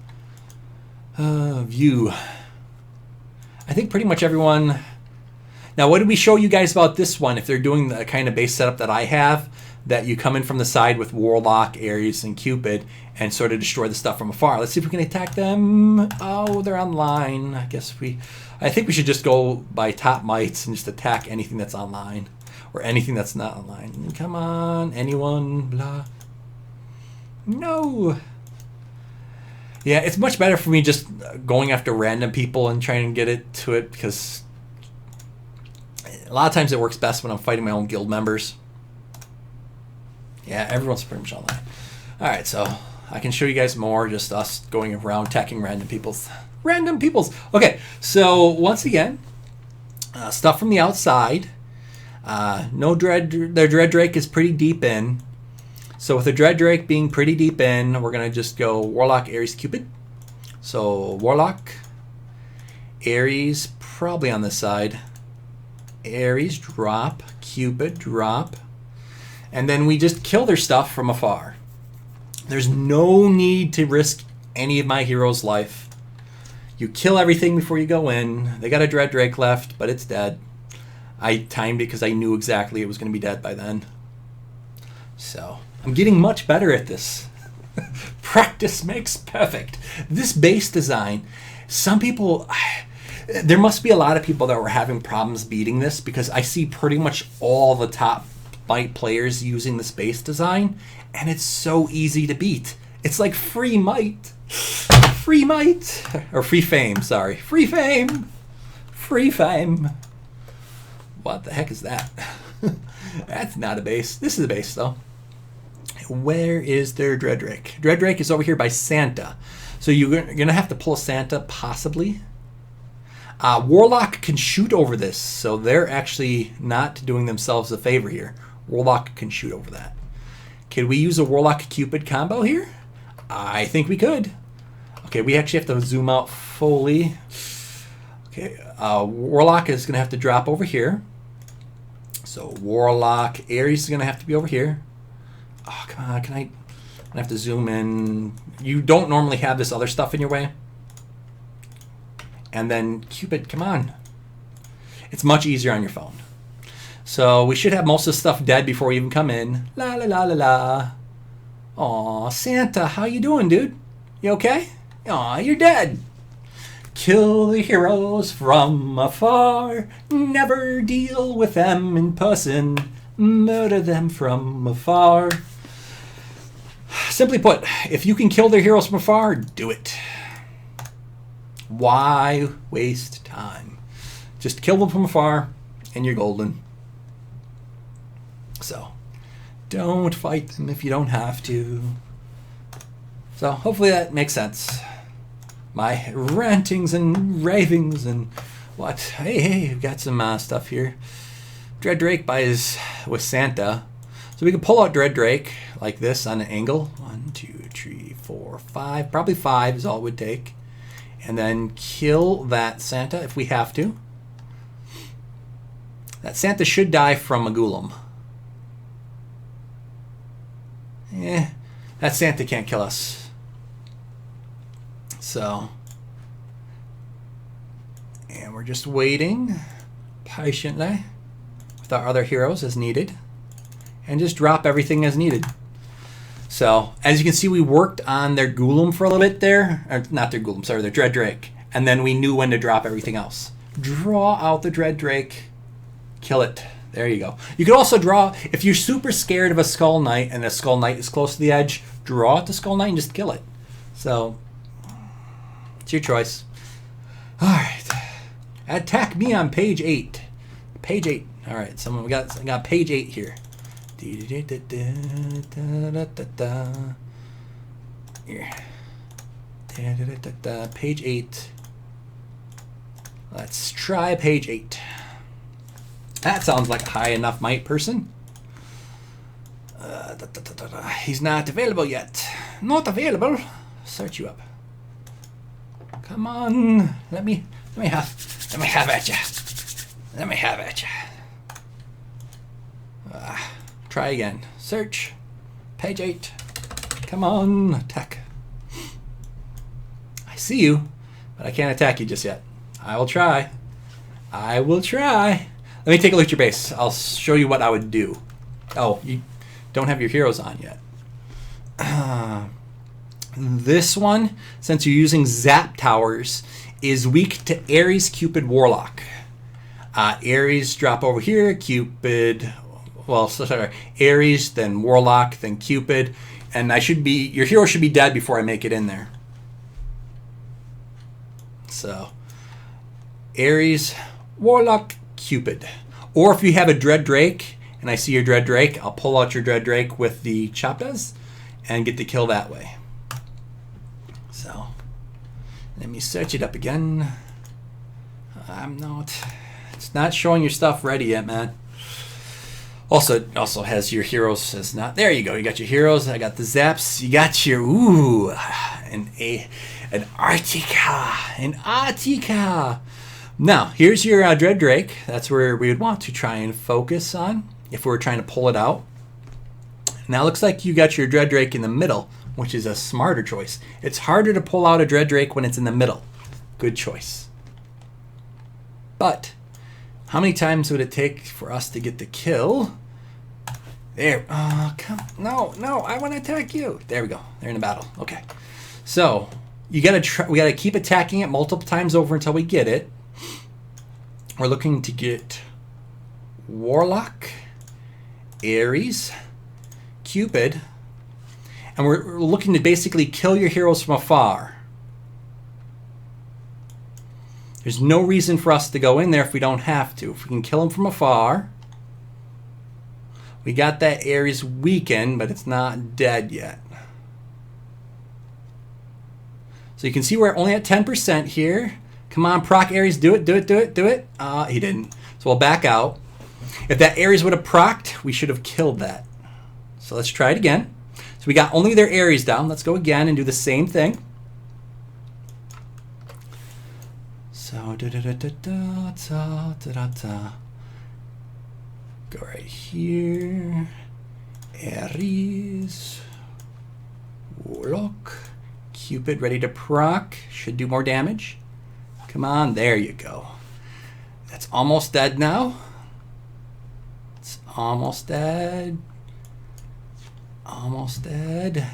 View. I think pretty much everyone... Now, what did we show you guys about this one? If they're doing the kind of base setup that I have, that you come in from the side with Warlock, Ares, and Cupid, and sort of destroy the stuff from afar. Let's see if we can attack them. Oh, they're online. I think we should just go by top mites and just attack anything that's online. Or anything that's not online. Come on, anyone, blah. No. Yeah, it's much better for me just going after random people and trying to get it to it, because a lot of times it works best when I'm fighting my own guild members. Yeah, everyone's pretty much online. Alright, so I can show you guys more, just us going around attacking random peoples. Random peoples! Okay, so once again, stuff from the outside. Their Dread Drake is pretty deep in. So with the Dread Drake being pretty deep in, we're going to just go Warlock, Ares, Cupid. So Warlock, Ares, probably on this side. Ares, drop. Cupid, drop. And then we just kill their stuff from afar. There's no need to risk any of my heroes' life. You kill everything before you go in. They got a Dread Drake left, but it's dead. I timed it because I knew exactly it was going to be dead by then. So, I'm getting much better at this. Practice makes perfect. This base design, some people... There must be a lot of people that were having problems beating this, because I see pretty much all the top might players using this base design, and it's so easy to beat. It's like free might. Free might. Or free fame, sorry. Free fame. Free fame. What the heck is that? That's not a base. This is a base, though. Where is their Dread Drake? Dread Drake is over here by Santa. So you're going to have to pull Santa, possibly. Warlock can shoot over this, so they're actually not doing themselves a favor here. Warlock can shoot over that. Could we use a Warlock-Cupid combo here? I think we could. Okay, we actually have to zoom out fully. Okay, Warlock is going to have to drop over here. So Warlock, Ares is going to have to be over here. Oh, come on, I have to zoom in. You don't normally have this other stuff in your way. And then Cupid, come on. It's much easier on your phone. So we should have most of the stuff dead before we even come in. La la la la la. Aw, Santa, how you doing, dude? You okay? Aw, you're dead. Kill the heroes from afar. Never deal with them in person. Murder them from afar. Simply put, if you can kill their heroes from afar, do it. Why waste time? Just kill them from afar and you're golden. So, don't fight them if you don't have to. So, hopefully that makes sense. My rantings and ravings and what? Hey, we've got some stuff here. Dread Drake with Santa. So we can pull out Dread Drake like this on an angle. 1, 2, 3, 4, 5. Probably 5 is all it would take. And then kill that Santa if we have to. That Santa should die from a Golem. That Santa can't kill us. So, and we're just waiting patiently with our other heroes as needed. And just drop everything as needed. So, as you can see, we worked on their Golem for a little bit there. Or not their Golem, sorry, their Dread Drake. And then we knew when to drop everything else. Draw out the Dread Drake. Kill it. There you go. You could also draw, if you're super scared of a Skull Knight and a Skull Knight is close to the edge, draw out the Skull Knight and just kill it. So, it's your choice. Alright. Attack me on page 8. Page 8. Alright, we got page 8 here. Here. Page 8. Let's try page 8. That sounds like a high enough might person. He's not available yet. Not available. Search you up. Come on. Let me have at ya. Let me have at ya. Try again. Search. Page 8. Come on. Attack. I see you, but I can't attack you just yet. I will try. I will try. Let me take a look at your base. I'll show you what I would do. Oh, you don't have your heroes on yet. This one, since you're using Zap Towers, is weak to Ares, Cupid, Warlock. Ares drop over here. Cupid... Well, sorry, Ares, then Warlock, then Cupid, and your hero should be dead before I make it in there. So, Ares, Warlock, Cupid. Or if you have a Dread Drake, and I see your Dread Drake, I'll pull out your Dread Drake with the Chaptas and get the kill that way. So, let me search it up again. It's not showing your stuff ready yet, man. Also has your heroes as not. There you go. You got your heroes. I got the zaps. You got your an Artica. Now here's your Dread Drake. That's where we would want to try and focus on if we were trying to pull it out. Now it looks like you got your Dread Drake in the middle, which is a smarter choice. It's harder to pull out a Dread Drake when it's in the middle. Good choice. But how many times would it take for us to get the kill? There. No, I want to attack you. There we go. They're in a battle. Okay. So, we got to keep attacking it multiple times over until we get it. We're looking to get Warlock Ares, Cupid, and we're looking to basically kill your heroes from afar. There's no reason for us to go in there if we don't have to. If we can kill them from afar. We got that Ares weakened, but it's not dead yet. So you can see we're only at 10% here. Come on, proc Ares, do it, do it, do it, do it. He didn't. So we'll back out. If that Ares would have procced, we should have killed that. So let's try it again. So we got only their Ares down. Let's go again and do the same thing. So go right here. Ares, Warlock, Cupid ready to proc. Should do more damage. Come on, there you go. That's almost dead now. It's almost dead. Almost dead.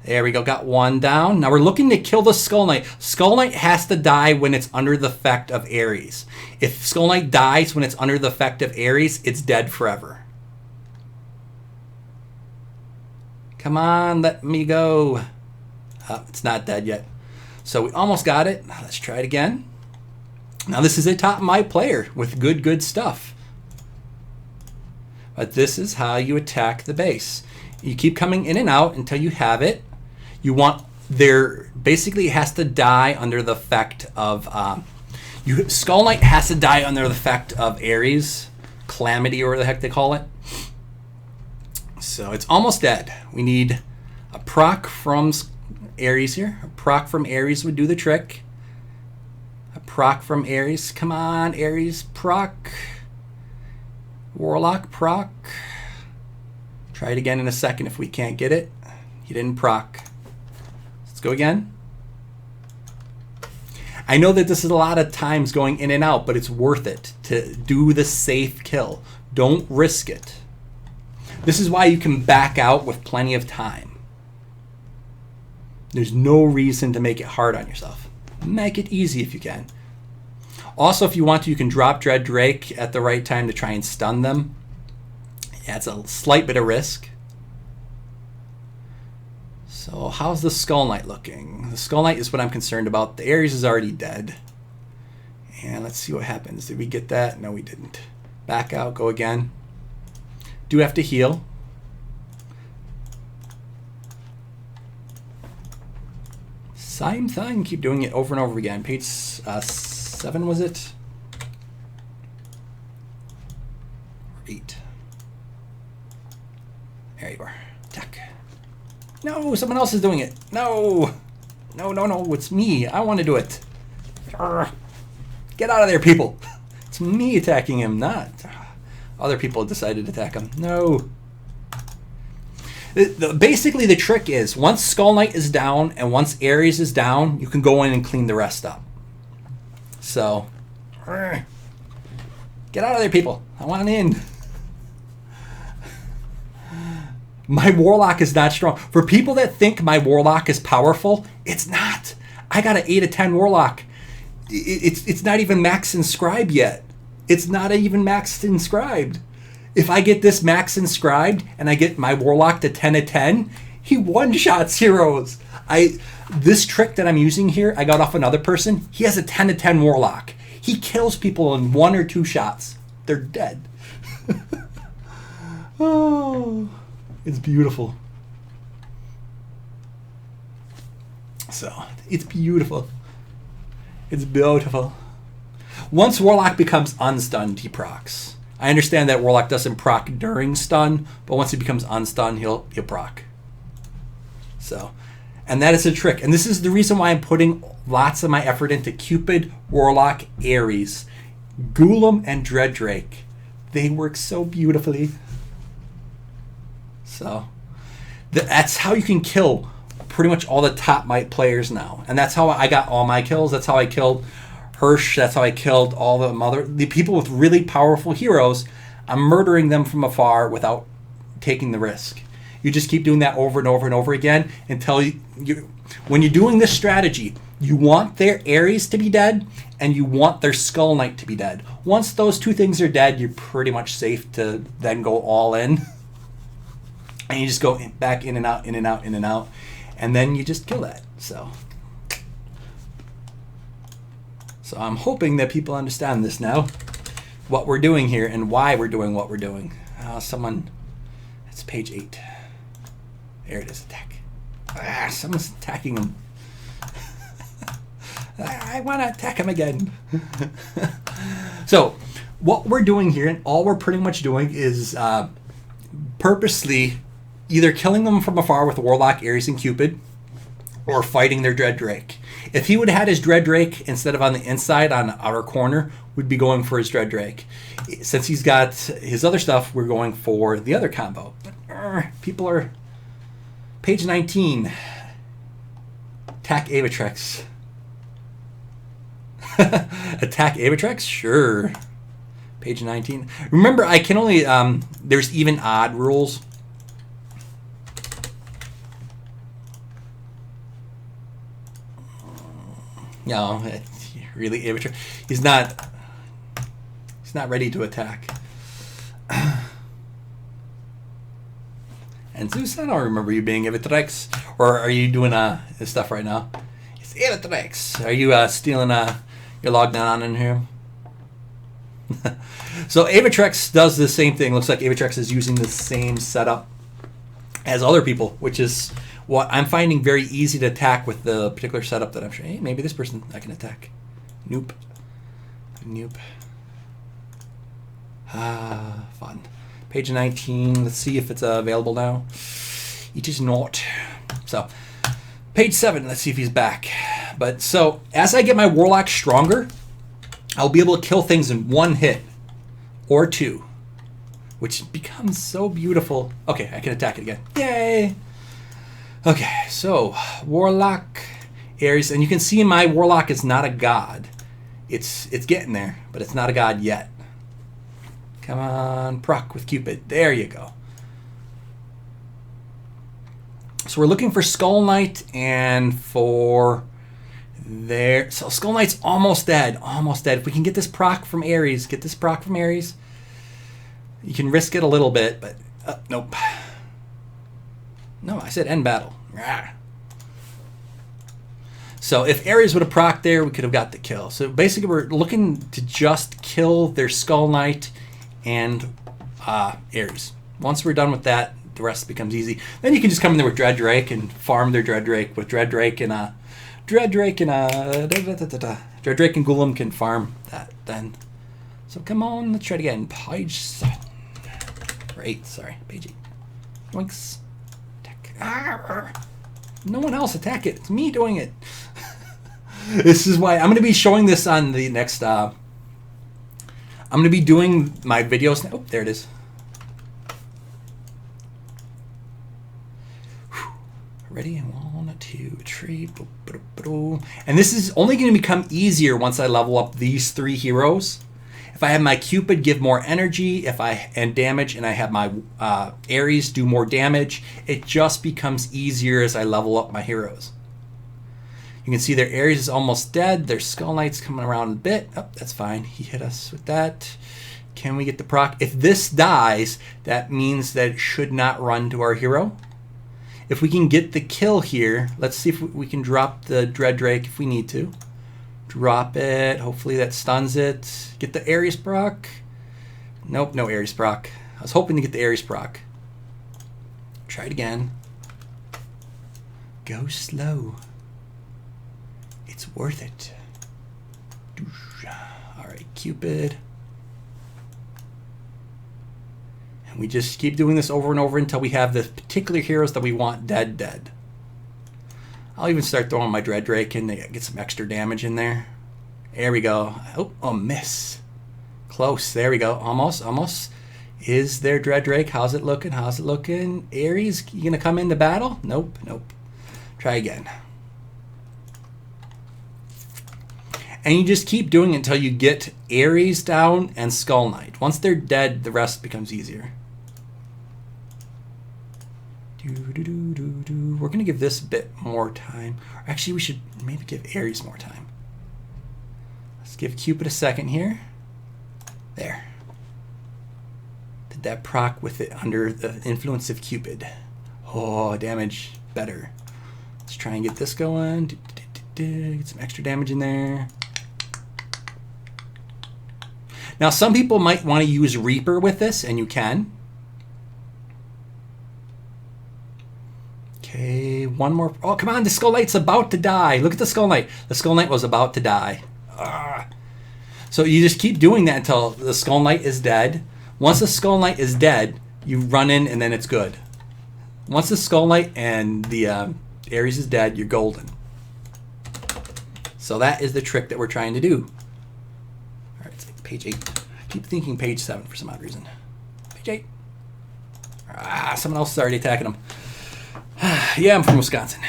There we go, got one down. Now we're looking to kill the Skull Knight. Skull Knight has to die when it's under the effect of Ares. If Skull Knight dies when it's under the effect of Ares, it's dead forever. Come on, let me go. Oh, it's not dead yet. So we almost got it. Let's try it again. Now this is a top might player with good stuff. But this is how you attack the base. You keep coming in and out until you have it. You want their, basically it has to die under the effect of, Skull Knight has to die under the effect of Ares, Calamity or whatever the heck they call it. So it's almost dead. We need a proc from Ares here. A proc from Ares would do the trick. A proc from Ares. Come on, Ares, proc. Warlock, proc. Try it again in a second if we can't get it. He didn't proc. Let's go again. I know that this is a lot of times going in and out, but it's worth it to do the safe kill. Don't risk it. This is why you can back out with plenty of time. There's no reason to make it hard on yourself. Make it easy if you can. Also, if you want to, you can drop Dread Drake at the right time to try and stun them. Yeah, it's a slight bit of risk. So how's the Skull Knight looking? The Skull Knight is what I'm concerned about. The Ares is already dead. And let's see what happens. Did we get that? No, we didn't. Back out, go again. Do have to heal. Same thing, keep doing it over and over again. Page 7 was it? 8. There you are. Attack. No, someone else is doing it. No. No, it's me. I want to do it. Get out of there, people. It's me attacking him, not other people decided to attack him. No. Basically, the trick is once Skull Knight is down and once Ares is down, you can go in and clean the rest up. So, get out of there, people. I want in. My Warlock is not strong. For people that think my Warlock is powerful, it's not. I got an 8 of 10 Warlock. It's not even max inscribed yet. It's not even max inscribed. If I get this max inscribed and I get my Warlock to 10 of 10, he one-shots heroes. This trick that I'm using here, I got off another person. He has a 10 of 10 Warlock. He kills people in 1 or 2 shots. They're dead. Oh, it's beautiful. So, it's beautiful. It's beautiful. Once Warlock becomes unstunned, he procs. I understand that Warlock doesn't proc during stun, but once he becomes unstunned, he'll proc. So, and that is a trick. And this is the reason why I'm putting lots of my effort into Cupid, Warlock, Ares, Golem, and Dread Drake. They work so beautifully. So, that's how you can kill pretty much all the top might players now. And that's how I got all my kills. That's how I killed Hirsch. That's how I killed all the people with really powerful heroes. I'm murdering them from afar without taking the risk. You just keep doing that over and over and over again until when you're doing this strategy, you want their Ares to be dead and you want their Skull Knight to be dead. Once those two things are dead, you're pretty much safe to then go all in. And you just go back in and out, in and out, in and out, and then you just kill that. So I'm hoping that people understand this now, what we're doing here and why we're doing what we're doing. It's page 8. There it is, attack. Someone's attacking him. I want to attack him again. So what we're doing here, and all we're pretty much doing, is purposely either killing them from afar with Warlock, Ares, and Cupid, or fighting their Dread Drake. If he would have had his Dread Drake instead of on the inside, on the outer corner, we'd be going for his Dread Drake. Since he's got his other stuff, we're going for the other combo. But people are... Page 19. Attack Avatrex. Attack Avatrex? Sure. Page 19. Remember, I can only... there's even odd rules. No, really, Avatrex. He's not ready to attack. And Zeus, I don't remember you being Avatrex. Or are you doing this stuff right now? It's Avatrex. Are you stealing your logged on in here? So Avatrex does the same thing. Looks like Avatrex is using the same setup as other people, which is what I'm finding very easy to attack with the particular setup that I'm showing. Hey, maybe this person I can attack. Nope. Nope. Fun. Page 19. Let's see if it's available now. It is not. So, page 7. Let's see if he's back. But so, as I get my Warlock stronger, I'll be able to kill things in one hit or two, which becomes so beautiful. Okay, I can attack it again. Yay! Okay, so Warlock, Ares, and you can see my Warlock is not a god. It's getting there, but it's not a god yet. Come on, proc with Cupid. There you go. So we're looking for Skull Knight and for there. So Skull Knight's almost dead. Almost dead. If we can get this proc from Ares, you can risk it a little bit, but nope. No, I said end battle. So if Ares would have procced there, we could have got the kill. So basically we're looking to just kill their Skull Knight and Ares. Once we're done with that, the rest becomes easy. Then you can just come in there with Dread Drake and farm their Dread Drake with Dread Drake and Dread Drake and Golem can farm that then. So come on, let's try it again. Page 7. Or 8, sorry. Page 8. Yoinks. No one else attack it. It's me doing it. This is why I'm going to be showing this on the next. I'm going to be doing my videos. Oh, there it is. Ready? 1, 2, 3. And this is only going to become easier once I level up these 3 heroes. If I have my Cupid give more energy, and damage, and I have my Ares do more damage, it just becomes easier as I level up my heroes. You can see their Ares is almost dead. Their Skull Knight's coming around a bit. Oh, that's fine. He hit us with that. Can we get the proc? If this dies, that means that it should not run to our hero. If we can get the kill here, let's see if we can drop the Dread Drake if we need to. Drop it. Hopefully that stuns it. Get the Ares proc. Nope, no Ares proc. I was hoping to get the Ares proc. Try it again. Go slow. It's worth it. Alright, Cupid. And we just keep doing this over and over until we have the particular heroes that we want dead. I'll even start throwing my Dread Drake in to get some extra damage in there. There we go. Oh, miss. Close. There we go. Almost. Is there Dread Drake? How's it looking? Ares, you gonna come into battle? Nope. Try again. And you just keep doing it until you get Ares down and Skull Knight. Once they're dead, the rest becomes easier. We're going to give this a bit more time. Actually, we should maybe give Ares more time. Let's give Cupid a second here. There. that proc with it under the influence of Cupid. Oh, damage better. Let's try and get this going. Get some extra damage in there. Now, some people might want to use Reaper with this, and you can. Okay, one more. Oh, come on, the Skull Knight's about to die. Look at the Skull Knight. The Skull Knight was about to die. So you just keep doing that until the Skull Knight is dead. Once the Skull Knight is dead, you run in, and then it's good. Once the Skull Knight and the Ares is dead, you're golden. So that is the trick that we're trying to do. All right, it's like page 8. I keep thinking page 7 for some odd reason. Page 8. Someone else is already attacking him. Yeah, I'm from Wisconsin.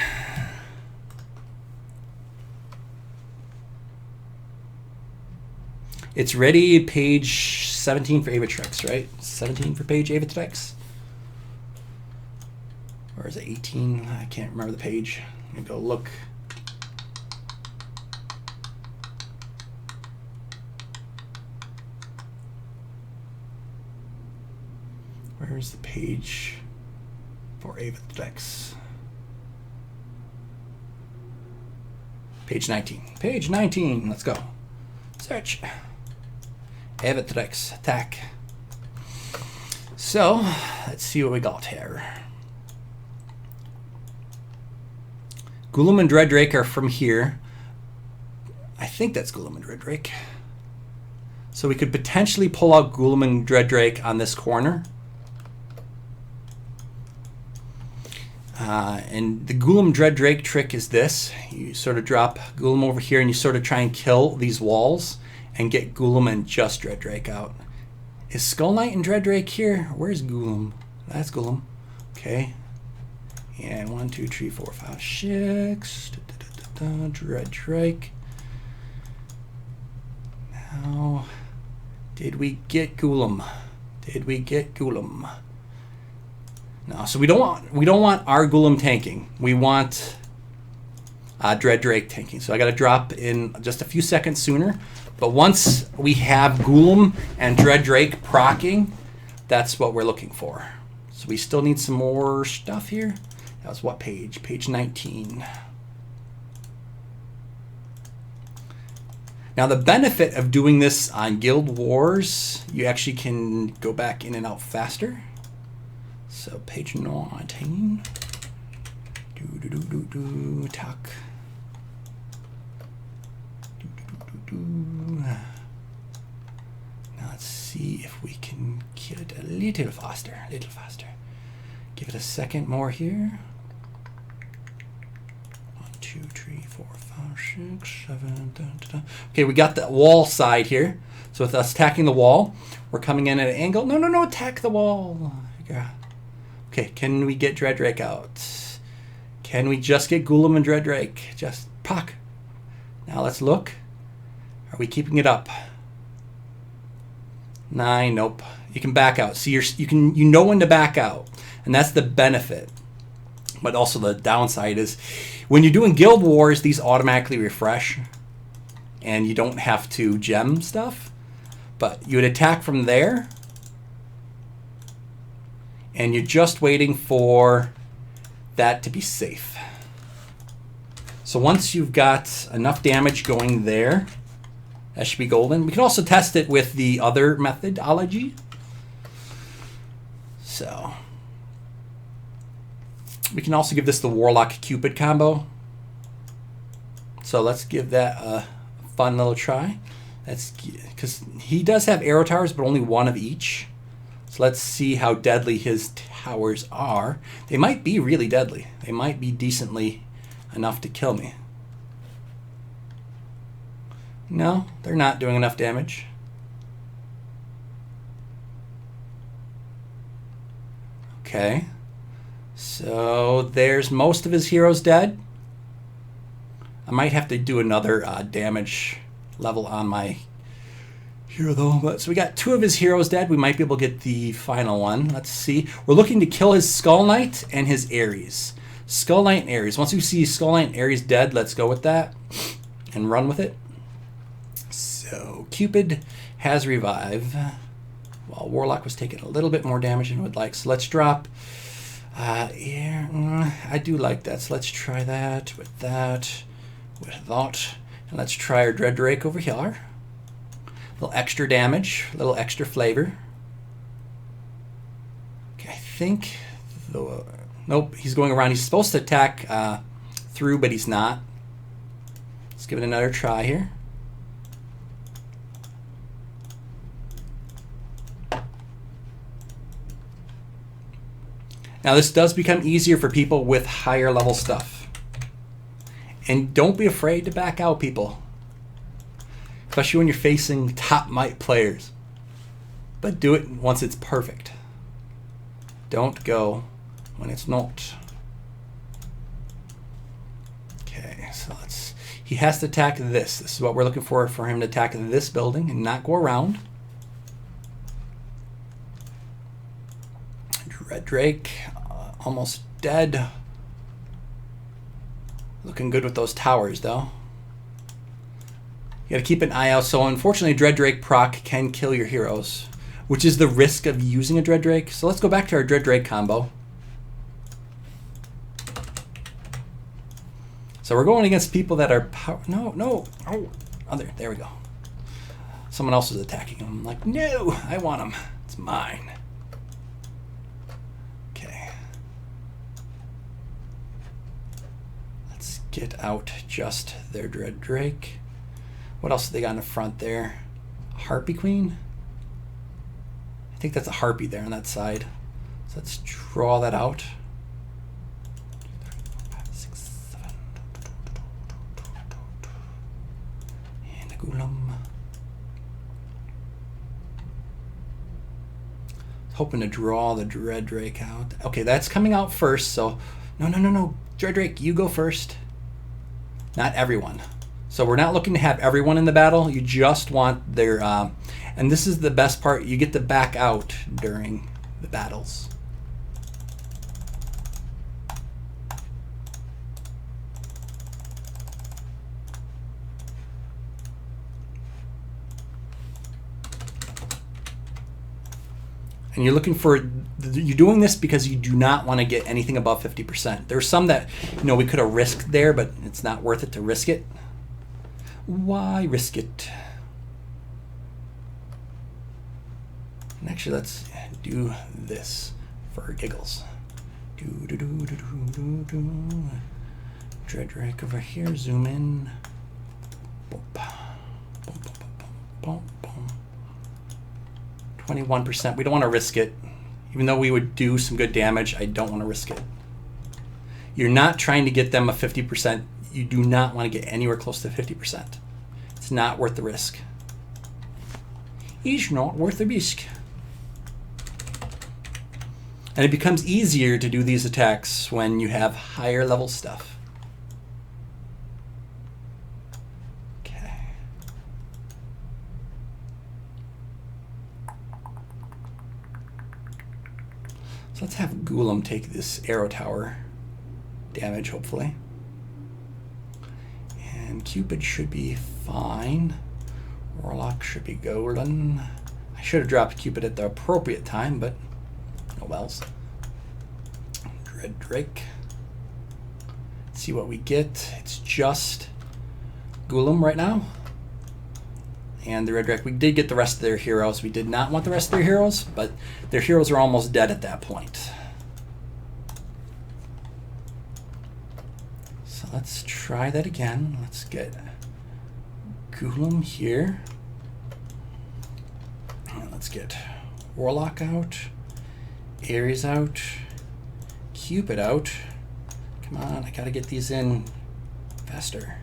It's ready, page 17 for Avatrex, right? 17 for page Avatrex? Or is it 18? I can't remember the page. Let me go look. Where's the page for Avatrex? Page 19. Page 19. Let's go. Search. Avatrex attack. So, let's see what we got here. Gulam and Dreaddrake are from here. I think that's Gulam and Dreaddrake. So we could potentially pull out Gulam and Dreaddrake on this corner. And the Gulam Dreaddrake trick is this. You sort of drop Gulam over here and you sort of try and kill these walls and get Gulam and just Dreaddrake out. Is Skull Knight and Dreaddrake here? Where's Gulam? That's Gulam. Okay. And 1, 2, 3, 4, 5, 6. Dreaddrake. Now, did we get Gulam? Did we get Gulam? No, so we don't want our Gulam tanking. We want Dreaddrake tanking. So I got to drop in just a few seconds sooner. But once we have Gulam and Dreaddrake proccing, that's what we're looking for. So we still need some more stuff here. That was what page? Page 19. Now the benefit of doing this on Guild Wars, you actually can go back in and out faster. So page 19. Talk. Now let's see if we can get it a little faster. Give it a second more here. 1, 2, 3, 4, 5, 6, 7. Okay, we got the wall side here. So with us attacking the wall, we're coming in at an angle. No, attack the wall. Okay, can we get Dreaddrake out? Can we just get Gulam and Dreaddrake? Just pock. Now let's look. Are we keeping it up? 9, nope. You can back out. See, you know when to back out, and that's the benefit. But also the downside is when you're doing Guild Wars, these automatically refresh, and you don't have to gem stuff. But you would attack from there, and you're just waiting for that to be safe. So once you've got enough damage going there, that should be golden. We can also test it with the other methodology. So we can also give this the Warlock Cupid combo. So let's give that a fun little try. That's because he does have arrow towers, but only one of each. So let's see how deadly his towers are. They might be really deadly. They might be decently enough to kill me. No, they're not doing enough damage. Okay. So there's most of his heroes dead. I might have to do another damage level on my hero though. But so we got 2 of his heroes dead. We might be able to get the final one. Let's see. We're looking to kill his Skull Knight and his Ares. Skull Knight and Ares. Once we see Skull Knight and Ares dead, let's go with that and run with it. So Cupid has revive.
while Warlock was taking a little bit more damage than we'd like. So let's drop. Yeah, I do like that. So let's try that with that, with that. And let's try our Dread Drake over here. A little extra damage, a little extra flavor. Okay, I think, nope, he's going around. He's supposed to attack through, but he's not. Let's give it another try here. Now this does become easier for people with higher level stuff. And don't be afraid to back out, people. Especially when you're facing top might players. But do it once it's perfect. Don't go when it's not. Okay, so he has to attack this. This is what we're looking for him to attack this building and not go around. Red Drake, almost dead. Looking good with those towers, though. You gotta keep an eye out. So unfortunately, Dread Drake proc can kill your heroes, which is the risk of using a Dread Drake. So let's go back to our Dread Drake combo. So we're going against people that are there we go. Someone else is attacking him. I'm like, no, I want him. It's mine. Okay. Let's get out just their Dread Drake. What else have they got in the front there? Harpy Queen? I think that's a Harpy there on that side. So let's draw that out. 6, 7. And a Golem. Hoping to draw the Dread Drake out. Okay, that's coming out first, so no. Dread Drake, you go first. Not everyone. So we're not looking to have everyone in the battle. You just want their, and this is the best part, you get to back out during the battles. And you're looking for, you're doing this because you do not want to get anything above 50%. There's some that, we could have risked there, but it's not worth it to risk it. Why risk it? And actually, let's do this for giggles. Dread Drake over here, zoom in. 21%. We don't want to risk it. Even though we would do some good damage, I don't want to risk it. You're not trying to get them a 50%. You do not want to get anywhere close to 50%. It's not worth the risk. It's not worth the risk. And it becomes easier to do these attacks when you have higher level stuff. Okay. So let's have Golem take this arrow tower damage, hopefully. And Cupid should be fine. Warlock should be golden. I should have dropped Cupid at the appropriate time, but oh wells. Dread Drake. Let's see what we get. It's just Golem right now. And the Red Drake. We did get the rest of their heroes. We did not want the rest of their heroes, but their heroes are almost dead at that point. So let's try that again. Let's get Golem here. And let's get Warlock out. Ares out. Cupid out. Come on, I gotta get these in faster.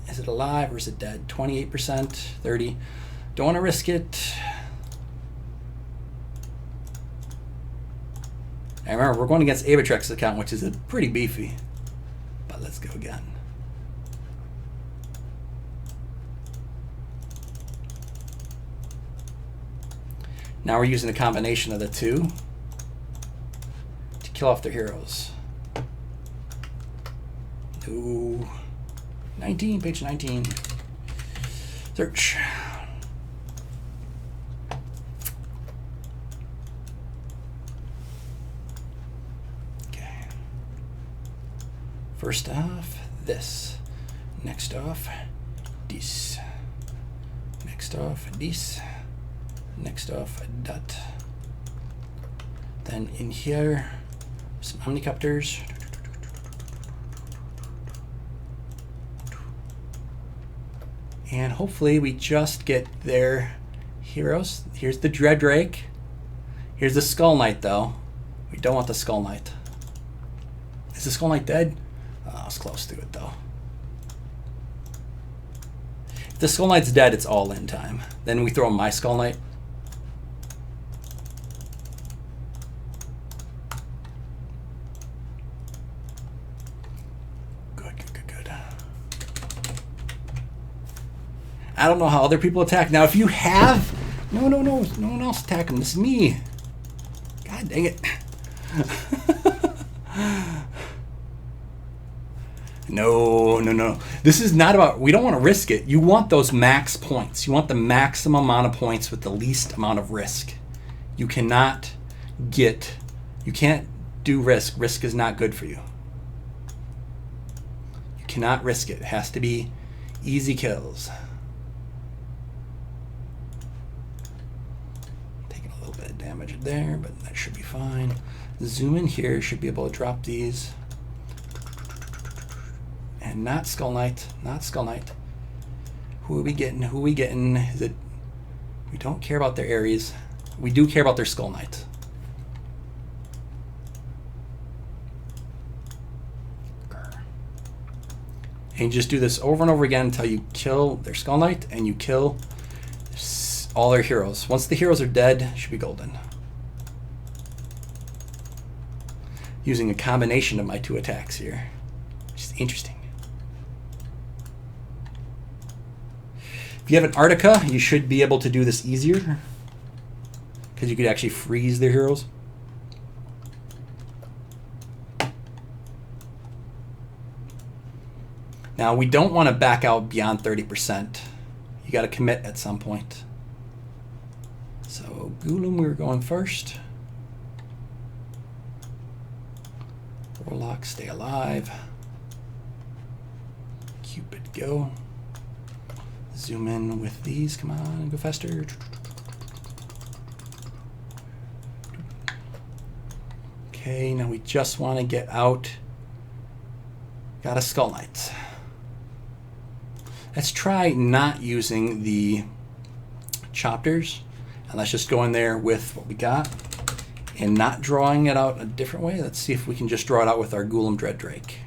Is it alive or is it dead? 28%, 30%. Don't want to risk it. And remember, we're going against Abatrex's account, which is a pretty beefy. But let's go again. Now we're using a combination of the two to kill off their heroes. Ooh. 19, page 19. Search. Okay. First off, this. Next off, this. Next off, this. Next off, that. Then in here, some omnicopters. And hopefully we just get their heroes. Here's the Dread Drake. Here's the Skull Knight, though. We don't want the Skull Knight. Is the Skull Knight dead? Oh, I was close to it, though. If the Skull Knight's dead, it's all in time. Then we throw my Skull Knight. I don't know how other people attack. Now, if you have... No one else attack him. This is me. God dang it. No. This is not about... We don't want to risk it. You want those max points. You want the maximum amount of points with the least amount of risk. You cannot get... You can't do risk. Risk is not good for you. You cannot risk it. It has to be easy kills. Damage there, but that should be fine. Zoom in here, should be able to drop these. And not Skull Knight, not Skull Knight. Who are we getting? Who are we getting? Is it? We don't care about their Ares. We do care about their Skull Knight. And you just do this over and over again until you kill their Skull Knight and you kill all their heroes. Once the heroes are dead, it should be golden. Using a combination of my two attacks here, which is interesting. If you have an Artica, you should be able to do this easier, because you could actually freeze their heroes. Now, we don't want to back out beyond 30%. You got to commit at some point. So, Golem, we're going first. Warlock, stay alive. Cupid, go. Zoom in with these. Come on, go faster. Okay, now we just want to get out. Got a Skull Knight. Let's try not using the chapters. And let's just go in there with what we got and not drawing it out a different way. Let's see if we can just draw it out with our Golem Dread Drake.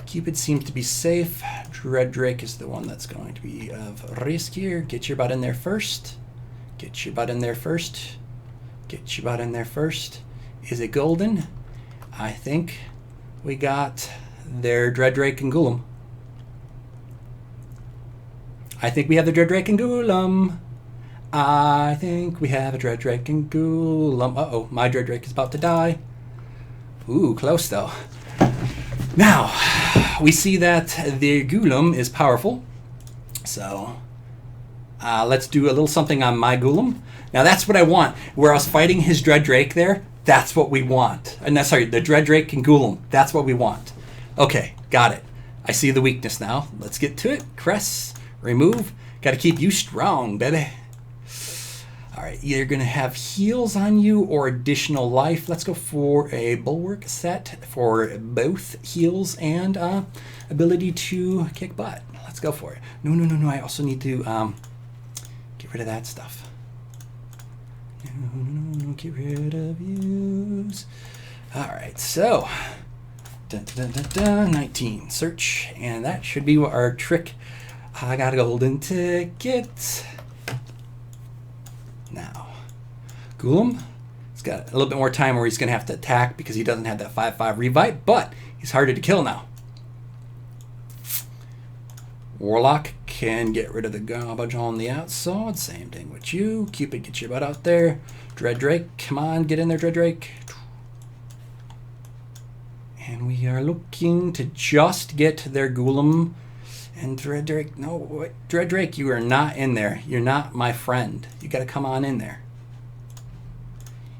Cupid seems to be safe. Dread Drake is the one that's going to be of risk here. Get your butt in there first. Get your butt in there first. Get your butt in there first. Is it golden? I think we got their Dread Drake and Golem. I think we have the Dread Drake and Golem. I think we have a Dread Drake and Golem. Uh-oh, my Dread Drake is about to die. Ooh, close though. Now, we see that the Golem is powerful. So, let's do a little something on my Golem. Now, that's what I want. Where I was fighting his Dread Drake there, that's what we want. Sorry, the Dread Drake and Golem. That's what we want. Okay, got it. I see the weakness now. Let's get to it. Cress, remove. Got to keep you strong, baby. All right, either going to have heals on you or additional life. Let's go for a bulwark set for both heals and ability to kick butt. Let's go for it. No. I also need to get rid of that stuff. No, get rid of use. All right, so 19 search, and that should be our trick. I got a golden ticket. Now, Golem, he's got a little bit more time where he's going to have to attack because he doesn't have that 5/5 revive, but he's harder to kill now. Warlock, can get rid of the garbage on the outside. Same thing with you. Cupid, get your butt out there. Dread Drake, come on, get in there, Dread Drake. And we are looking to just get their Golem. And Dread Drake, no, wait. Dread Drake, you are not in there. You're not my friend. You got to come on in there.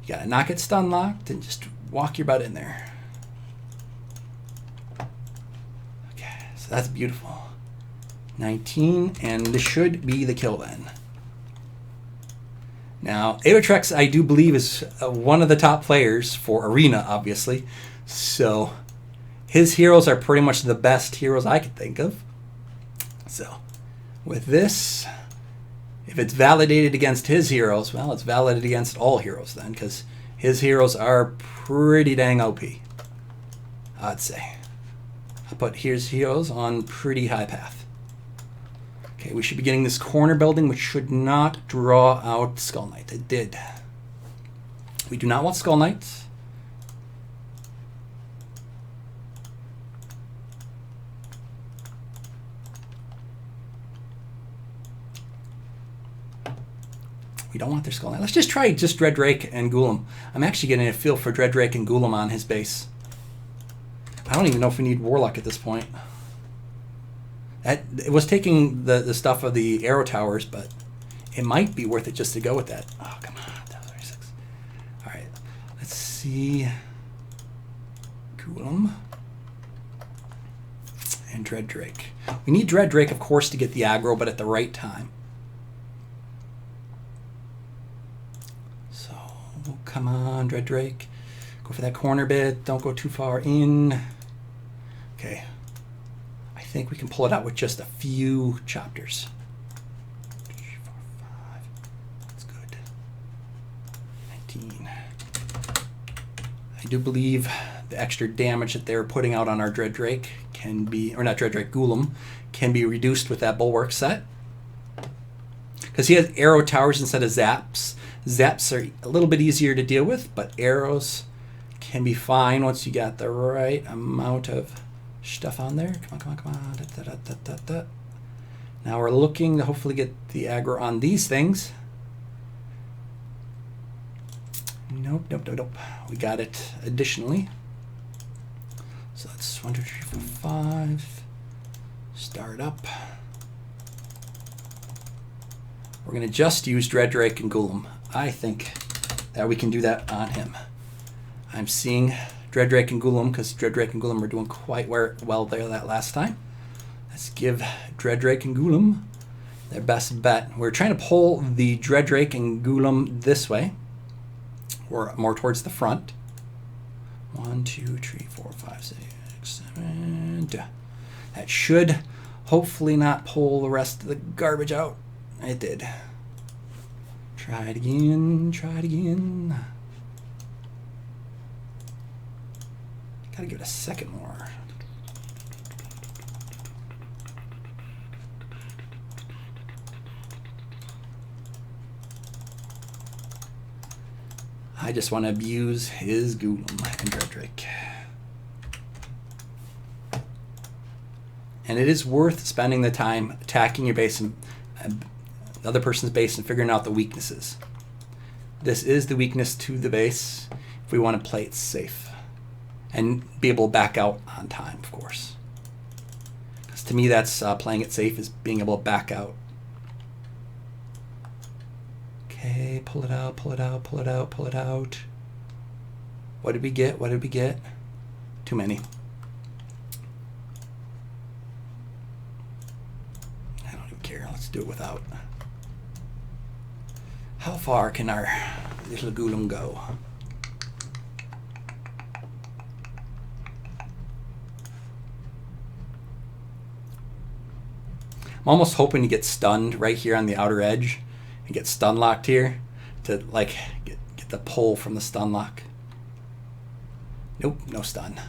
You got to not get stun locked and just walk your butt in there. Okay, so that's beautiful. 19, and this should be the kill then. Now, Aetotrex, I do believe, is one of the top players for Arena, obviously. So, his heroes are pretty much the best heroes I could think of. So, with this, if it's validated against his heroes, well, it's validated against all heroes then, because his heroes are pretty dang OP, I'd say. I'll put his heroes on pretty high path. Okay, we should be getting this corner building, which should not draw out Skull Knight. It did. We do not want Skull Knight. We don't want their Skull Knight. Let's just try just Dread Drake and Golem. I'm actually getting a feel for Dread Drake and Golem on his base. I don't even know if we need Warlock at this point. It was taking the stuff of the arrow towers, but it might be worth it just to go with that. Oh, come on. That was 36. All right. Let's see. Golem. And Dread Drake. We need Dread Drake, of course, to get the aggro, but at the right time. So, come on, Dread Drake. Go for that corner bit. Don't go too far in. Okay. I think we can pull it out with just a few chapters. 3, 4, 5. That's good. 19. I do believe the extra damage that they're putting out on our Dread Drake can be, or not Dread Drake, Golem, can be reduced with that Bulwark set. Because he has arrow towers instead of zaps. Zaps are a little bit easier to deal with, but arrows can be fine once you got the right amount of stuff on there. Come on, come on, come on. Da, da, da, da, da. Now we're looking to hopefully get the aggro on these things. Nope, nope, nope, nope. We got it additionally. So that's 1, 2, 3, 4, 5. Start up. We're going to just use Dread Drake and Golem. I think that we can do that on him. I'm seeing Dread Drake and Golem, because Dread Drake and Golem were doing quite well there that last time. Let's give Dread Drake and Golem their best bet. We're trying to pull the Dread Drake and Golem this way, or more towards the front. 1, 2, 3, 4, 5, 6, 7. That should hopefully not pull the rest of the garbage out. It did. Try it again, try it again. Gotta give it a second more. I just want to abuse his Golem and Dread Drake. And it is worth spending the time attacking your base and the other person's base and figuring out the weaknesses. This is the weakness to the base if we want to play it safe. And be able to back out on time, of course. Because to me, that's playing it safe, is being able to back out. Okay, pull it out, pull it out, pull it out, pull it out. What did we get? What did we get? Too many. I don't even care. Let's do it without. How far can our little Golem go? I'm almost hoping to get stunned right here on the outer edge and get stun locked here to like get the pull from the stun lock. Nope, no stun.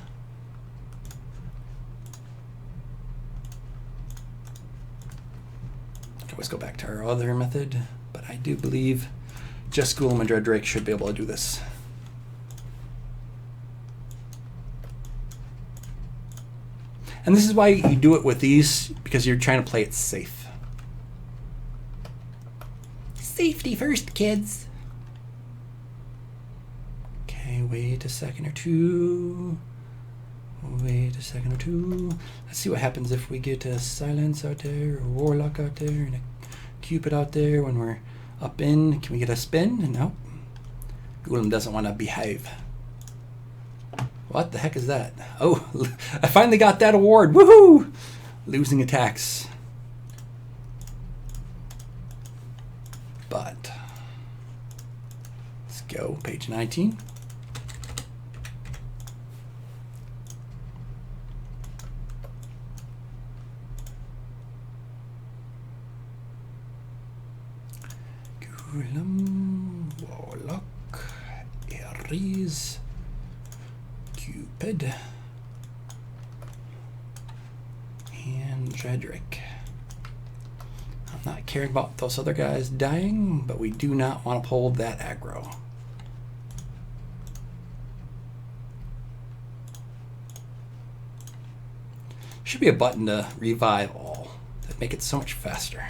Can always go back to our other method, but I do believe just Golem and Dread Drake should be able to do this. And this is why you do it with these, because you're trying to play it safe. Safety first, kids. Okay, wait a second or two. Wait a second or two. Let's see what happens if we get a Silence out there, or a Warlock out there, and a Cupid out there when we're up in. Can we get a spin? No. Golem doesn't want to behave. What the heck is that? Oh, I finally got that award. Woohoo! Losing attacks. But let's go, page 19. Golem, Warlock, Ares, Cupid, and Jedrick. I'm not caring about those other guys dying, but we do not want to pull that aggro. Should be a button to revive all. That'd make it so much faster.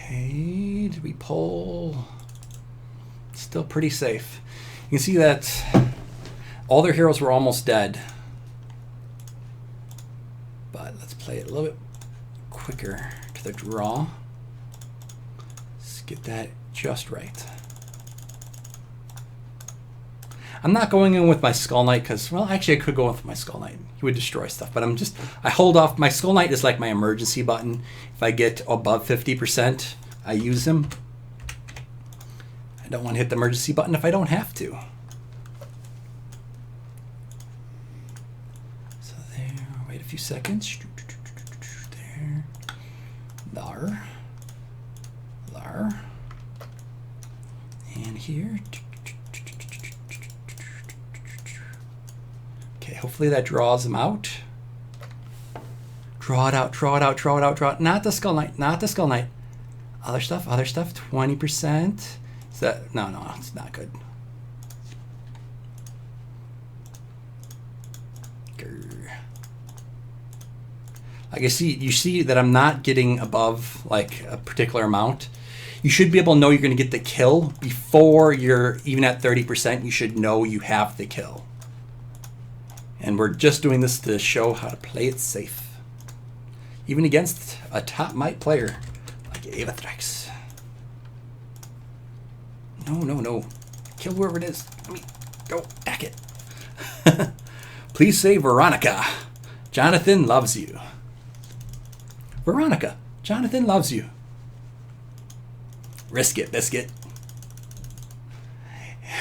Okay, did we pull? Still pretty safe. You can see that all their heroes were almost dead. But let's play it a little bit quicker to the draw. Let's get that just right. I'm not going in with my Skull Knight because, well, actually I could go with my Skull Knight. He would destroy stuff, but I hold off. My Skull Knight is like my emergency button. If I get above 50%, I use him. I don't want to hit the emergency button if I don't have to. So there, wait a few seconds. There. There. And here. Okay, hopefully that draws him out. Draw it out, draw it out, draw it out, draw it. Not the Skull Knight, not the Skull Knight. Other stuff, 20%. Is that, no, it's not good. Grr. Like you see that I'm not getting above like a particular amount. You should be able to know you're going to get the kill before you're even at 30%. You should know you have the kill. And we're just doing this to show how to play it safe. Even against a top might player like Avathrax. No. Kill whoever it is. Let me go back it. Please say Veronica. Jonathan loves you. Veronica, Jonathan loves you. Risk it, biscuit.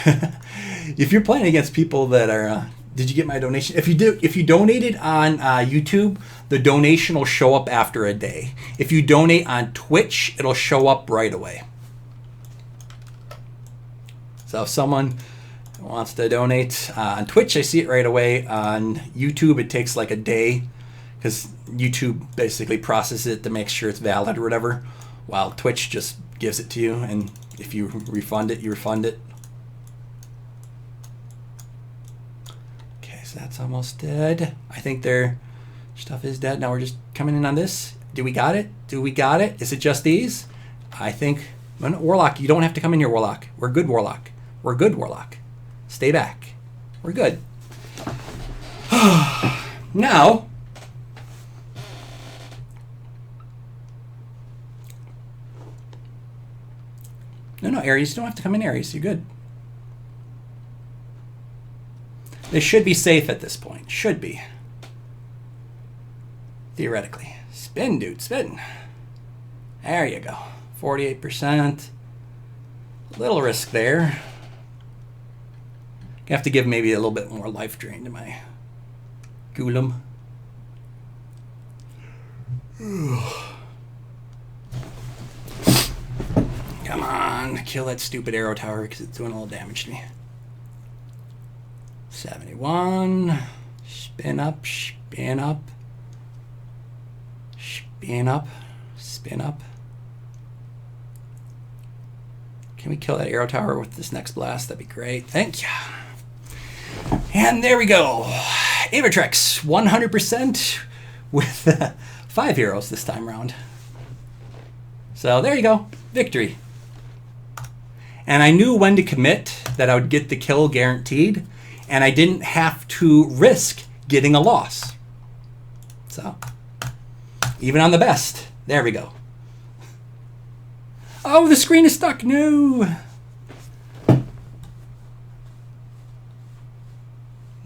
If you're playing against people that are... did you get my donation? If you donated on YouTube, the donation will show up after a day. If you donate on Twitch, it'll show up right away. So if someone wants to donate on Twitch, I see it right away. On YouTube, it takes like a day because YouTube basically processes it to make sure it's valid or whatever, while Twitch just gives it to you, and if you refund it, you refund it. That's almost dead. I think their stuff is dead. Now we're just coming in on this. Do we got it? Is it just these? I think... Warlock, you don't have to come in here, Warlock. We're good, Warlock. Stay back. We're good. Now... No, Ares. You don't have to come in, Ares. You're good. They should be safe at this point. Should be. Theoretically. Spin, dude. Spin. There you go. 48%. Little risk there. I have to give maybe a little bit more life drain to my Golem. Come on, kill that stupid arrow tower because it's doing a little damage to me. 71. Spin up, spin up. Spin up, spin up. Can we kill that arrow tower with this next blast? That'd be great. Thank you. And there we go. Avatrex, 100% with 5 heroes this time around. So there you go. Victory. And I knew when to commit, that I would get the kill guaranteed, and I didn't have to risk getting a loss. So, even on the best. There we go. Oh, the screen is stuck. No.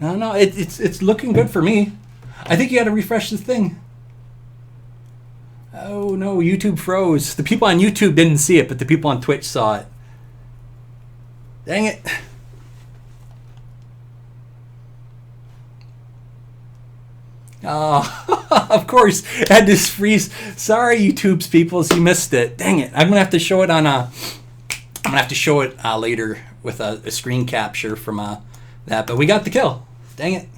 No, it's looking good for me. I think you got to refresh this thing. Oh no, YouTube froze. The people on YouTube didn't see it, but the people on Twitch saw it. Dang it. Oh, of course, had this freeze. Sorry, YouTube's peoples, you missed it. Dang it. I'm gonna have to show it on later with a screen capture from that. But we got the kill. Dang it.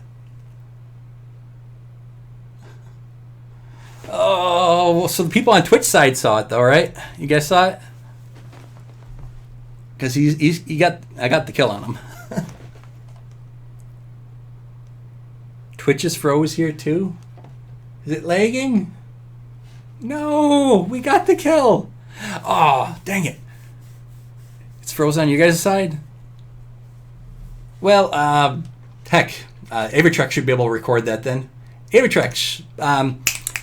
Oh, well, so the people on Twitch side saw it though, right? You guys saw it? Because I got the kill on him. Twitch is froze here too. Is it lagging? No, we got the kill. Oh, dang it. It's frozen on you guys' side? Well, heck, Avatrex should be able to record that then. Avatrex,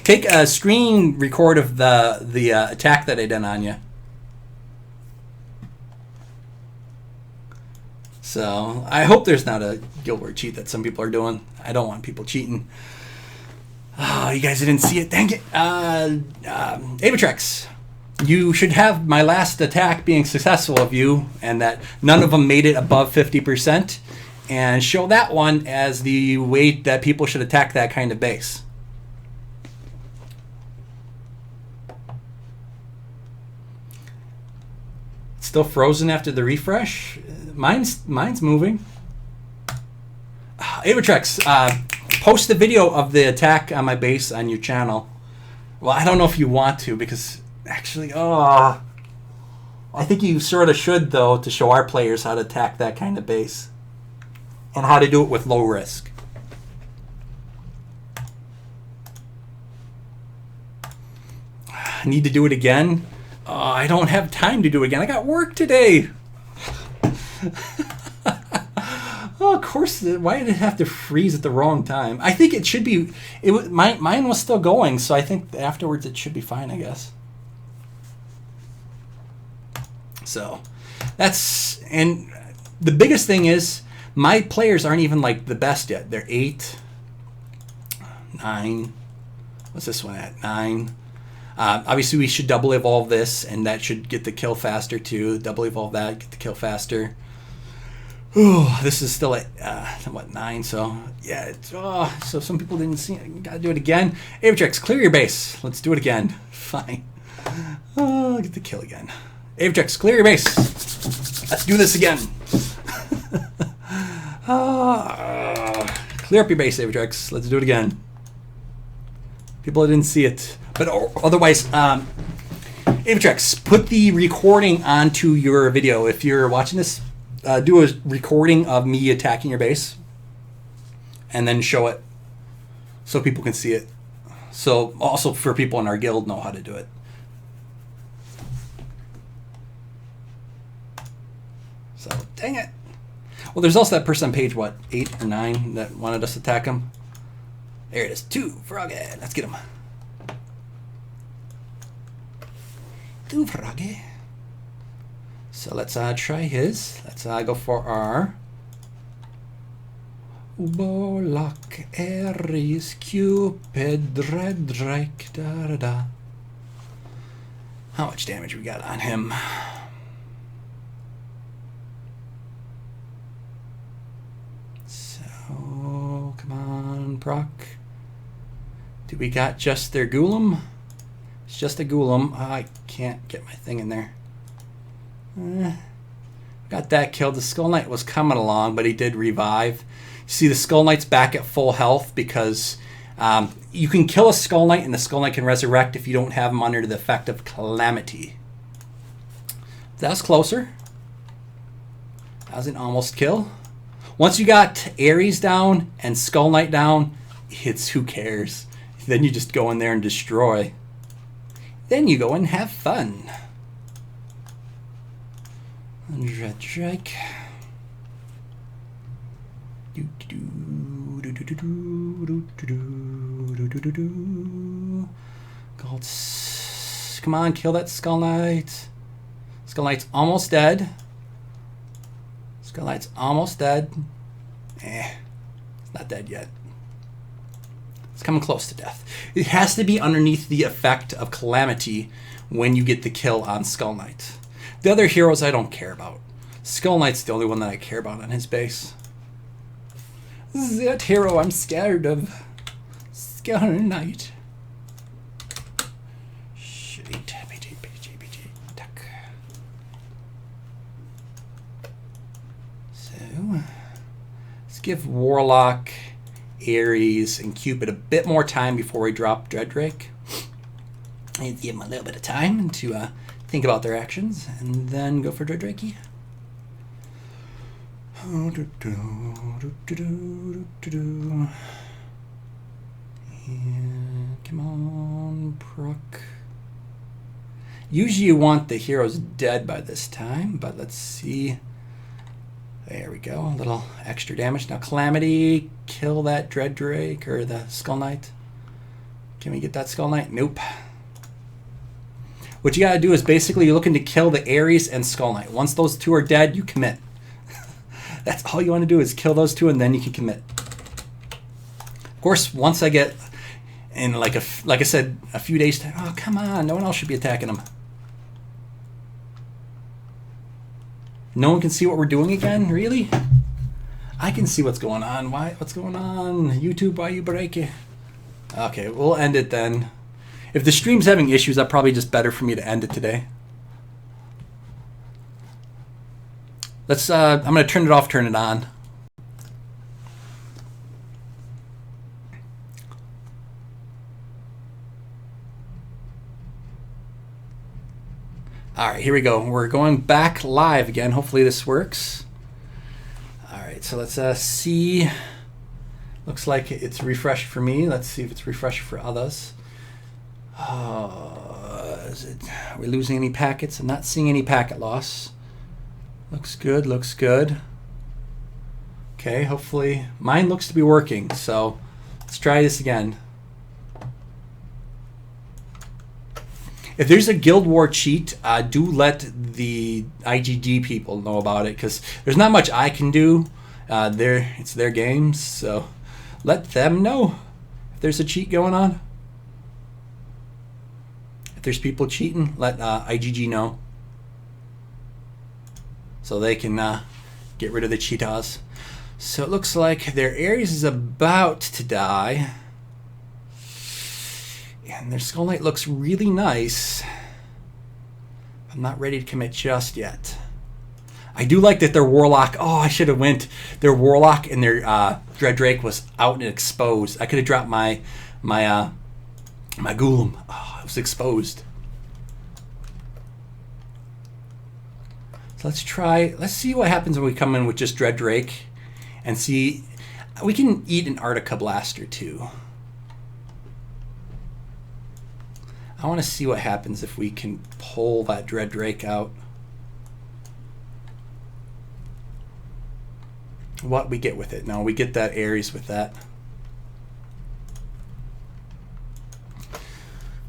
take a screen record of the attack that I done on you. So I hope there's not a Guild War cheat that some people are doing. I don't want people cheating. Oh, you guys didn't see it. Dang it. Avatrex, you should have my last attack being successful of you, and that none of them made it above 50%, and show that one as the way that people should attack that kind of base. Still frozen after the refresh. Mine's moving. Avatrex, post the video of the attack on my base on your channel. Well, I don't know if you want to, because actually, I think you sort of should, though, to show our players how to attack that kind of base and how to do it with low risk. I need to do it again. I don't have time to do it again. I got work today. Oh, of course. Why did it have to freeze at the wrong time? I think it should be. Mine was still going, so I think afterwards it should be fine, I guess. So that's, and the biggest thing is my players aren't even like the best yet. They're 8, 9. What's this one at? 9. Obviously, we should double evolve this, and that should get the kill faster too. Double evolve that, get the kill faster. Ooh, this is still at what, 9? So yeah, so some people didn't see it. Gotta do it again. Avatrex, clear your base. Let's do it again. Fine. Get the kill again. Avatrex, clear your base. Let's do this again. Clear up your base, Avatrex. Let's do it again. People didn't see it. But otherwise, Avatrex, put the recording onto your video. If you're watching this, do a recording of me attacking your base, and then show it so people can see it. So also for people in our guild know how to do it. So dang it. Well, there's also that person on page, what, 8 or 9 that wanted us to attack him. There it is. 2 Froggy. Let's get him. 2 Froggy. So let's try his. Let's go for our Warlock, Ares, Cupid, Dredrake, da. How much damage we got on him? So come on, proc. Do we got just their Golem? It's just a golem. Oh, I can't get my thing in there. Got that killed. The Skull Knight was coming along, but he did revive. You see the Skull Knight's back at full health because you can kill a Skull Knight and the Skull Knight can resurrect if you don't have him under the effect of Calamity. That was closer. That was an almost kill. Once you got Ares down and Skull Knight down, it's who cares. Then you just go in there and destroy. Then you go and have fun. Red Drake. Gold. Come on, kill that Skull Knight. Skull Knight's almost dead. Skull Knight's almost dead. It's not dead yet. It's coming close to death. It has to be underneath the effect of Calamity when you get the kill on Skull Knight. The other heroes I don't care about. Skull Knight's the only one that I care about on his base. This is that hero I'm scared of. Skull Knight. So, let's give Warlock, Ares, and Cupid a bit more time before we drop Dread Drake. I need to give them a little bit of time to think about their actions, and then go for Dread Drakey. And come on, proc. Usually you want the heroes dead by this time, but let's see. There we go, a little extra damage. Now Calamity, kill that Dread Drake or the Skull Knight. Can we get that Skull Knight? Nope. What you gotta do is basically you're looking to kill the Ares and Skull Knight. Once those two are dead, you commit. That's all you want to do is kill those two and then you can commit. Of course, once I get in like I said, a few days time, oh come on, no one else should be attacking them. No one can see what we're doing again? Really? I can see what's going on. What's going on? YouTube, why you break it? Okay, we'll end it then. If the stream's having issues, that's probably just better for me to end it today. Let's, I'm going to turn it off, turn it on. All right, here we go. We're going back live again. Hopefully this works. All right, so let's see. Looks like it's refreshed for me. Let's see if it's refreshed for others. Are we losing any packets? I'm not seeing any packet loss. Looks good, looks good. Okay, hopefully mine looks to be working. So let's try this again. If there's a Guild War cheat, do let the IGG people know about it because there's not much I can do. It's their games, so let them know if there's a cheat going on. If there's people cheating, let IGG know so they can get rid of the cheetahs. So it looks like their Ares is about to die. And their Skull Knight looks really nice. I'm not ready to commit just yet. I do like that their Warlock, oh, I should have went. Their Warlock and their Dread Drake was out and exposed. I could have dropped my Golem. Oh, it was exposed. So let's see what happens when we come in with just Dread Drake and see. We can eat an Arctica Blaster too. I want to see what happens if we can pull that Dread Drake out. What we get with it. No, we get that Ares with that.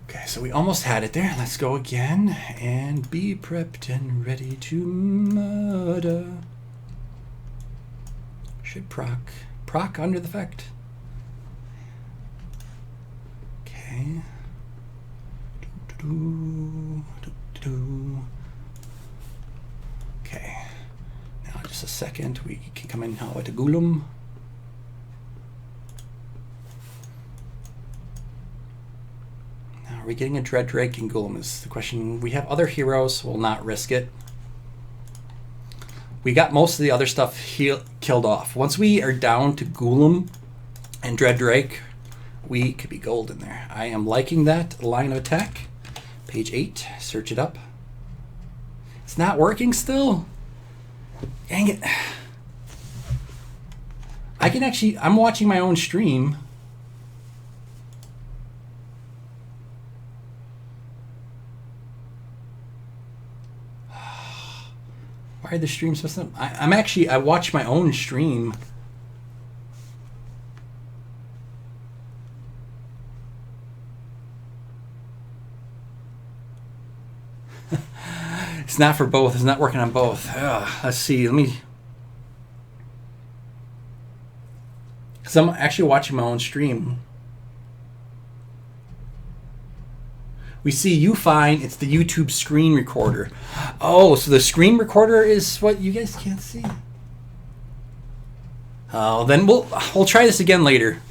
Okay, so we almost had it there. Let's go again and be prepped and ready to murder. Should proc under the effect. Okay. Okay, now just a second, we can come in now with a Golem. Now we getting a Dread Drake and Golem is the question. We have other heroes. We'll not risk it. We got most of the other stuff killed off. Once we are down to Golem and Dread Drake, we could be golden there. I am liking that line of attack. Page 8. Search it up. It's not working still. Dang it. I can actually... I'm watching my own stream. Why are the streams supposed to... I watch my own stream. It's not for both. It's not working on both. Let's see. Let me... Because I'm actually watching my own stream. We see you fine. It's the YouTube screen recorder. Oh, so the screen recorder is what you guys can't see. Oh, then we'll try this again later.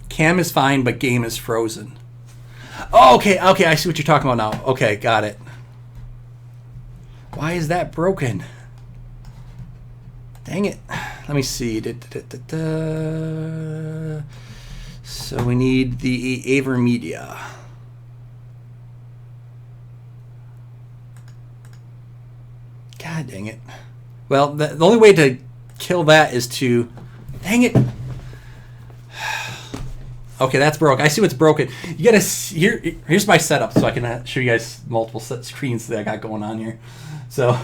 Cam is fine, but game is frozen. Oh, okay. I see what you're talking about now. Okay, got it. Why is that broken? Dang it. Let me see. So we need the Aver Media. God dang it. Well, the only way to kill that is to... Dang it. Okay, that's broke. I see what's broken. You gotta... Here's my setup so I can show you guys multiple screens that I got going on here. So...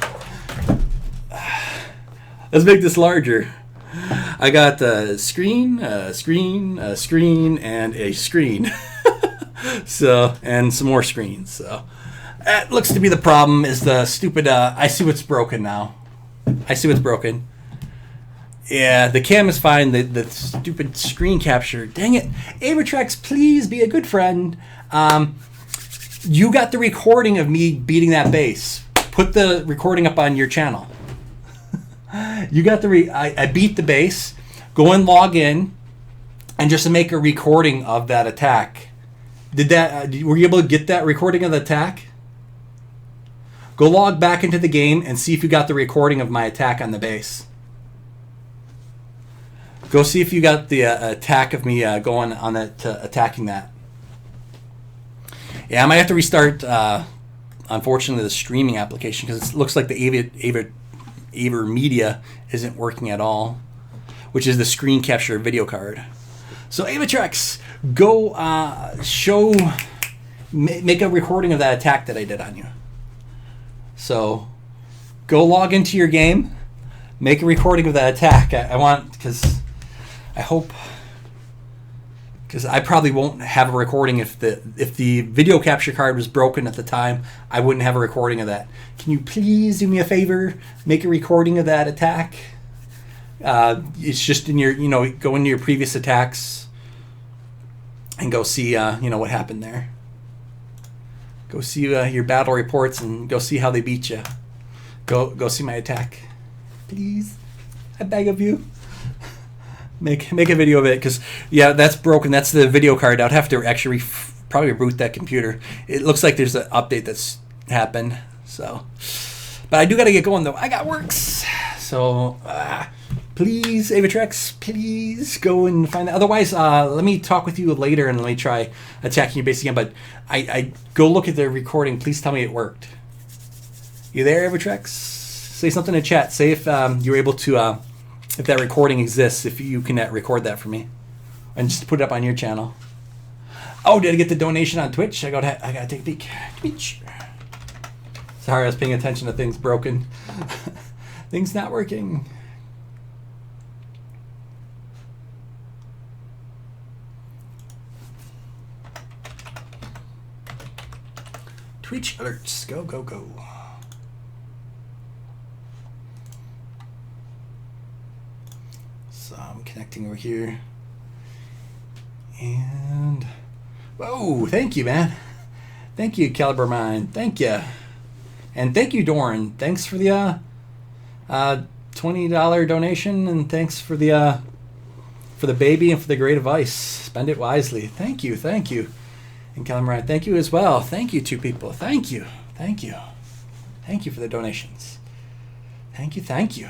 Let's make this larger. I got a screen, a screen, a screen, and a screen. So, and some more screens. So, that looks to be the problem. Is the stupid? I see what's broken now. I see what's broken. Yeah, the cam is fine. The stupid screen capture. Dang it, Avertrex, please be a good friend. You got the recording of me beating that bass. Put the recording up on your channel. You got the I beat the base. Go and log in, and just make a recording of that attack. Did that? Were you able to get that recording of the attack? Go log back into the game and see if you got the recording of my attack on the base. Go see if you got the attack of me going on that, attacking that. Yeah, I might have to restart. Unfortunately, the streaming application because it looks like the Aver Media isn't working at all, which is the screen capture video card. So Avatrex, go make a recording of that attack that I did on you. So go log into your game, make a recording of that attack. I want, because I hope, because I probably won't have a recording if the video capture card was broken at the time. I wouldn't have a recording of that. Can you please do me a favor? Make a recording of that attack. It's just in your, go into your previous attacks and go see, what happened there. Go see your battle reports and go see how they beat you. Go see my attack, please. I beg of you. Make a video of it, because yeah, that's broken. That's the video card. I'd have to actually probably reboot that computer. It looks like there's an update that's happened. So, but I do got to get going though. I got works. So please, Avatrex, please go and find that. Otherwise, let me talk with you later and let me try attacking your base again. But I go look at the recording. Please tell me it worked. You there, Avatrex? Say something in chat. Say if you were able to. If that recording exists, if you can record that for me, and just put it up on your channel. Oh, did I get the donation on Twitch? I gotta take a peek. Twitch. Sorry, I was paying attention to things broken. Things not working. Twitch alerts. Go, go, go. So I'm connecting over here. And whoa, thank you, man. Thank you, Caliber Mine. Thank you. And thank you, Doran. Thanks for the $20 donation, and thanks for the baby and for the great advice. Spend it wisely. Thank you, thank you. And Calamari, thank you as well. Thank you, 2 people. Thank you. Thank you. Thank you for the donations. Thank you. Thank you.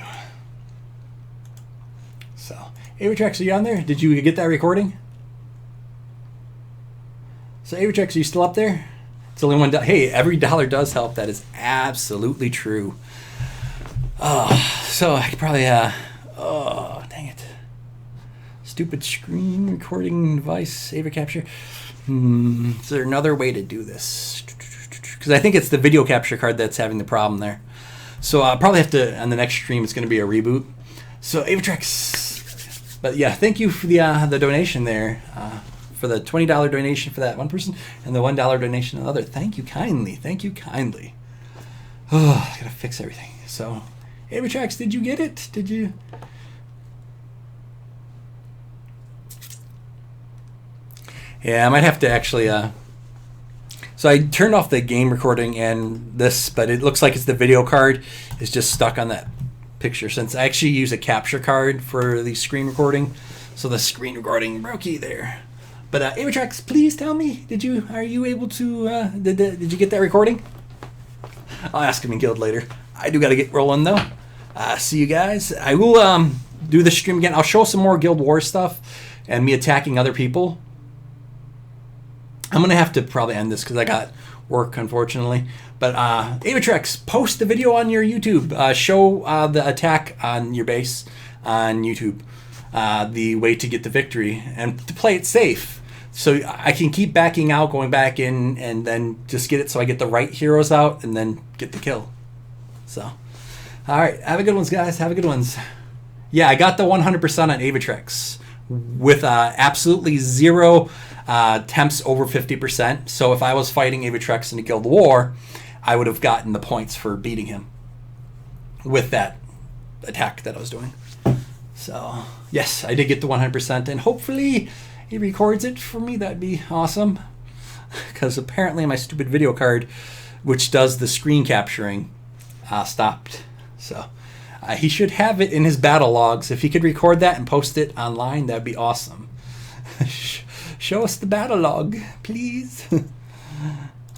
So, Avitrax, are you on there? Did you get that recording? So, Avitrax, are you still up there? It's only $1. Hey, every dollar does help. That is absolutely true. So I could probably, oh, dang it. Stupid screen recording device, Ava capture. Is there another way to do this? Because I think it's the video capture card that's having the problem there. So I'll probably have to, on the next stream, it's going to be a reboot. So Avitrax, but yeah, thank you for the donation there. For the $20 donation for that one person and the $1 donation to the other. Thank you kindly. Thank you kindly. Oh, I gotta fix everything. So, Avitrax, did you get it? Did you? Yeah, I might have to actually. So I turned off the game recording and this, but it looks like it's the video card is just stuck on that picture since I actually use a capture card for the screen recording. So the screen recording brokey there. But Avitrax, please tell me, are you able to, did you get that recording? I'll ask him in guild later. I do got to get rolling though. See you guys. I will do the stream again. I'll show some more Guild Wars stuff and me attacking other people. I'm going to have to probably end this because I got work, unfortunately. But Avitrax, post the video on your YouTube. Show the attack on your base on YouTube. The way to get the victory and to play it safe. So I can keep backing out, going back in, and then just get it so I get the right heroes out and then get the kill. So, all right. Have a good ones, guys. Have a good ones. Yeah, I got the 100% on Avitrax with absolutely 0 temps over 50%. So if I was fighting Avitrax in a Guild War, I would have gotten the points for beating him with that attack that I was doing. So, yes, I did get the 100%, and hopefully he records it for me. That'd be awesome. Because apparently my stupid video card, which does the screen capturing, stopped. So, he should have it in his battle logs. If he could record that and post it online, that'd be awesome. Show us the battle log, please.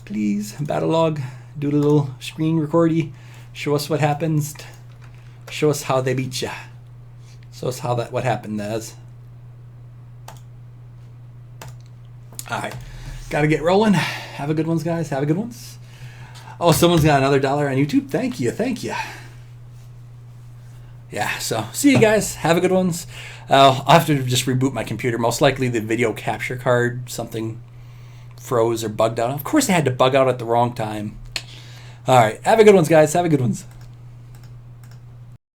Please, battle log. Do a little screen recordy. Show us what happens. Show us how they beat ya. Show us how what happened does. All right, gotta get rolling. Have a good ones, guys. Have a good ones. Oh, someone's got another $1 on YouTube. Thank you, thank you. Yeah, so see you guys. Have a good ones. I'll have to just reboot my computer. Most likely the video capture card, something froze or bugged out. Of course, it had to bug out at the wrong time. All right, have a good ones, guys. Have a good ones.